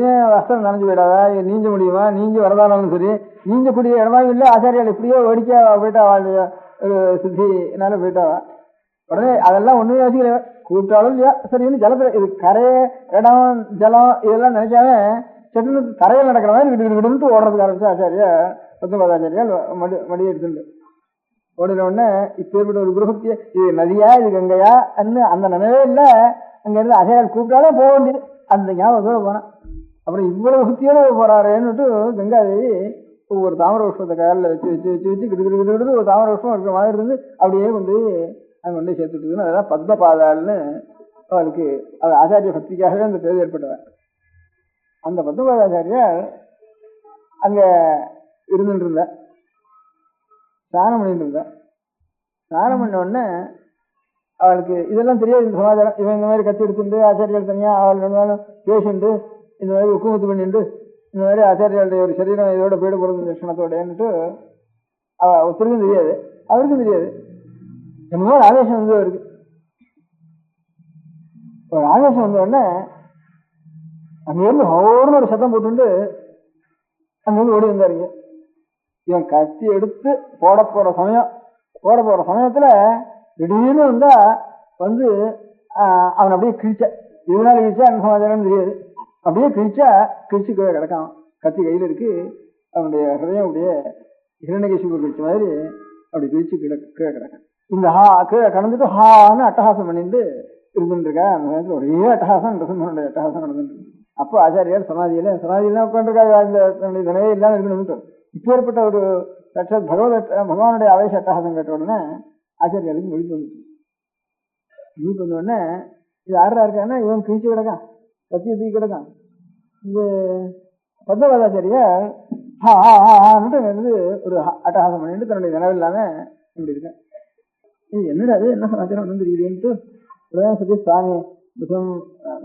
ஏன் வஸ்திரம் நனைஞ்சு போயிடாதா, நீஞ்ச முடியுமா, நீஞ்சி வரதானாலும் சரி நீஞ்சக்கூடிய இடமாவும் இல்லை. ஆச்சாரியால் இப்படியோ வேடிக்கையா போயிட்டா ஒரு சித்தினால போயிட்டாவா. உடனே அதெல்லாம் ஒண்ணுமே யோசிக்கல, கூப்பிட்டாலும் இல்லையா சரின்னு ஜலத்துல இது கரை இடம் ஜலம் இதெல்லாம் நினைச்சாவே சட்டுன்னு கரையில் நடக்கிற மாதிரி விடுவிடுன்ட்டு ஓடுறதுக்கு ஆரம்பிச்சு ஆச்சாரியா பத்மபாதாச்சாரியால் மடியை எடுத்துட்டு ஓடின உடனே இப்ப ஏற்பட்ட ஒரு குருபக்திய இது நதியா இது கங்கையா அந்த நினைவே இல்லை. அங்க இருந்து ஆச்சாரியால் கூப்பிட்டாலே போக வேண்டியது அந்த ஞாபகத்தோட போனான். அப்புறம் இவ்வளவு பக்தியோட போறாருன்னுட்டு கங்காதேவி ஒவ்வொரு தாமர புஷ்பத்தை காலில் வச்சு வச்சு வச்சு வச்சு கிட்டு ஒரு தாமர புஷ்பம் இருக்கிற மாதிரி இருந்து அப்படியே கொண்டு அங்கே கொண்டு சேர்த்துட்டுதுன்னு அதெல்லாம் பத்மபாதாள்னு அவளுக்கு ஆச்சாரிய பக்திக்காகவே அந்த பேர் ஏற்பட்டவன். அந்த பத்மபாதாச்சாரியார் அங்க இருந்துட்டு இருந்த ஸ்நானம் பண்ணிட்டு இருந்த. ஸ்நானம் பண்ண உடனே அவளுக்கு இதெல்லாம் தெரியாது, இந்த சமாச்சாரம். இவன் இந்த மாதிரி கத்தி எடுத்துட்டு ஆச்சாரியால் தனியா அவள் ரெண்டு பேசிண்டு இந்த மாதிரி உக்குமுத்து பண்ணிட்டு இந்த மாதிரி ஆச்சாரியாளுடைய ஒரு சரீரம் இதோட போயிட போறது லட்சணத்தோடன்னுட்டு ஒருத்தருக்கும் தெரியாது, அவருக்கும் தெரியாது. என்னமோ ஒரு ஆவேசம் வந்து அவருக்கு ஒரு ஆவேசம் வந்த உடனே அங்கிருந்து ஹோர்னு ஒரு சத்தம் போட்டு அங்கிருந்து ஓடி வந்தாருங்க. இவன் கத்தி எடுத்து போட போற சமயத்துல திடீர்னு வந்தா வந்து அவன் அப்படியே கிழிச்ச. இதனால கிழிச்சா அந்த சமாச்சாரம் தெரியாது. அப்படியே கிழிச்சு கீழே கிடக்கான். கத்தி கையில இருக்கு. அவனுடைய ஹிருதயம் அப்படியே ஹிரண்யகசிபு கிழிச்ச மாதிரி அப்படி கிழிச்சு கீழே கிடக்கான். இந்த கீழே கடந்துட்டு ஹான்னு அட்டகாசம் பண்ணிட்டு இருந்துட்டு இருக்கா. அந்த நேரத்தில் ஒரே அட்டகாசம் நரசிம்மனுடைய அட்டகாசம் நடந்துட்டு இருக்கு. அப்போ ஆச்சாரியார் சமாதியெல்லாம் உட்காந்துருக்கா. இந்த நினைவே இல்லாம இருக்கணும்னு இப்போ ஏற்பட்ட ஒரு சாட்சாத் பகவானுடைய ஆவேச அட்டகாசம் கேட்ட உடனே ஆச்சாரியாருக்கு விழிப்பு வந்த உடனே இது ஆடுறா இருக்கான்னா இவன் கிழிச்சு கிடக்கான், கத்தியை தூக்கி கிடக்கான். இது பத்மபாதாச்சாரியார் இருந்து ஒரு அட்டகாசம் பண்ணிட்டு தன்னுடைய நினைவு இல்லாம இப்படி இருக்கேன். இது என்னடா அது என்ன சமாச்சாரம் ஒன்றும் தெரியுதுன்ட்டு சரி சுவாமி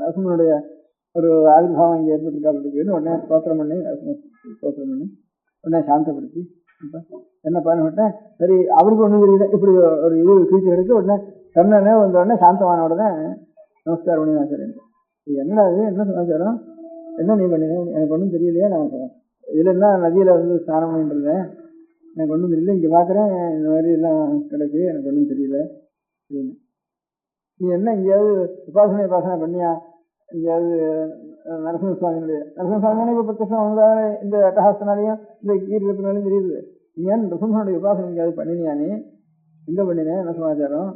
நரசிம்மனுடைய ஒரு ஆவிர்வாவம் இங்கே ஏற்பட்டிருக்காருன்னு உடனே ஸ்தோத்திரம் பண்ணி உடனே சாந்தப்படுத்தி என்னப்பான்னு விட்டேன். சரி அவருக்கு ஒன்றும் தெரியல, இப்படி ஒரு இது கீழ்ச்சி எடுத்து உடனே கண்ணனே வந்த உடனே சாந்தமான உடனே நமஸ்காரம் பண்ணி ஆச்சாரியன். என்னடா இது என்ன சமாச்சாரம், என்ன நீ பண்ணின, எனக்கு ஒன்றும் தெரியலையே. நான் இதுல என்ன நதியில வந்து ஸ்நானம் பண்ணிட்டு இருந்தேன், எனக்கு ஒன்றும் தெரியல, இங்கே பார்க்குறேன் இந்த மாதிரி எல்லாம் கிடக்கு, எனக்கு ஒன்றும் தெரியல அப்படின்னு. நீ என்ன இங்கேயாவது உபாசனை பண்ணியா, எங்கேயாவது நரசிம்ம சுவாமியானே இப்போ பிரத்யட்சம் வந்தாலே இந்த அட்டகாசனாலையும் இந்த கீர்த்தனாலையும் தெரியுது. நீ ஏன் நரசிம்மனுடைய உபாசனை எங்கேயாவது பண்ணினியா, நீ எங்கே பண்ணினேன், என்ன சமாச்சாரம்?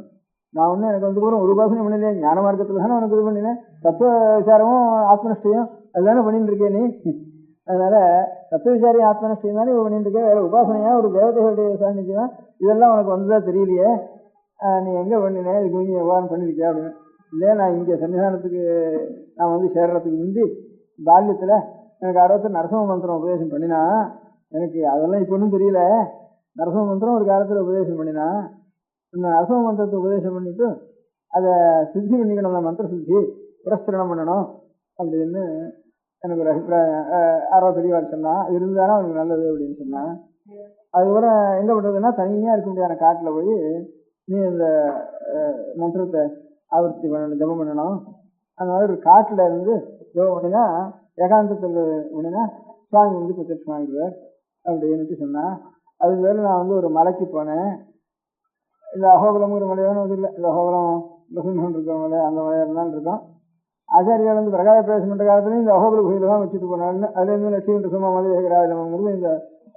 நான் ஒன்றும் எனக்கு வந்து கூட ஒரு உபாசனை பண்ணினே, ஞான மார்க்கத்தில் தானே உனக்கு இது பண்ணினேன், தத்துவ விசாரமும் ஆத்மனிஷ்டையும் அதுதானே பண்ணிட்டு இருக்கேன் நீ. அதனால தத்துவ விசாரியும் ஆத்மனிஷ்டையும் தானே இப்போ பண்ணிட்டு இருக்கேன், வேற உபாசனையா ஒரு தேவதைகளுடைய சாநித்தியம் இதெல்லாம் உனக்கு வந்ததா தெரியலையே, நீ எங்கே பண்ணினேன், இதுக்கு நீ எவ்வாறு பண்ணியிருக்கியா அப்படின்னு. இல்லை நான் இங்கே சன்னிதானத்துக்கு நான் வந்து சேர்றதுக்கு முந்தி பால்யத்தில் எனக்கு ஆர்வத்தில் நரசிம்ம மந்திரம் உபதேசம் பண்ணினா, எனக்கு அதெல்லாம் இப்போ ஒன்றும் தெரியல. நரசிம்ம மந்திரம் ஒரு காலத்தில் உபதேசம் பண்ணினா, அந்த நரசிம்ம மந்திரத்தை உபதேசம் பண்ணிட்டு அதை சித்தி பண்ணிக்கணும், அந்த மந்திர சித்தி புரஸ்கரணம் பண்ணணும் அப்படின்னு எனக்கு ஒரு அபிப்பிராயம் ஆர்வம் தெளிவாக சொன்னான். இருந்தாலும் அவனுக்கு நல்லது அப்படின்னு சொன்னான். அதுக்கப்புறம் எங்கே பண்ணுறதுன்னா, தனியாக இருக்க முடியாத காட்டில் போய் நீ இந்த மந்திரத்தை ஆவர்த்தி பண்ணணும், ஜபம் பண்ணணும். அந்த மாதிரி ஒரு காட்டில் இருந்து ஜபம் பண்ணினா, ஏகாந்தத்தில் பண்ணினா சுவாமி வந்து பிரத்யட்சமாகிடுவார் அப்படின்ட்டு சொன்னான். அதுக்கு மேலே நான் ஒரு மலைக்கு போனேன். இந்த அகோகுலம் ஒரு மலையான இல்லை, இந்த அகோகுலம் லசுமன் இருக்க மலை, அந்த மலையாக இருந்தாலும் இருக்கும். ஆச்சாரியால் வந்து பிரகார பிரவேசம் பண்ணுற காலத்துலையும் இந்த அகோகுல குகையில் தான் வச்சுட்டு போனான்னு. அதுலேருந்து லட்சுமி சும்மா மலை ஏகராஜனங்கிறது இந்த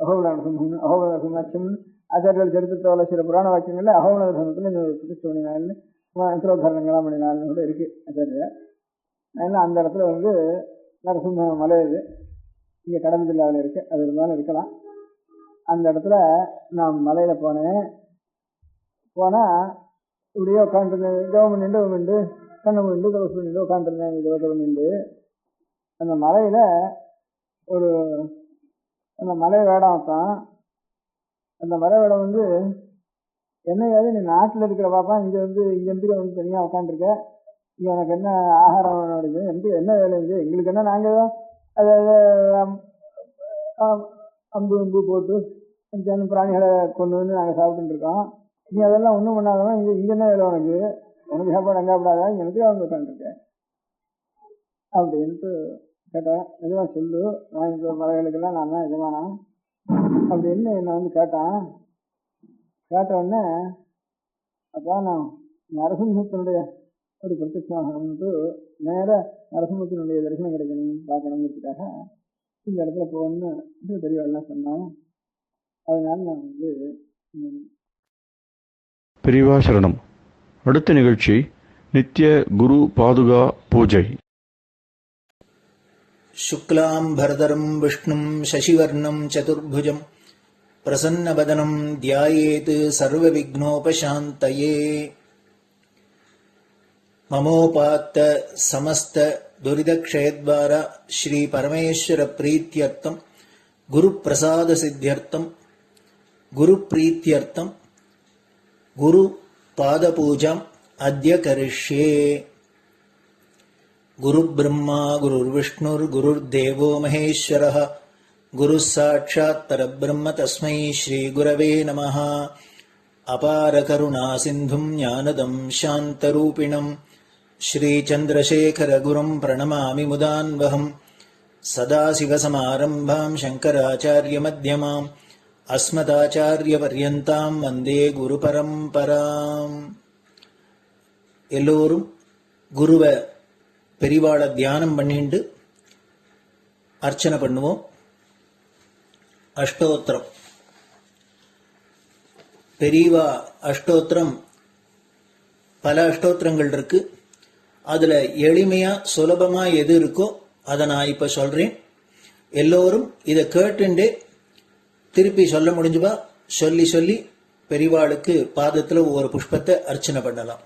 அகோகுல நரசிம்மன், அகோகுல நரசிம்மாட்சியன் ஆச்சாரியால் சரித்திரத்தோட சில புராண வாக்கியங்கள்ல அகோகுல நரசிம்மத்தில் இந்த பிரதிஷ்டோணினால்னு யந்திரோத்தாரணங்களாம் பண்ணினால்னு கூட இருக்கு ஆச்சாரியா. அதனால் அந்த இடத்துல வந்து நரசிம்ம மலை இது இங்கே கடம்பு ஜில்லாவில் இருக்கு. அது இருந்தாலும் இருக்கலாம். அந்த இடத்துல நான் மலையில் போனேன். போனால் இப்படியே உட்காந்துருந்தேன். ஜபம் பண்ணிட்டு கண்ணு பண்ணிட்டு தபஸ் பண்ணிட்டு உட்காந்துருந்தேன். ஜபத்தை பண்ணிட்டு அந்த மலையில் அந்த மலை வேடம் தான். அந்த மலை வேடம் வந்து என்னையாவது நீ நாட்டில் இருக்கிற பாப்பா, இங்கே வந்து தனியாக உட்காந்துருக்க, இங்கே உனக்கு என்ன ஆகாரம் வேணும், எனக்கு என்ன வேலை இங்கே, எங்களுக்கு என்ன, நாங்கள் தான் அதை அம்பு போட்டு பிராணிகளை கொண்டு வந்து நாங்கள் சாப்பிட்டு இருக்கோம். நீ அதெல்லாம் ஒன்றும் பண்ணாதவன், இங்கே என்ன வேலை உனக்கு சாப்பாடு அங்கே சாப்பிடாதா, எனக்கு அவங்க உட்காந்துருக்கேன் அப்படின்ட்டு கேட்டேன். எதுவாக சொல்லு, வாங்கி மலைகளுக்கெல்லாம் நான் தான் எதுவானா அப்படின்னு என்னை வந்து கேட்டான். கேட்ட உடனே அப்போ நான் நரசிம்மத்தினுடைய ஒரு பிரத்யட்சமாகணும்ட்டு நேராக நரசிம்மத்தினுடைய தரிசனம் கிடைக்கணும் பார்க்கணுங்கிறதுக்காக இந்த இடத்துல போகணும்னு பெரியவெல்லாம் சொன்னான். அதனால நான் வந்து பெரியவா சரணம். அடுத்த நிகழ்ச்சி நித்திய குரு பாதுகா பூஜை. சுக்லாம் பரதரம் விஷ்ணும் சசிவர்ணம் சதுர்புஜம் பிரசன்னவதனம் தியாயேத் சர்வவிக்னோபசாந்தயே. மமோபாத்த சமஸ்த துரிதக்ஷயத்வார ஸ்ரீ பரமேஸ்வர பிரீத்யர்த்தம் குரு பிரசாத சித்தியர்த்தம் குரு பிரீத்யர்த்தம் குரு பாத பூஜாம் அத்ய கரிஷ்யே. குரு பிரம்மா குருர் விஷ்ணுர் குருர் தேவோ மகேஸ்வரः குரு சாட்சாத் பரபிரம்ம தஸ்மை ஸ்ரீ குரவே நமः. அபார கருணா சிந்தும் ஞானதம் சாந்தரூபிணம் ஸ்ரீ சந்திரசேகர குரும் பிரணமாமி முதான்வகம். சதாசிவசமாரம்பாம் சங்கராச்சாரிய மத்யமாம் அஸ்மதாச்சாரிய பர்யந்தாம் வந்தே குரு பரம்பராம். எல்லோரும் குருவை பெரிவாளை தியானம் பண்ணிட்டு அர்ச்சனை பண்ணுவோம். அஷ்டோத்திரம். பெரியவா அஷ்டோத்திரம் பல அஷ்டோத்திரங்கள் இருக்கு. அதுல எளிமையா சுலபமா எது இருக்கோ அதை நான் இப்ப சொல்றேன். எல்லோரும் இதை கேட்டுண்டே திருப்பி சொல்ல முடிஞ்சுபா சொல்லி சொல்லி பெரிவாளுக்கு பாதத்துல ஒவ்வொரு புஷ்பத்தை அர்ச்சனை பண்ணலாம்.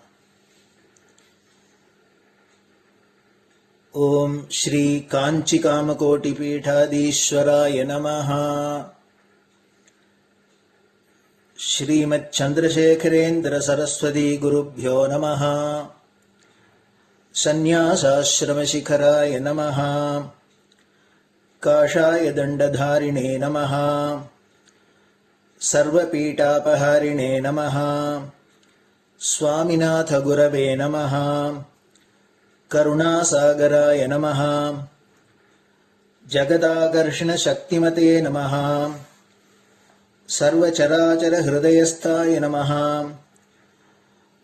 ஓம் ஸ்ரீ காஞ்சி காமகோட்டி பீடாதீஸ்வராய நமஹ. ஸ்ரீமத் சந்திரசேகரேந்திர சரஸ்வதி குருப்யோ நமஹ. சந்நியாசாஸ்ரமசிகராய நமஹ. காஷாய தண்டதாரிணே நமஹ. சர்வபீடாபஹாரிணே நமஹ. சுவாமிநாத குரவே நமஹ. கருணாசாகராய நமஹ. ஜகதாகர்ஷண சக்திமதே நமஹ. சர்வச்சராச்சர ஹிருதயஸ்தாய நமஹ.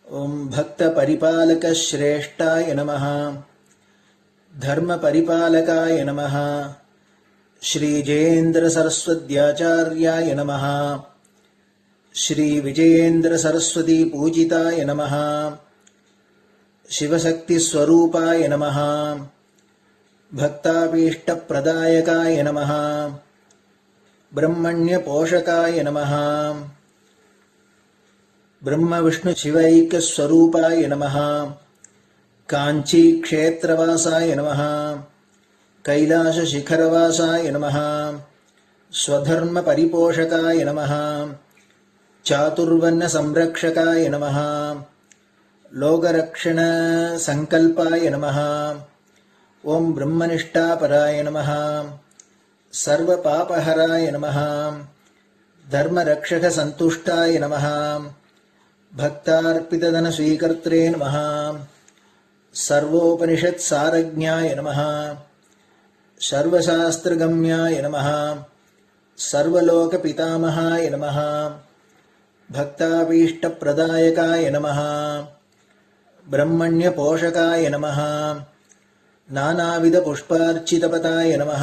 ஓம் பக்த பரிபாலக ஸ்ரேஷ்டாய நமஹ. தர்ம பரிபாலகாய நமஹ. ஸ்ரீ ஜெயேந்திர சரஸ்வத்யாச்சார்யாய நமஹ. ஸ்ரீ விஜயேந்திர சரஸ்வதி பூஜிதாய நமஹ. சிவசக்தி ஸ்வரூபாய நமஹ. பக்தாபீஷ்ட பிரதாயகாய நமஹ. பிரம்மண்ய போஷகாய நமஹ. பிரம்ம விஷ்ணு சிவைக்க ஸ்வரூபாய நமஹ. காஞ்சி க்ஷேத்ரவாசாய நமஹ. कैलासशिखरवासाय नमः स्वधर्मपरिपोषकाय नमः चातुर्वर्णसंरक्षकाय नमः लोकरक्षणसङ्कल्पाय नमः ॐ ब्रह्मनिष्ठापराय नमः सर्वपापहराय नमः धर्मरक्षकसन्तुष्टाय नमः भक्तार्पितधनस्वीकर्त्रे नमः सर्वोपनिषत्सारज्ञाय नमः सर्वशास्त्रगम्याय नमः सर्वलोकपितामहाय नमः भक्ताभीष्टप्रदायकाय नमः ब्रह्मण्यपोषकाय नमः नानाविधपुष्पार्चितपताय नमः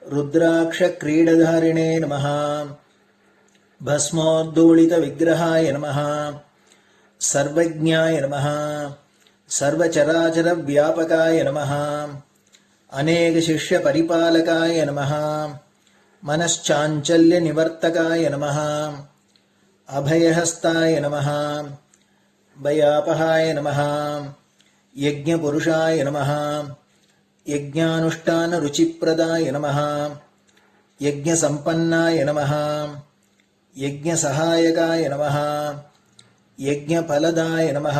रुद्राक्षक्रीडधारिणे नमः भस्मोद्धूलितविग्रहाय नमः सर्वज्ञाय नमः सर्वचराचरव्यापकाय नमः अनेकशिष्यपरिपालकाय नमः मनश्चाञ्चल्यनिवर्तकाय नमः अभयहस्ताय नमः भयापहाय नमः यज्ञपुरुषाय नमः यज्ञानुष्ठानरुचिप्रदाय नमः यज्ञसम्पन्नाय नमः यज्ञसहायकाय नमः यज्ञफलदाय नमः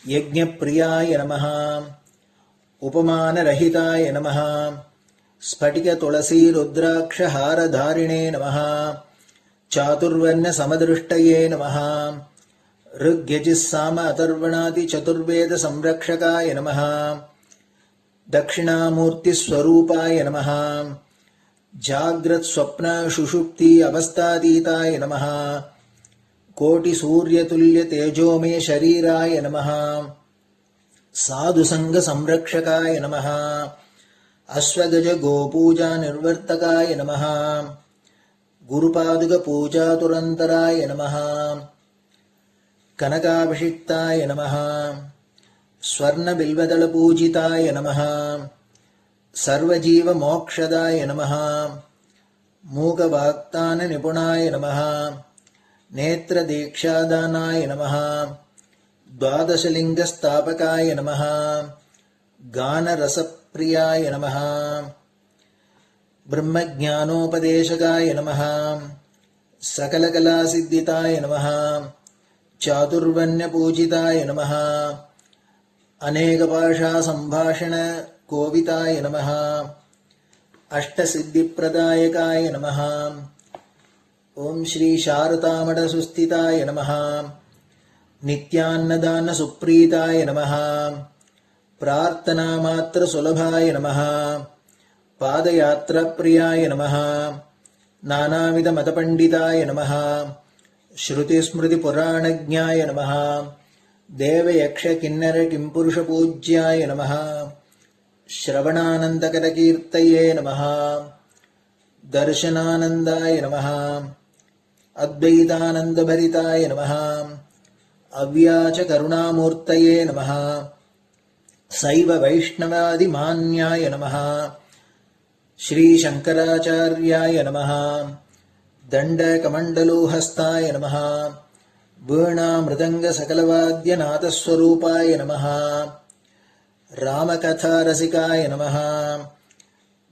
यज्ञप्रियाय नमः उपमानरहिताय नमः स्फटिकतुलसीरुद्राक्षहारधारिणे नमः चातुर्वर्णसमदृष्टये नमः ऋग्यजुस्साम अथर्वणादिचतुर्वेदसंरक्षकाय नमः दक्षिणामूर्तिस्वरूपाय नमः जाग्रत्स्वप्नसुषुप्ति अवस्थातीताय नमः कोटिसूर्यतुल्यतेजोमे शरीराय नमः साधुसङ्गसंरक्षकाय नमः अश्वगजगोपूजानिर्वर्तकाय नमः गुरुपादुकपूजातुरन्तराय नमः कनकाभिषिक्ताय नमः स्वर्णबिल्वदलपूजिताय नमः सर्वजीवमोक्षदाय नमः मूकवाक्ताननिपुणाय नमः नेत्रदीक्षादानाय नमः द्वादशलिङ्गस्थापकाय नमः गानरसप्रियाय नमः ब्रह्मज्ञानोपदेशकाय नमः सकलकलासिद्धिताय नमः चातुर्वर्ण्यपूजिताय नमः अनेकभाषासम्भाषणकोविताय नमः अष्टसिद्धिप्रदायकाय नमः ॐ श्री शारदामठसुस्थिताय नमः नित्यान्नदानसुप्रीताय नमः प्रार्थनामात्रसुलभाय नमः पादयात्राप्रियाय नमः नानाविधमतपण्डिताय नमः श्रुतिस्मृतिपुराणज्ञाय नमः देवयक्षकिन्नरकिंपुरुषपूज्याय नमः श्रवणानन्दकरकीर्तये नमः दर्शनानन्दाय नमः अद्वैतानन्दभरिताय नमः अव्याचकरुणामूर्तये नमः शैव वैष्णवादिमान्याय नमः श्रीशङ्कराचार्याय नमः दण्डकमण्डलोहस्ताय नमः वीणामृदङ्गसकलवाद्यनाथस्वरूपाय नमः रामकथारसिकाय नमः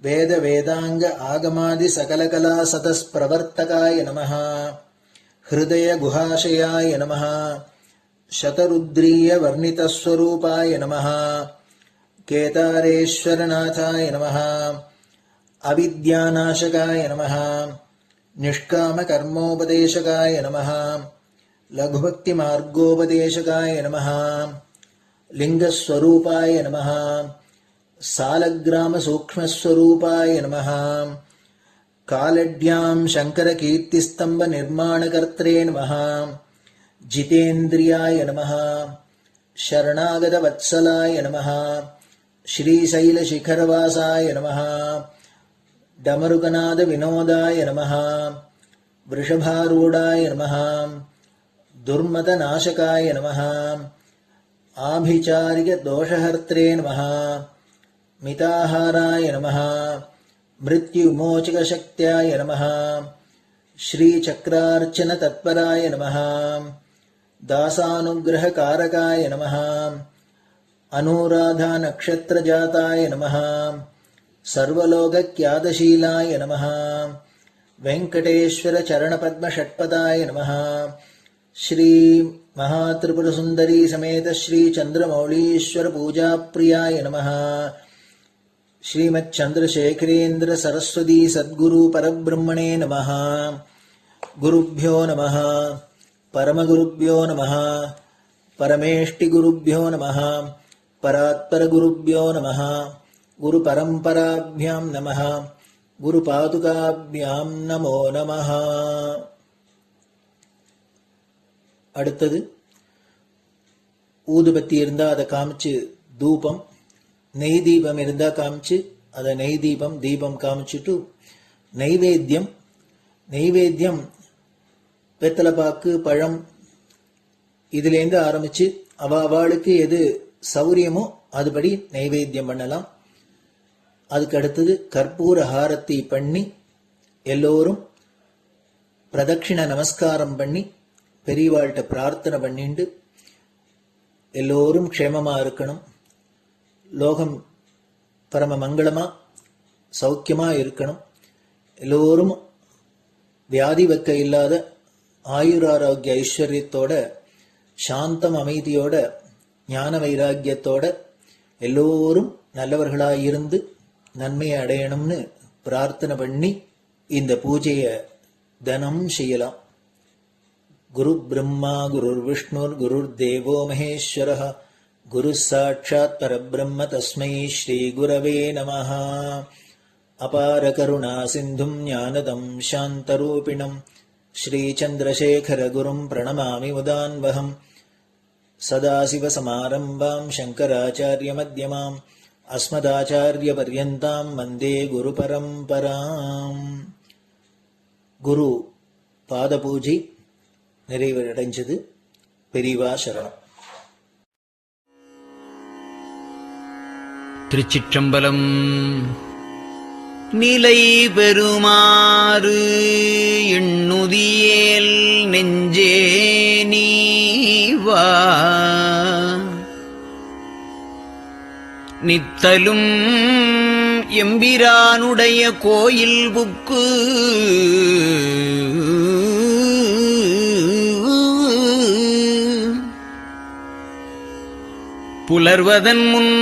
वेदवेदाङ्ग आगमादिसकलकलासतस्प्रवर्तकाय नमः हृदयगुहाशयाय नमः शतरुद्रीयवर्णितस्वरूपाय नमः केदारेश्वरनाथाय नमः अविद्यानाशकाय नमः निष्कामकर्मोपदेशकाय नमः लघुभक्तिमार्गोपदेशकाय नमः लिङ्गस्वरूपाय नमः सालग्रामसूक्ष्मस्वरूपाय नमः कालड्यां शङ्करकीर्तिस्तम्भनिर्माणकर्त्रे नमः जितेन्द्रियाय नमः शरणागतवत्सलाय नमः श्रीशैलशिखरवासाय नमः डमरुकनादविनोदाय नमः वृषभारूढाय नमः दुर्मदनाशकाय नमः आभिचारिकदोषहर्त्रे नमः मिताहाराय नमः मृत्युमोचकशक्त्याय नमः श्रीचक्रार्चनतत्पराय नमः दासानुग्रहकारकाय नमः அனுராதா நக்ஷத்ரஜாதாய நமஹ. சர்வலோகக்யாதசீலாய நமஹ. வெங்கடேஸ்வர சரணபத்ம ஷட்பதாய நமஹ. ஸ்ரீ மகாத்ரிபுர சுந்தரி சமேத ஸ்ரீ சந்திரமௌலீஸ்வர பூஜா பிரியாய நமஹ. ஸ்ரீமத் சந்திரசேகரேந்திர சரஸ்வதி சத்குரு பரபிரம்மணே நமஹ. குருभ्यो நமஹ. பரமகுருभ्यो நமஹ. பரமேஷ்டிகுருभ्यो நமஹ. பராத்பரகுருभ्यो நமஹ. குரு பரம்பராभ्याம் நமஹ. குரு பாதுகாभ्याம் நமோ நமஹ. அடுத்தது ஊதுபத்தி இருந்தா அதை காமிச்சு தூபம், நெய் தீபம் இருந்தா காமிச்சு அதை நெய் தீபம் தீபம் காமிச்சுட்டு நைவேத்தியம். நைவேத்தியம் வெத்தலைப்பாக்கு, பழம் இதுலேருந்து ஆரம்பிச்சு அவளுக்கு எது சௌரியமோ அதுபடி நைவேத்தியம் பண்ணலாம். அதுக்கு அடுத்தது கற்பூர ஹாரத்தி பண்ணி எல்லோரும் பிரதட்சிண நமஸ்காரம் பண்ணி பெரியவாள்கிட்ட பிரார்த்தனை பண்ணிண்டு எல்லோரும் க்ஷேமமா இருக்கணும், லோகம் பரம மங்களமா சௌக்கியமா இருக்கணும், எல்லோரும் வியாதி வெக்க இல்லாத ஆயுராரோக்கிய ஐஸ்வர்யத்தோட சாந்தம் அமைதியோட ஞான வைராக்கியத்தோட எல்லோரும் நல்லவர்களாயிருந்து நன்மையை அடையணும்னு பிரார்த்தனை பண்ணி இந்த பூஜையை தினம் செய்யலாம். குரு பிரம்மா குருர் விஷ்ணுர் குருர் தேவோ மகேஸ்வரः குரு சாட்சாத் பரபிரம்ம தஸ்மை ஸ்ரீ குரவே நமः. அபார கருணா சிந்தும் ஞானதம் சாந்தரூபிணம் ஸ்ரீ சந்திரசேகர குரும் பிரணமாமி முதான்வகம். சதாசிவசமாரம்பாம் சங்கராச்சாரிய மத்யமாம் அஸ்மதாச்சாரிய பர்யந்தாம் வந்தே குரு பரம்பராம். குரு பாத பூஜை நிறைவடைஞ்சது. பெரியவா சரணம். திருச்சிற்றம்பலம். நிலை பெறுமாறு எண்ணுதியேல் நெஞ்சே நீவா, நித்தலும் எம்பிரானுடைய கோயில் புக்கு புலர்வதன் முன்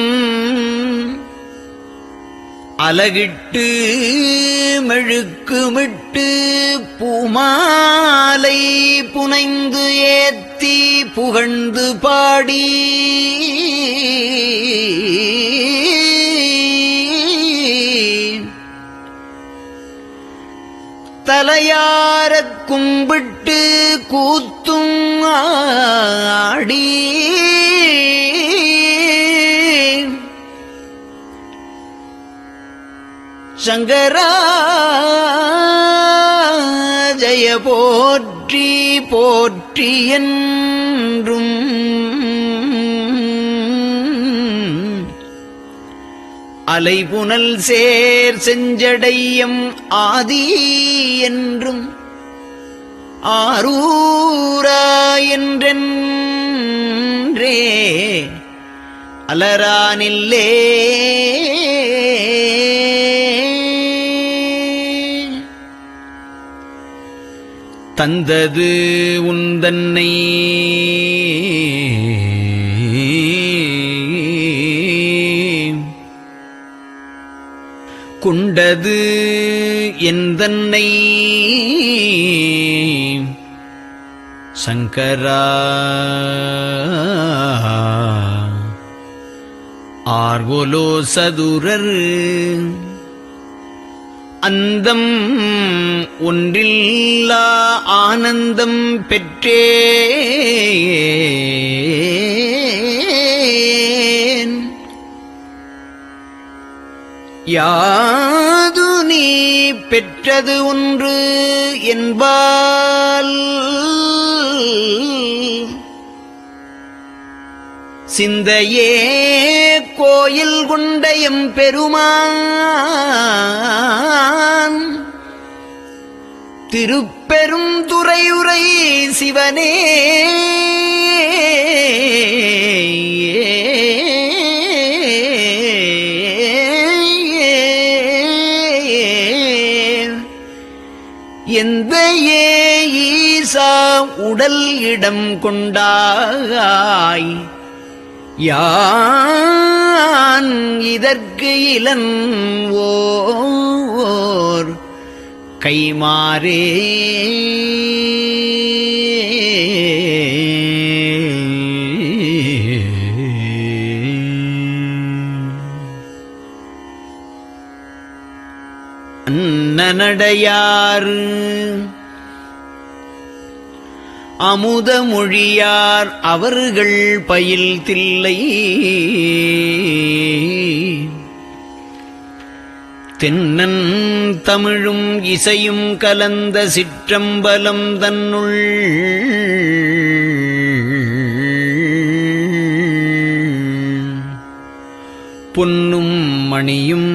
அலகிட்டு மெழுக்குமிட்டு பூமாலை புனைந்து ஏத்தி புகழ்ந்து பாடி தலையாரக் கும்பிட்டு கூத்தும் ஆடி சங்கரா ஜய போற்றி போற்றி என்றும் அலைபுனல் சேர் செஞ்சடையம் ஆதி என்றும் ஆரூரா என்றென்றே அலரானில்லே தந்தது உந்தன்னை கொண்டது எந்தன்னை சங்கரா ஆர்வலோ சதுரர் அந்தம் ஒன்றில்லா ஆனந்தம் பெற்றேன் யாது நீ பெற்றது ஒன்று என்பால் சிந்தையே கோயில் கொண்டயம் பெருமான் திருப்பெரும் துறையுரை சிவனே உடல் இடம் கொண்டாய் யான் இதற்கு இலன்வோர் கைமாறே அன்னநடையாறு அமுத மொழியார் அவர்கள் பயில் தில்லை தென்னன் தமிழும் இசையும் கலந்த சிற்றம்பலம் தன்னுள் பொன்னும் மணியும்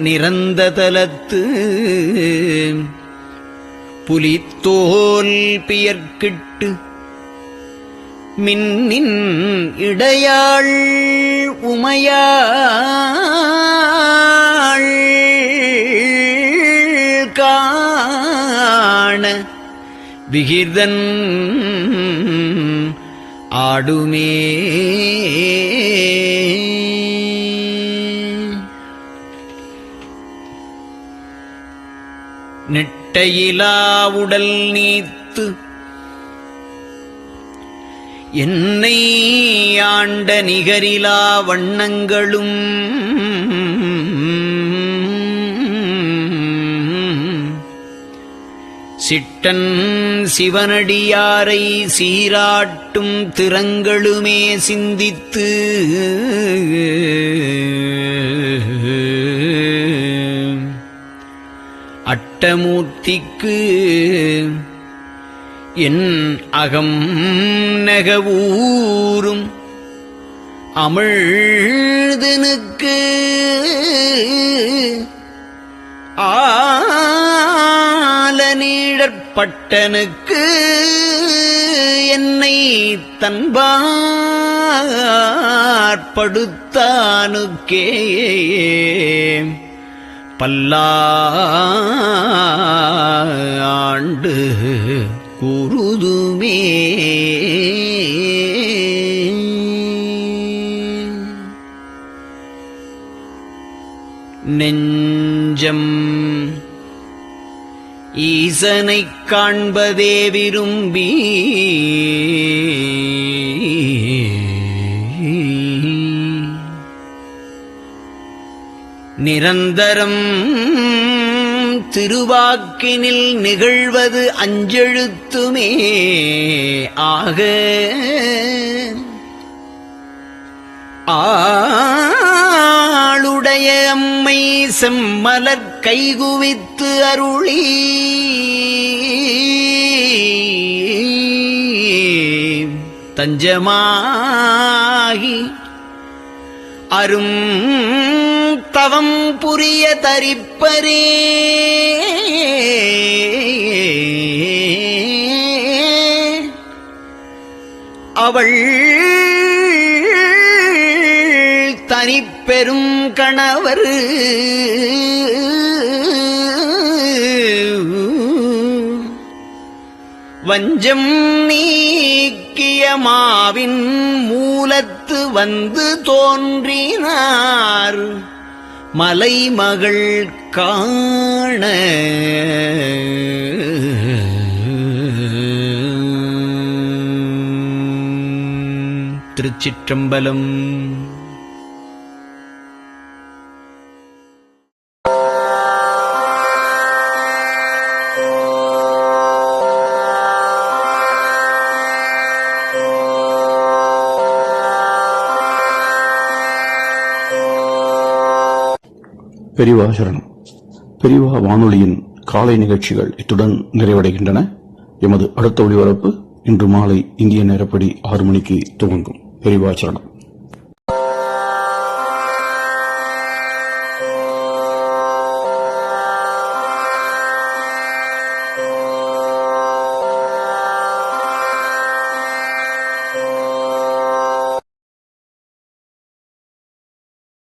நிறந்த தலத்து புலித்தோல் பியர்க்கிட்டு மின்னின் இடையாள் உமையாள் காண விகிர்தன் ஆடுமே நெட்டையிலா உடல் நீத்து என்னை ஆண்ட நிகரிலா வண்ணங்களும் சிட்டன் சிவனடியாரை சீராட்டும் திறங்களுமே சிந்தித்து அட்டமூர்த்திக்கு என் அகம் நெகவூரும் அமிழ்தனுக்கு ஆலநீழற்பட்டனுக்கு என்னை தன்பாற்படுத்தானுக்கே பல்லாண்டு குருதுமே நெஞ்சம் ஈசனைக் காண்பதே விரும்பி நிரந்தரம் திருவாக்கினில் நிகழ்வது அஞ்செழுத்துமே ஆக ஆளுடைய அம்மை செம்மலர் கைகுவித்து அருளி தஞ்சமாகி அரும் தவம் புரிய தரிப்பரே அவள் தனிப்பெரும் கணவர் வஞ்சம் நீக்கிய மாவின் மூலத்து வந்து தோன்றினார் மலைமகள் காண திருச்சிற்றம்பலம். பெரியவா சரணம். பெரியவா வானொலியின் காலை நிகழ்ச்சிகள் இத்துடன் நிறைவடைகின்றன. எமது அடுத்த ஒளிபரப்பு இன்று மாலை இந்திய நேரப்படி 6 மணிக்கு துவங்கும். பெரியவா சரணம்.